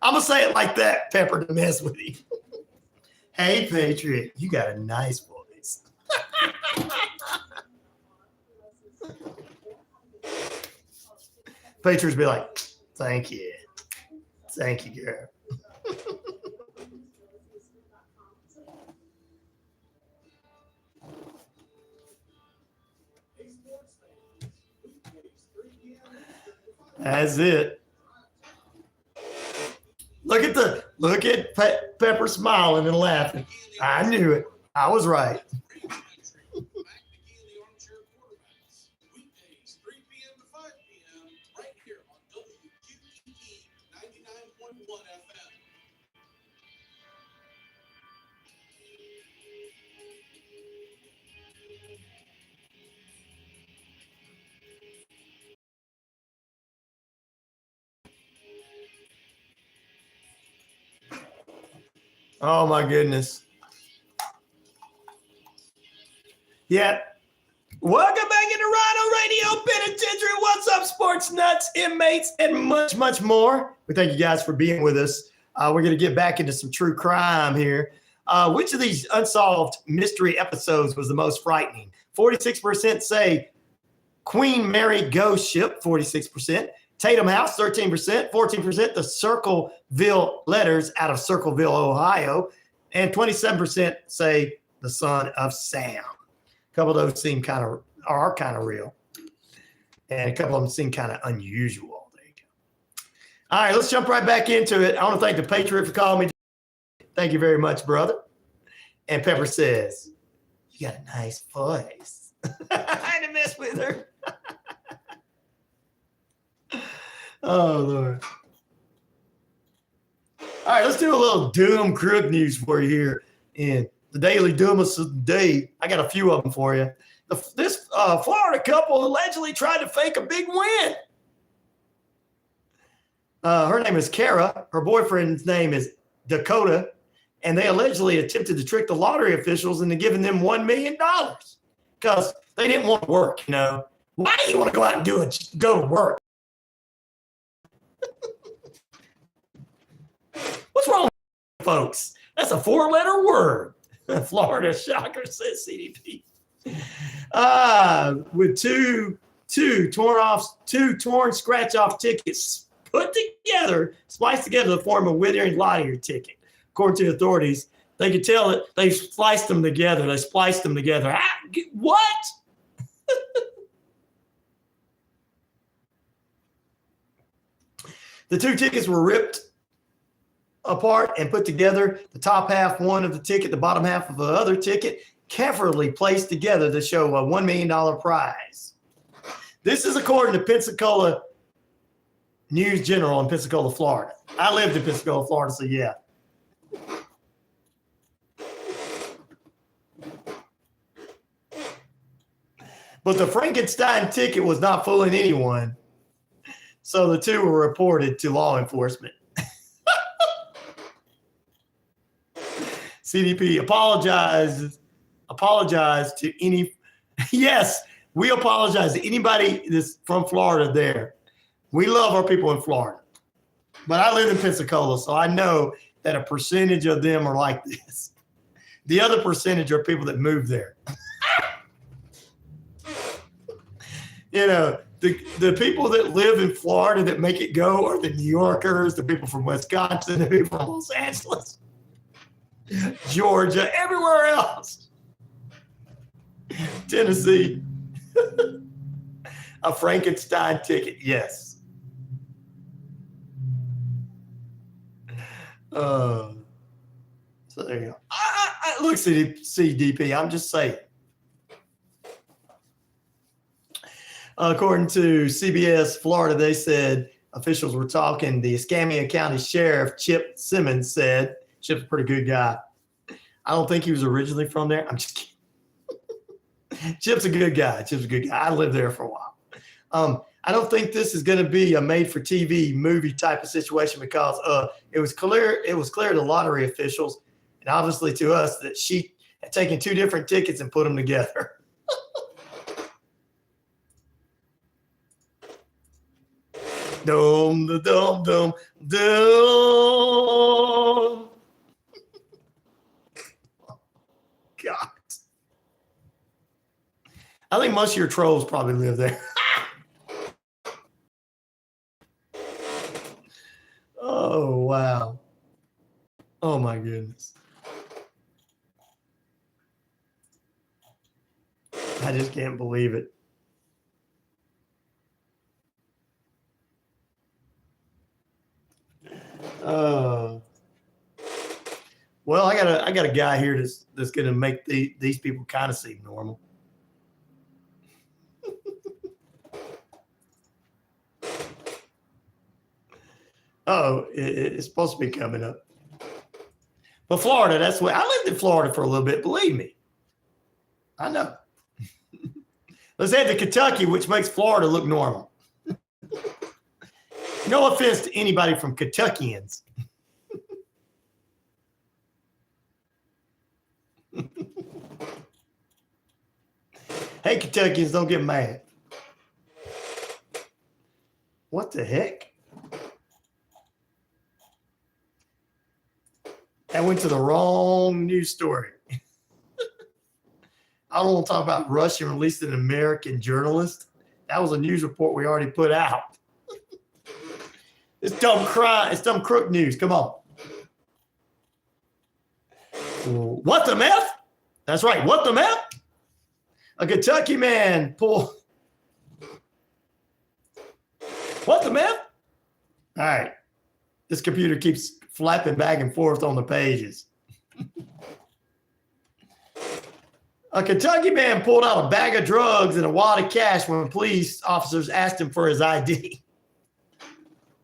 I'm going to say it like that, Pepper, to mess with you. Hey, Patriot, you got a nice voice. Patriots be like, thank you. Thank you, girl. That's it. Look at Pepper smiling and laughing. I knew it. I was right. Weekdays, 3 p.m. to 5 p.m. right here on WQEE 99.1 FM. Oh my goodness. Yeah. Welcome back into RyanORadio Penitentiary. What's up, sports nuts, inmates, and much, much more. We thank you guys for being with us. We're going to get back into some true crime here. Which of these unsolved mystery episodes was the most frightening? 46% say Queen Mary ghost ship, 46%. Tatum House, 13%. 14%, the Circleville letters out of Circleville, Ohio. And 27% say the son of Sam. A couple of those are kind of real. And a couple of them seem kind of unusual. There you go. All right, let's jump right back into it. I want to thank the Patriot for calling me. Thank you very much, brother. And Pepper says, you got a nice voice. I had to mess with her. Oh, Lord. All right, let's do a little Doom Crook news for you here in the Daily Doomus of the day. I got a few of them for you. This Florida couple allegedly tried to fake a big win. Her name is Kara. Her boyfriend's name is Dakota. And they allegedly attempted to trick the lottery officials into giving them $1 million because they didn't want to work, you know. Why do you want to go out and go to work? What's wrong with you folks? That's a 4-letter word. Florida shocker, says CDP. With two torn scratch-off tickets put together, spliced together to form a withering lottery ticket. According to authorities, they could tell it. They spliced them together. They spliced them together. What? The two tickets were ripped apart and put together. The top half one of the ticket, the bottom half of the other ticket, carefully placed together to show a $1 million prize. This is according to Pensacola News General in Pensacola, Florida. I lived in Pensacola, Florida, so yeah. But the Frankenstein ticket was not fooling anyone. So the two were reported to law enforcement. CDP apologized to any. Yes, we apologize to anybody that's from Florida there. We love our people in Florida. But I live in Pensacola, so I know that a percentage of them are like this. The other percentage are people that move there. You know, the people that live in Florida that make it go are the New Yorkers, the people from Wisconsin, the people from Los Angeles, Georgia, everywhere else. Tennessee. A Frankenstein ticket, yes. So there you go. Look, CDP, I'm just saying. According to CBS Florida, they said officials were talking. The Escambia County Sheriff, Chip Simmons, said, Chip's a pretty good guy. I don't think he was originally from there. I'm just kidding. Chip's a good guy. I lived there for a while. I don't think this is going to be a made-for-TV movie type of situation because it was clear to lottery officials and obviously to us that she had taken two different tickets and put them together. Dum, dum, dum, dum. God. I think most of your trolls probably live there. Oh, wow. Oh, my goodness. I just can't believe it. Well, I got a guy here that's going to make these people kind of seem normal. Oh, it's supposed to be coming up. But Florida, that's where I lived in Florida for a little bit. Believe me, I know. Let's head to Kentucky, which makes Florida look normal. No offense to anybody from Kentuckians. Hey, Kentuckians, don't get mad. What the heck? That went to the wrong news story. I don't want to talk about Russia released an American journalist. That was a news report we already put out. It's dumb Crook news. Come on. What the meth? That's right. What the meth? A Kentucky man pulled. What the meth? All right. This computer keeps flapping back and forth on the pages. A Kentucky man pulled out a bag of drugs and a wad of cash when police officers asked him for his ID.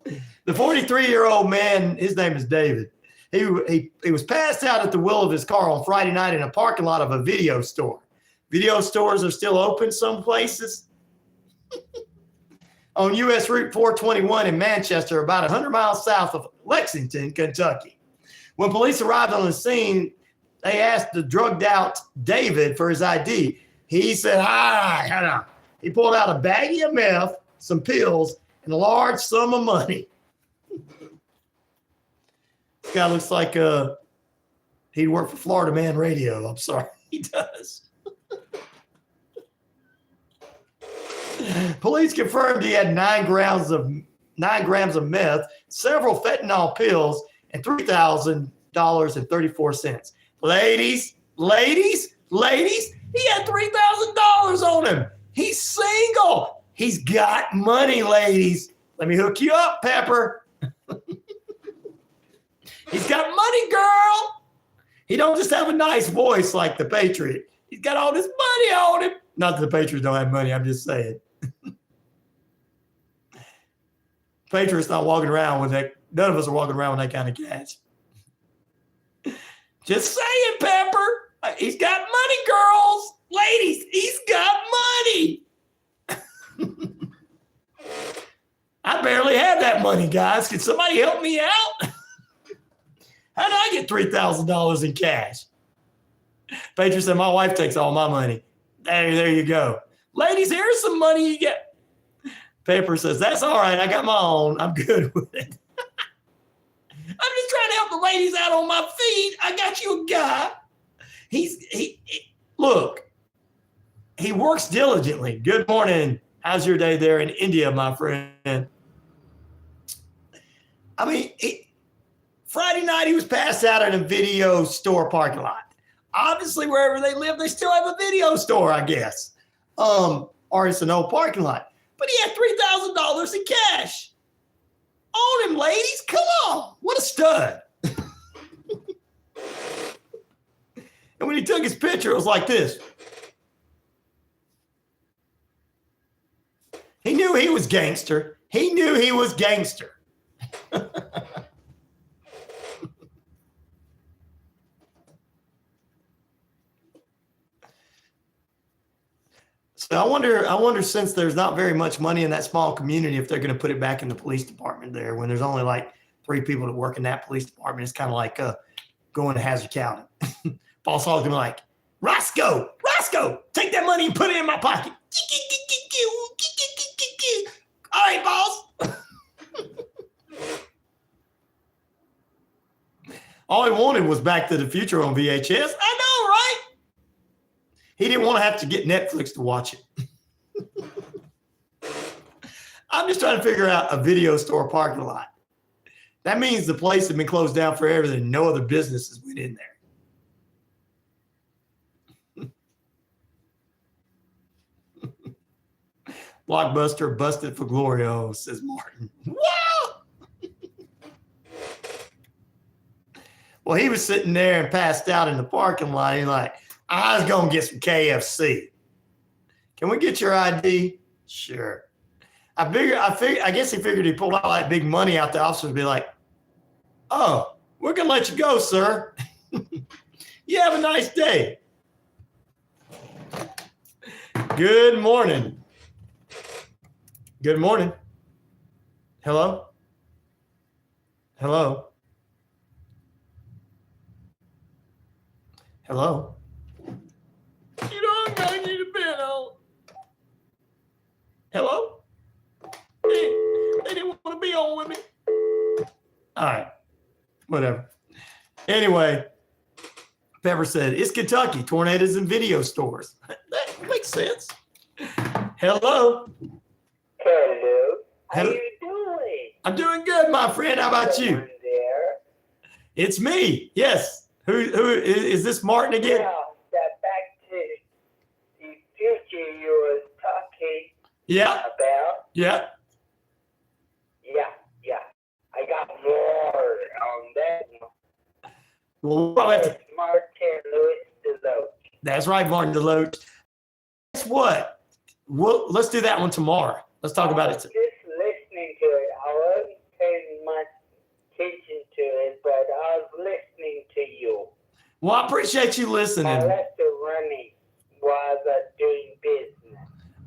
The 43-year-old man, his name is David. He was passed out at the wheel of his car on Friday night in a parking lot of a video store. Video stores are still open some places. On U.S. Route 421 in Manchester, about 100 miles south of Lexington, Kentucky. When police arrived on the scene, they asked the drugged-out David for his ID. He said, hi. He pulled out a baggie of meth, some pills, and a large sum of money. This guy looks like he'd work for Florida Man Radio. I'm sorry, he does. Police confirmed he had 9 grams of meth, several fentanyl pills, and $3,000.34. Ladies, he had $3,000 on him. He's single. He's got money, ladies. Let me hook you up, Pepper. He's got money, girl. He don't just have a nice voice like the Patriot. He's got all this money on him. Not that the Patriots don't have money. I'm just saying. Patriots not walking around with that. None of us are walking around with that kind of cash. Just saying, Pepper. He's got money, girls. Ladies, he's got money. I barely have that money, guys. Can somebody help me out? How did I get $3,000 in cash? Patriot said, my wife takes all my money. There you go. Ladies, here's some money you get. Pepper says, that's all right. I got my own. I'm good with it. just trying to help the ladies out on my feet. I got you a guy. Look, he works diligently. Good morning. How's your day there in India, my friend? I mean, Friday night he was passed out in a video store parking lot. Obviously, wherever they live, they still have a video store, I guess. Or it's an old parking lot. But he had $3,000 in cash. On him, ladies. Come on. What a stud. And when he took his picture, it was like this. He knew he was gangster. He knew he was gangster. So I wonder since there's not very much money in that small community, if they're going to put it back in the police department there when there's only like 3 people that work in that police department. It's kind of like going to Hazard County. Boss Hog's going to be like, Roscoe, take that money and put it in my pocket. All right, boss. All he wanted was Back to the Future on VHS. I know, right? He didn't want to have to get Netflix to watch it. I'm just trying to figure out a video store parking lot. That means the place had been closed down forever and no other businesses went in there. Blockbuster busted for Glorio, says Martin. Whoa! Well, he was sitting there and passed out in the parking lot. He's like, I was going to get some KFC. Can we get your ID? Sure. I guess he figured he pulled out like big money out. The officer would be like, oh, we're going to let you go, sir. You have a nice day. Good morning. Good morning. Hello? Hello? Hello? You don't got any to bed on. Hello? They didn't want to be on with me. All right. Whatever. Anyway, Pepper said, it's Kentucky. Tornadoes and video stores. That makes sense. Hello? Hello. How you doing? I'm doing good, my friend. How about you? There. It's me. Yes. Who is this Martin again? Yeah, that Back to the Future you were talking about. Yeah. Yeah. I got more on that one. Well, we'll have to. Martin Lewis Deloach. That's right, Martin Deloach. Guess what? Let's do that one tomorrow. Let's talk about it. Just listening to it. I wasn't paying much attention to it, but I was listening to you. Well, I appreciate you listening. I left it running while I was doing business.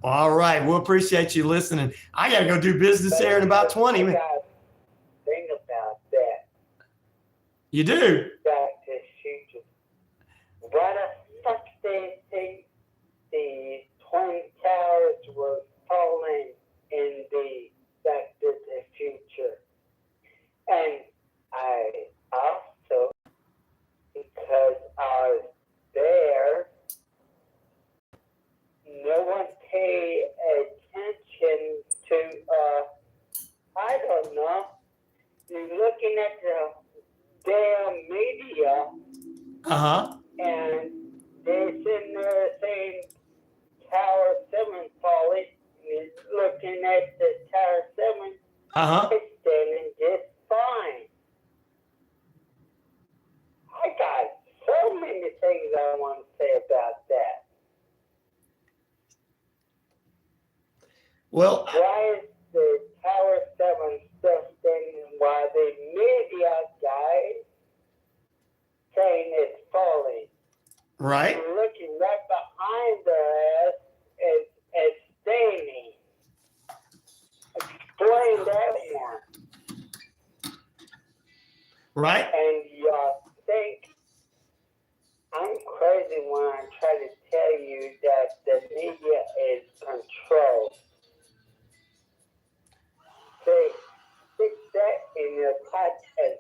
All right. We'll appreciate you listening. I got to go do business there in about 20 minutes. Think about that. You do? Back to the Future. Why the fuck they think the Twin Towers were falling in the Back to the Future? And I also, because I was there, no one paid attention to, I don't know, you're looking at the damn media, and they're sitting there saying Tower 7 falling, and looking at the Tower 7, it's standing just fine. I got so many things I want to say about that. Well, why is the Tower 7 still standing while the media guy saying it's falling? Right. You're looking right behind their ass as standing. Explain that one. Right. And y'all think I'm crazy when I try to tell you that the media is controlled. They stick that in your pot as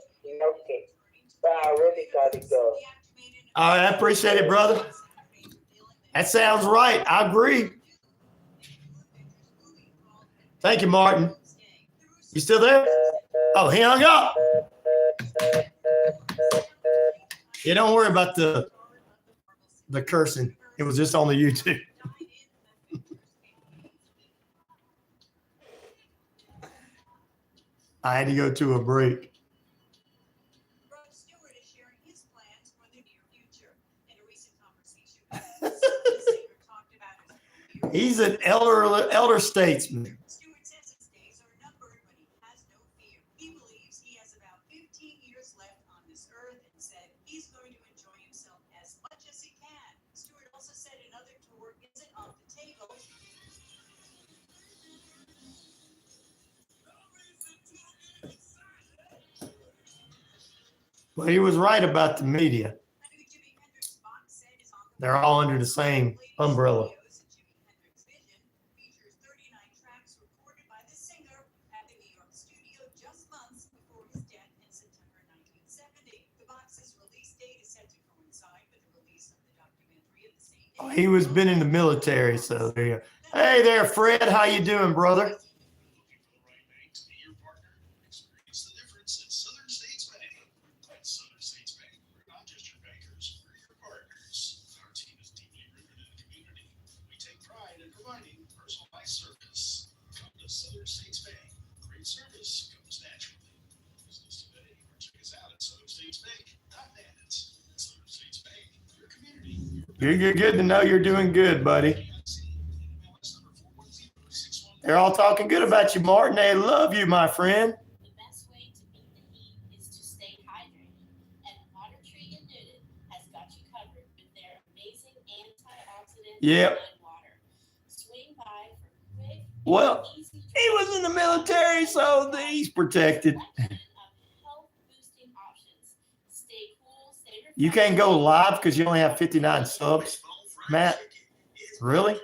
gotta go. All right, I appreciate it, brother. That sounds right. I agree. Thank you, Martin. You still there? Oh, he hung up. Yeah, don't worry about the cursing. It was just on the YouTube. I had to go to a break. He's an elder statesman. Stewart says his days are numbered, but he has no fear. He believes he has about 15 years left on this earth and said he's going to enjoy himself as much as he can. Stewart also said another tour isn't off the table. Well, he was right about the media. They're all under the same umbrella. Oh, he was been in the military, so there you go. Hey there, Fred. How you doing, brother? Experience the difference at Southern States Bank. At Southern States Bank, we're not just your bankers, we're your partners. Our team is deeply rooted in the community. We take pride in providing personalized service. Come to Southern States Bank. Great service comes naturally. Business today, or check us out at southernstatesbank.net. Southern States Bank, your community. You're good to know you're doing good, buddy. They're all talking good about you, Martin. They love you, my friend. The best way to beat the heat is to stay hydrated. And Water Tree in Newton has got you covered with their amazing antioxidant water. Swing by for quick, Well, he was in the military, so he's protected. You can't go live because you only have 59 subs, Matt. Really?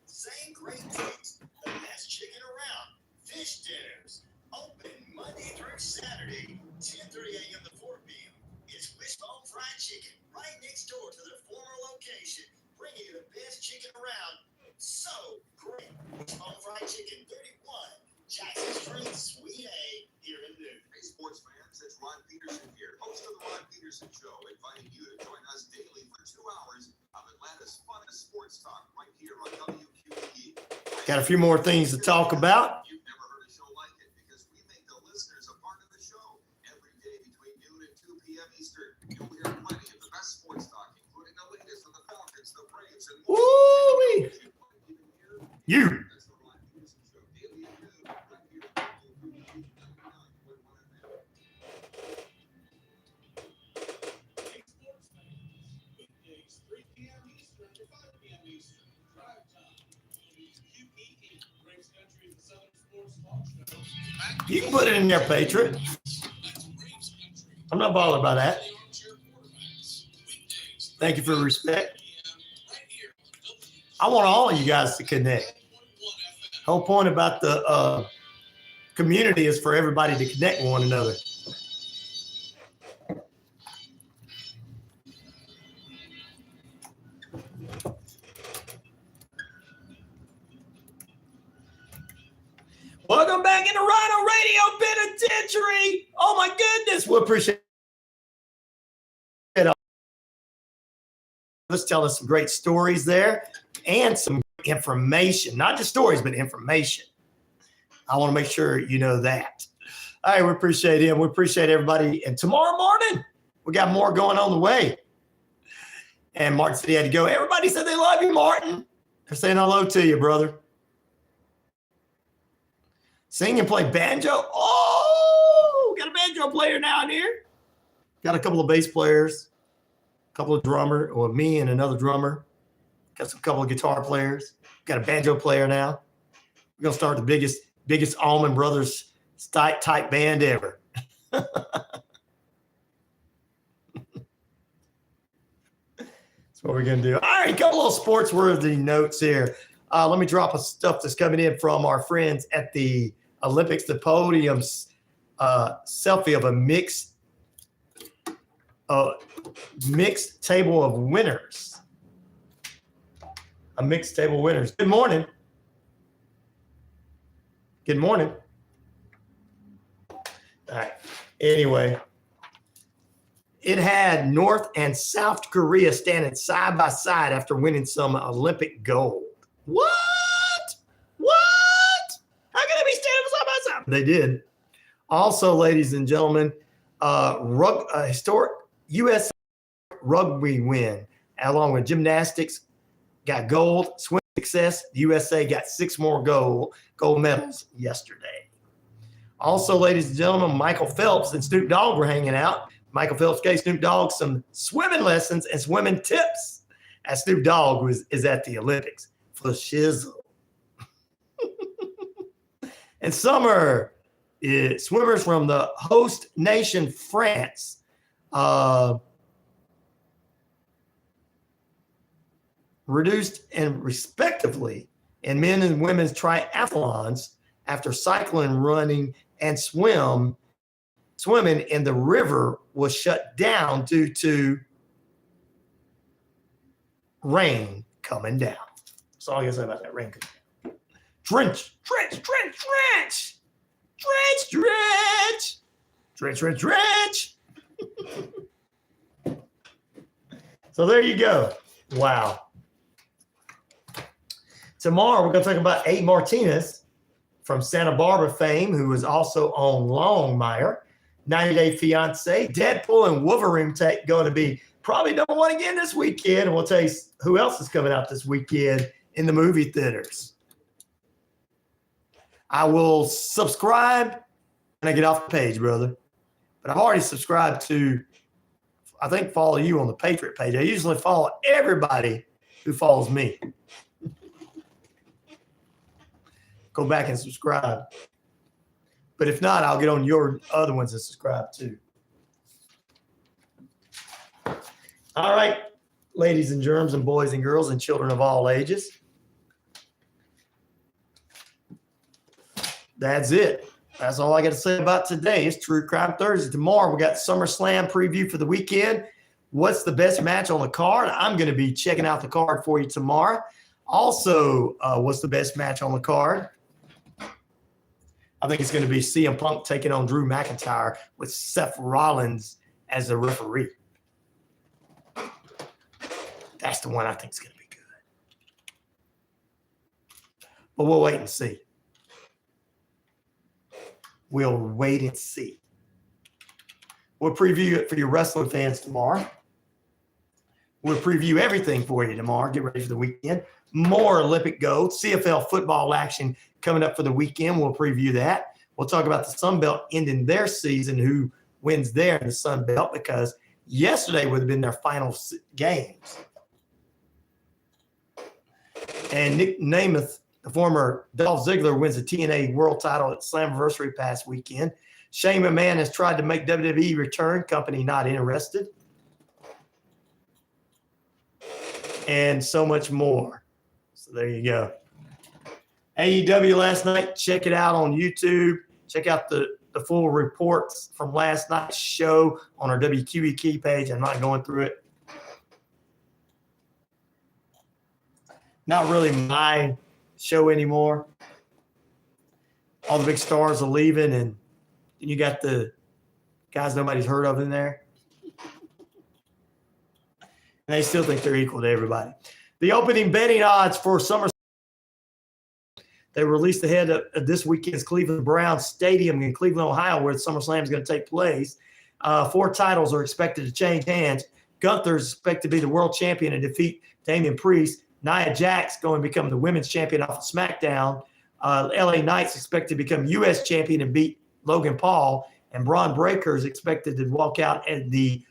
Same great taste, the best chicken around. Fish dinners, open Monday through Saturday, 10:30 a.m. to 4 p.m. It's Wishbone Fried Chicken, right next door to their former location, bringing you the best chicken around. So great. Wishbone Fried Chicken, 31 Jackson Street, Suite A, here in Newton. Hey, sports fans, it's Ron Peterson here, host of the Ron Peterson Show, inviting you to join us daily for 2 hours of Atlanta's funnest sports talk right here on WQEE. Got a few more things to talk about. You've never heard a show like it because we make the listeners a part of the show. Every day between noon and 2 p.m. Eastern, you'll hear plenty of the best sports talk, including the latest of the Falcons, the Braves, and more. Woo-wee. You. That's the Ron Peterson Show, daily at noon, right here on WQEE 99.1 FM. Weekdays, 3 p.m. Eastern to 5 p.m. Eastern. Drive time. WQEE brings country the Southern Sports Talk Show. You can put it in there, Patriot. I'm not bothered by that. Thank you for the respect. I want all of you guys to connect. The whole point about the community is for everybody to connect with one another. Welcome back into RyanORadio Penitentiary. Oh my goodness, we appreciate it. Let's tell us some great stories there and some information, not just stories, but information. I want to make sure you know that. All right, we appreciate him. We appreciate everybody. And tomorrow morning, we got more going on the way. And Martin said he had to go. Everybody said they love you, Martin. They're saying hello to you, brother. Sing and play banjo. Oh, got a banjo player now in here. Got a couple of bass players, a couple of drummer, or me and another drummer. Got a couple of guitar players. Got a banjo player now. We're gonna start the biggest Allman Brothers type band ever. That's what we're gonna do. All right, a couple of sports worthy notes here. Let me drop a stuff that's coming in from our friends at the Olympics, the podiums. selfie of a mixed table of winners. A mixed table of winners. Good morning. Good morning. All right. Anyway, it had North and South Korea standing side by side after winning some Olympic gold. What? How can they be standing side by side? They did. Also, ladies and gentlemen, historic U.S. rugby win, along with gymnastics, got gold. Swim success, the USA got 6 more gold medals yesterday. Also, ladies and gentlemen, Michael Phelps and Snoop Dogg were hanging out. Michael Phelps gave Snoop Dogg some swimming lessons and swimming tips as Snoop Dogg is at the Olympics for shizzle. And swimmers from the host nation, France, reduced and respectively in men and women's triathlons after cycling, running, and swimming in the river was shut down due to rain coming down. That's all I can say about that rain coming down. Drench. So there you go. Wow. Tomorrow we're going to talk about Abe Martinez from Santa Barbara fame, who is also on Longmire, 90 Day Fiance. Deadpool and Wolverine going to be probably number 1 again this weekend. And we'll tell you who else is coming out this weekend in the movie theaters. I will subscribe when I get off the page, brother. But I've already subscribed to, I think, follow you on the Patriot page. I usually follow everybody who follows me. Go back and subscribe. But if not, I'll get on your other ones and subscribe too. All right, ladies and germs and boys and girls and children of all ages. That's it. That's all I got to say about today. It's True Crime Thursday. Tomorrow, we got SummerSlam preview for the weekend. What's the best match on the card? I'm going to be checking out the card for you tomorrow. Also, what's the best match on the card? I think it's going to be CM Punk taking on Drew McIntyre with Seth Rollins as the referee. That's the one I think is going to be good. But we'll wait and see. We'll wait and see. We'll preview it for your wrestling fans tomorrow. We'll preview everything for you tomorrow. Get ready for the weekend. More Olympic gold, CFL football action coming up for the weekend. We'll preview that. We'll talk about the Sunbelt ending their season, who wins there in the Sunbelt, because yesterday would have been their final games. And Nick Namath, the former Dolph Ziggler, wins the TNA World title at Slammiversary past weekend. Shane McMahon has tried to make WWE return. Company not interested. And so much more. So there you go. AEW last night. Check it out on YouTube. Check out the full reports from last night's show on our WQEE page. I'm not going through it. Not really my show anymore. All the big stars are leaving, and you got the guys nobody's heard of in there. And they still think they're equal to everybody. The opening betting odds for SummerSlam, they released ahead of this weekend's Cleveland Browns Stadium in Cleveland, Ohio, where the SummerSlam is going to take place. 4 titles are expected to change hands. Gunther's expected to be the world champion and defeat Damian Priest. Nia Jax going to become the women's champion off of SmackDown. LA Knight's expected to become U.S. champion and beat Logan Paul. And Braun Breaker is expected to walk out as the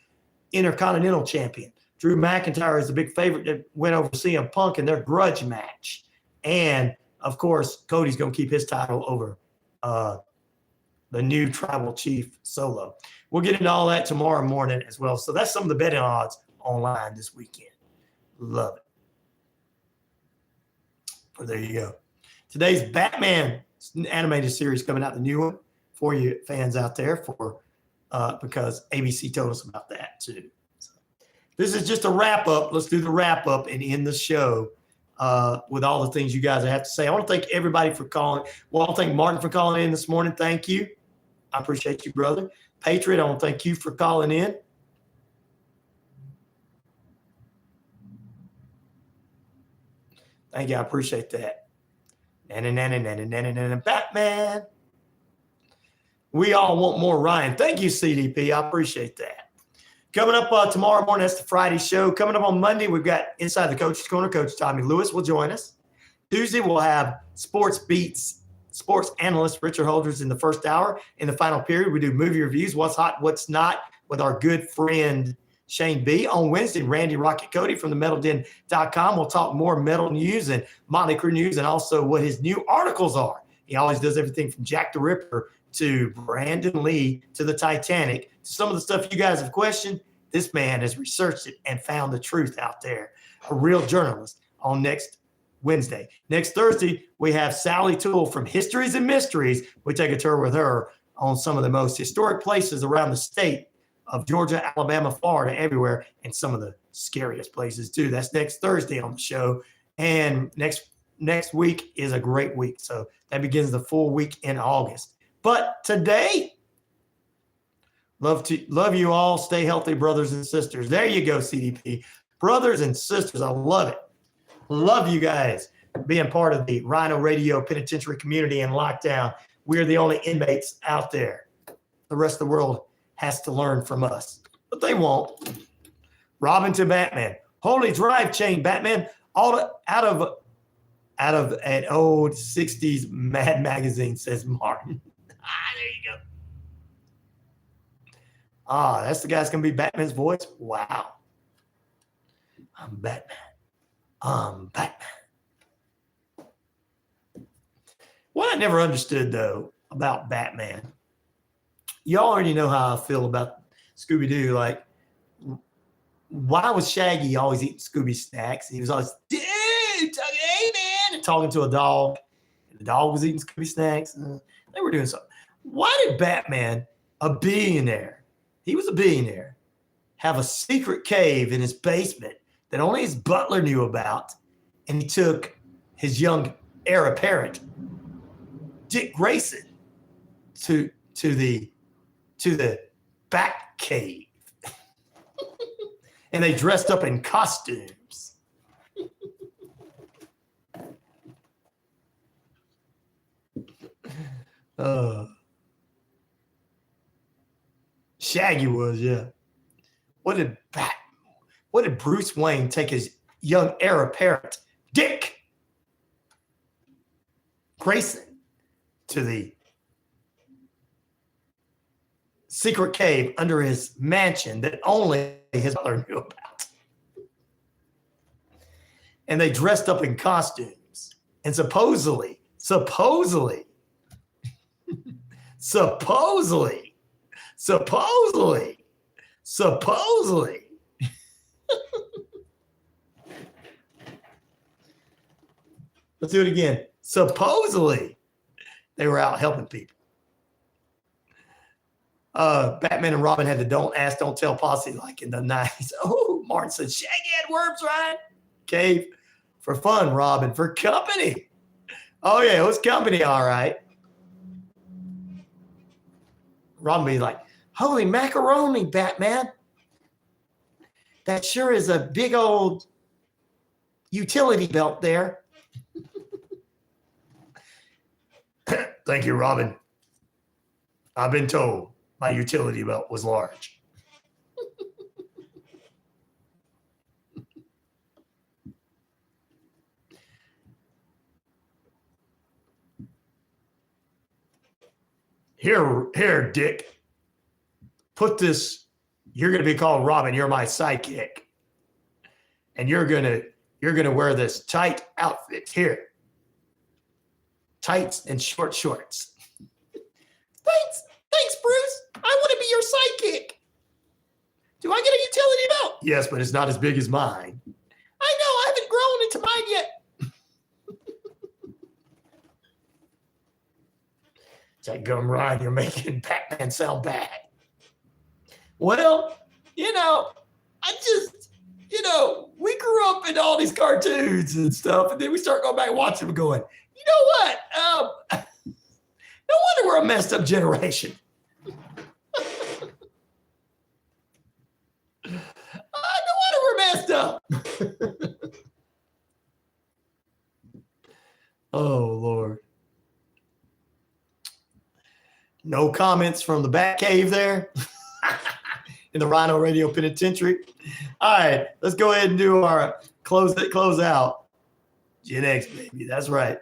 Intercontinental champion. Drew McIntyre is the big favorite to win over CM Punk in their grudge match. And, of course, Cody's going to keep his title over the new tribal chief Solo. We'll get into all that tomorrow morning as well. So that's some of the betting odds online this weekend. Love it. But there you go. Today's Batman animated series coming out, the new one for you fans out there because ABC told us about that too. So this is just a wrap up. Let's do the wrap up and end the show with all the things you guys have to say. I want to thank everybody for calling. Well, I want to thank Martin for calling in this morning. Thank you. I appreciate you, brother. Patriot, I want to thank you for calling in. Thank you. I appreciate that. Batman. We all want more Ryan. Thank you, CDP. I appreciate that. Coming up tomorrow morning, that's the Friday show. Coming up on Monday, we've got Inside the Coach's Corner. Coach Tommy Lewis will join us. Tuesday, we'll have Sports Beats, sports analyst Richard Holders in the first hour. In the final period, we do movie reviews, what's hot, what's not, with our good friend Shane B. On Wednesday, Randy Rocket Cody from themetalden.com will talk more metal news and Motley Crue news and also what his new articles are. He always does everything from Jack the Ripper to Brandon Lee to the Titanic. Some of the stuff you guys have questioned, this man has researched it and found the truth out there. A real journalist on next Wednesday. Next Thursday, we have Sally Toole from Histories and Mysteries. We take a tour with her on some of the most historic places around the state of Georgia, Alabama, Florida, everywhere, and some of the scariest places too. That's next Thursday on the show. And next week is a great week. So that begins the full week in August. But today, love you all. Stay healthy, brothers and sisters. There you go, CDP. Brothers and sisters, I love it. Love you guys being part of the RyanORadio Penitentiary community in lockdown. We are the only inmates out there. The rest of the world has to learn from us, but they won't. Robin to Batman. Holy drive chain, Batman. Out of an old 60s Mad magazine, says Martin. There you go. That's the guy's going to be Batman's voice? Wow. I'm Batman. What I never understood, though, about Batman, you already know how I feel about Scooby-Doo. Like, why was Shaggy always eating Scooby snacks? He was always, dude, hey, man, and talking to a dog. And the dog was eating Scooby snacks. They were doing something. Why did Batman, a billionaire, he was a billionaire, have a secret cave in his basement that only his butler knew about, and he took his young heir apparent, Dick Grayson, to the back cave. And they dressed up in costumes. Shaggy was, yeah. What did Bruce Wayne take his young heir apparent, Dick Grayson, to the secret cave under his mansion that only his mother knew about? And they dressed up in costumes. And supposedly, let's do it again. Supposedly, they were out helping people. Batman and Robin had the don't ask, don't tell posse like in the 90s. Oh, Martin said, Shaggy had worms, Ryan. Cave for fun, Robin, for company. Oh, yeah, it was company, all right. Robin be like, holy macaroni, Batman. That sure is a big old utility belt there. Thank you, Robin. I've been told my utility belt was large. Here, Dick. Put this. You're going to be called Robin. You're my sidekick, and you're gonna wear this tight outfit here. Tights and short shorts. Thanks, Bruce. I want to be your sidekick. Do I get a utility belt? Yes, but it's not as big as mine. I know. I haven't grown into mine yet. That gum Ryan, you're making Batman sound bad. Well, we grew up in all these cartoons and stuff, and then we start going back and watching them going, you know what? No wonder we're a messed up generation. No wonder we're messed up. Oh, Lord. No comments from the Bat Cave there in the RyanORadio Penitentiary. All right, let's go ahead and do our close out. Gen X, baby, that's right.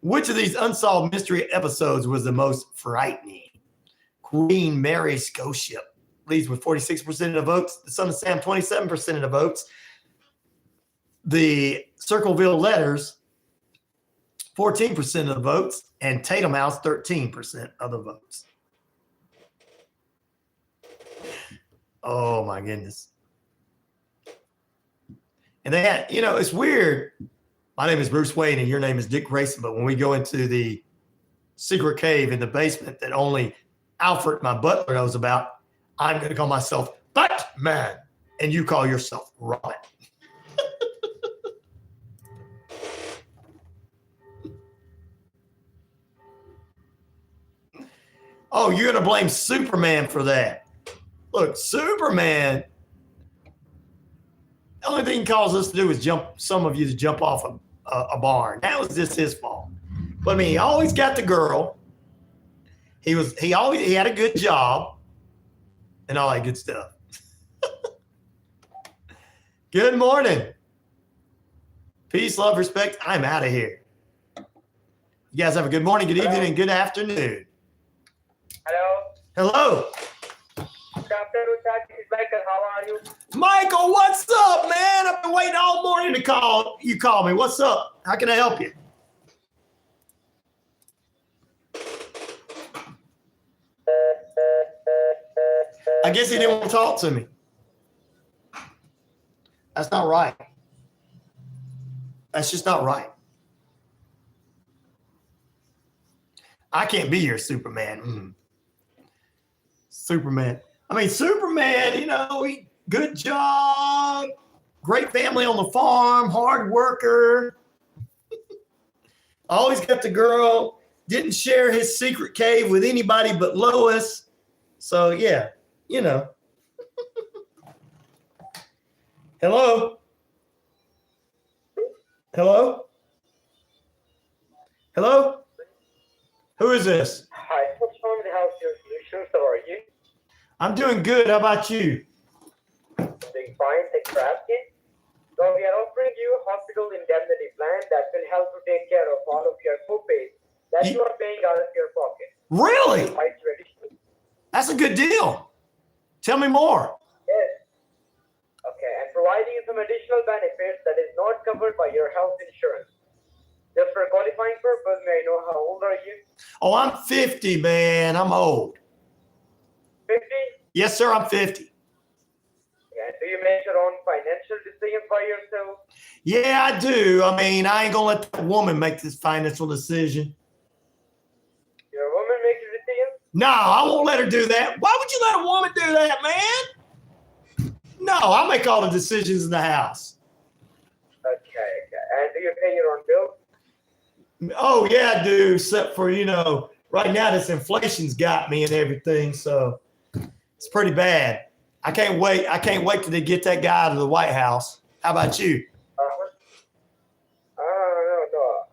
Which of these unsolved mystery episodes was the most frightening? Queen Mary's ghost ship leads with 46% of the votes. The Son of Sam, 27% of the votes. The Circleville Letters, 14% of the votes. And Tatum House, 13% of the votes. Oh, my goodness. And they had, it's weird. My name is Bruce Wayne and your name is Dick Grayson. But when we go into the secret cave in the basement that only Alfred, my butler, knows about, I'm going to call myself Batman. And you call yourself Robin. Oh, you're going to blame Superman for that. Look, Superman, the only thing he calls us to do is some of you to jump off a barn. That was just his fault. But I mean, he always got the girl. He had a good job and all that good stuff. Good morning. Peace, love, respect. I'm out of here. You guys have a good morning, good evening, and good afternoon. Hello. Good afternoon, sir. This is Michael. How are you? Michael, what's up, man? I've been waiting all morning to call. You call me. What's up? How can I help you? I guess he didn't want to talk to me. That's not right. That's just not right. I can't be your Superman. Superman. I mean, Superman, good job, great family on the farm, hard worker. Always got the girl, didn't share his secret cave with anybody but Lois. So, yeah, Hello? Hello? Hello? Who is this? Hi, what's wrong with the house? Your solutions, how are you? I'm doing good. How about you? Doing fine, thanks for asking. So we are offering you a hospital indemnity plan that will help to take care of all of your co-pays that you are paying out of your pocket. Really? That's a good deal. Tell me more. Yes. Okay, and providing you some additional benefits that is not covered by your health insurance. Just for qualifying purpose, may I know how old are you? Oh, I'm 50, man. I'm old. 50? Yes, sir, I'm 50. Yeah, do you make your own financial decisions by yourself? Yeah, I do. I mean, I ain't going to let the woman make this financial decision. Your woman makes your decisions? No, I won't let her do that. Why would you let a woman do that, man? No, I make all the decisions in the house. Okay. And do you pay your own bills? Oh, yeah, I do. Except for, right now this inflation's got me and everything. So it's pretty bad. I can't wait. Till they get that guy out of the White House. How about you? No.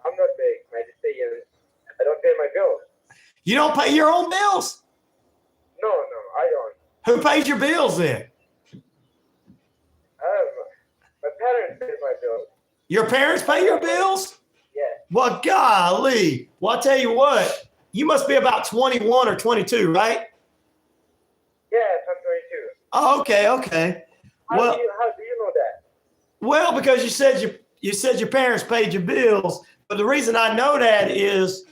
I'm not paying my decisions. I don't pay my bills. You don't pay your own bills? No, I don't. Who pays your bills then? My parents pay my bills. Your parents pay your bills? Yeah. Well, golly. Well, I'll tell you what. You must be about 21 or 22, right? Yes, I'm 22. Oh, okay. How do you know that? Well, because you said your parents paid your bills, but the reason I know that is,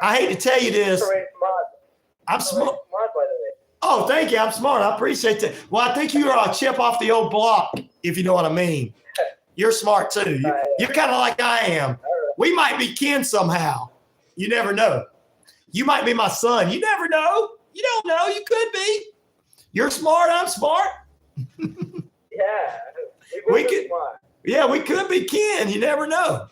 I hate to tell you this. I'm smart. By the way. Oh, thank you. I'm smart. I appreciate that. Well, I think you're a chip off the old block, if you know what I mean. You're smart too. You're kind of like I am. We might be kin somehow. You never know. You might be my son. You never know. You don't know. You could be. You're smart. I'm smart. Yeah. We could. Yeah, we could be kin. You never know.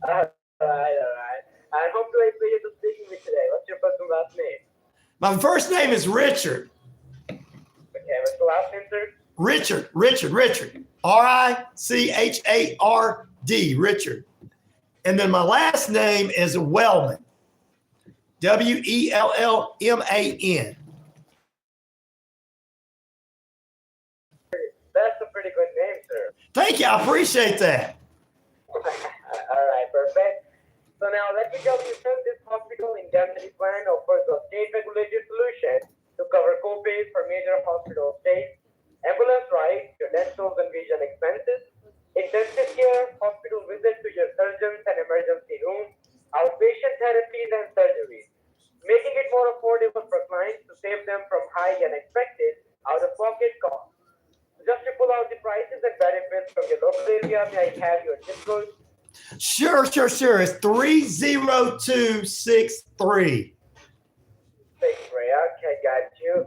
All right. And whom do I please to speaking with today? What's your first and last name? My first name is Richard. Okay, what's the last name, sir? Richard. RICHARD. Richard. And then my last name is Wellman. WELLMAN. That's a pretty good name, sir. Thank you. I appreciate that. All right, perfect. So now let me tell you, sir, this hospital indemnity plan offers a state-regulated solution to cover co-pays for major hospital stays, ambulance rides, your dental and vision expenses, intensive care, hospital visits to your surgeons and emergency rooms, outpatient therapies and surgeries, making it more affordable for clients to save them from high and unexpected out-of-pocket costs. Just to pull out the prices and benefits from your local area, may I have your zip code? Sure. It's 30263. Okay, got you.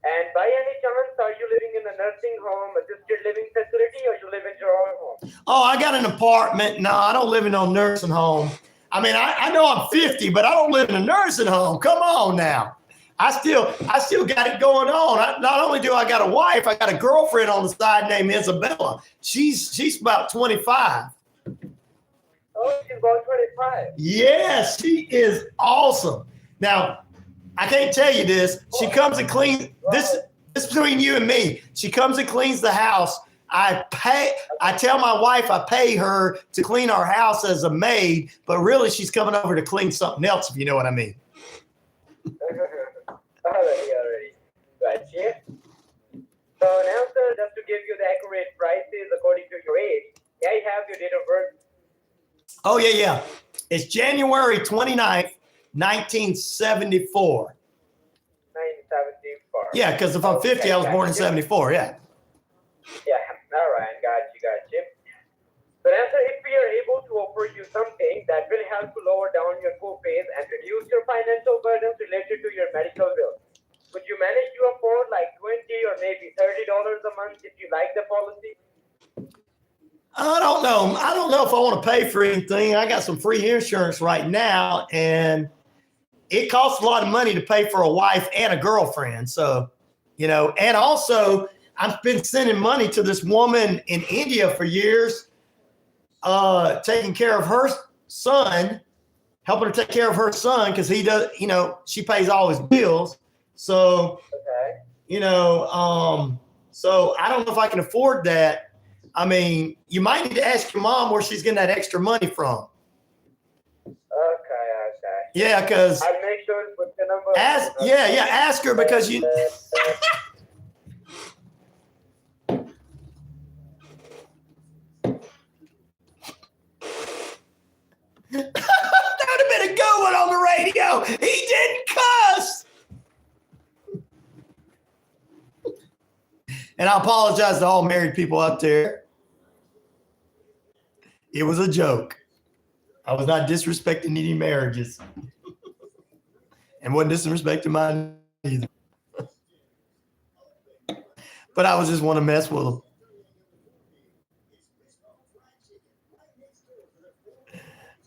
And by any chance, are you living in a nursing home, assisted living facility, or you live in your own home? Oh, I got an apartment. No, I don't live in no nursing home. I mean, I know I'm 50, but I don't live in a nursing home. Come on now. I still got it going on. Not only do I got a wife, I got a girlfriend on the side named Isabella. She's about 25. Oh, she's about 25. Yes, she is awesome. Now, I can't tell you this. She comes and cleans this between you and me. She comes and cleans the house. I tell my wife I pay her to clean our house as a maid, but really she's coming over to clean something else, if you know what I mean. Already. Gotcha. So now, sir, just to give you the accurate prices according to your age, may I have your date of birth? Oh, yeah. It's January 29th, 1974. 1974. Yeah, because if I'm 50, I was born in 74, yeah. Yeah, all right, got you. So now, sir, if we are able to offer you something that will help to lower down your co-pays and reduce your financial burdens related to your medical bills, would you manage to afford like $20 or maybe $30 a month if you like the policy? I don't know. I don't know if I want to pay for anything. I got some free insurance right now, and it costs a lot of money to pay for a wife and a girlfriend. So, and also I've been sending money to this woman in India for years, taking care of her son, helping her take care of her son because he does, she pays all his bills. So, so I don't know if I can afford that. I mean, you might need to ask your mom where she's getting that extra money from. Okay. Yeah, because I'll make sure to put the number. Ask her because you. That would have been a good one on the radio. He didn't cuss. And I apologize to all married people out there. It was a joke. I was not disrespecting any marriages. And wasn't disrespecting mine either. But I was just want to mess with them.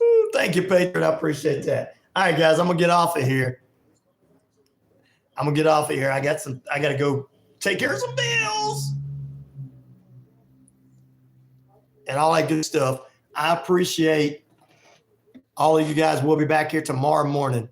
Ooh, thank you, Patriot. I appreciate that. All right, guys, I'm going to get off of here. I got to go take care of some bills. And all that good stuff. I appreciate all of you guys. We'll be back here tomorrow morning.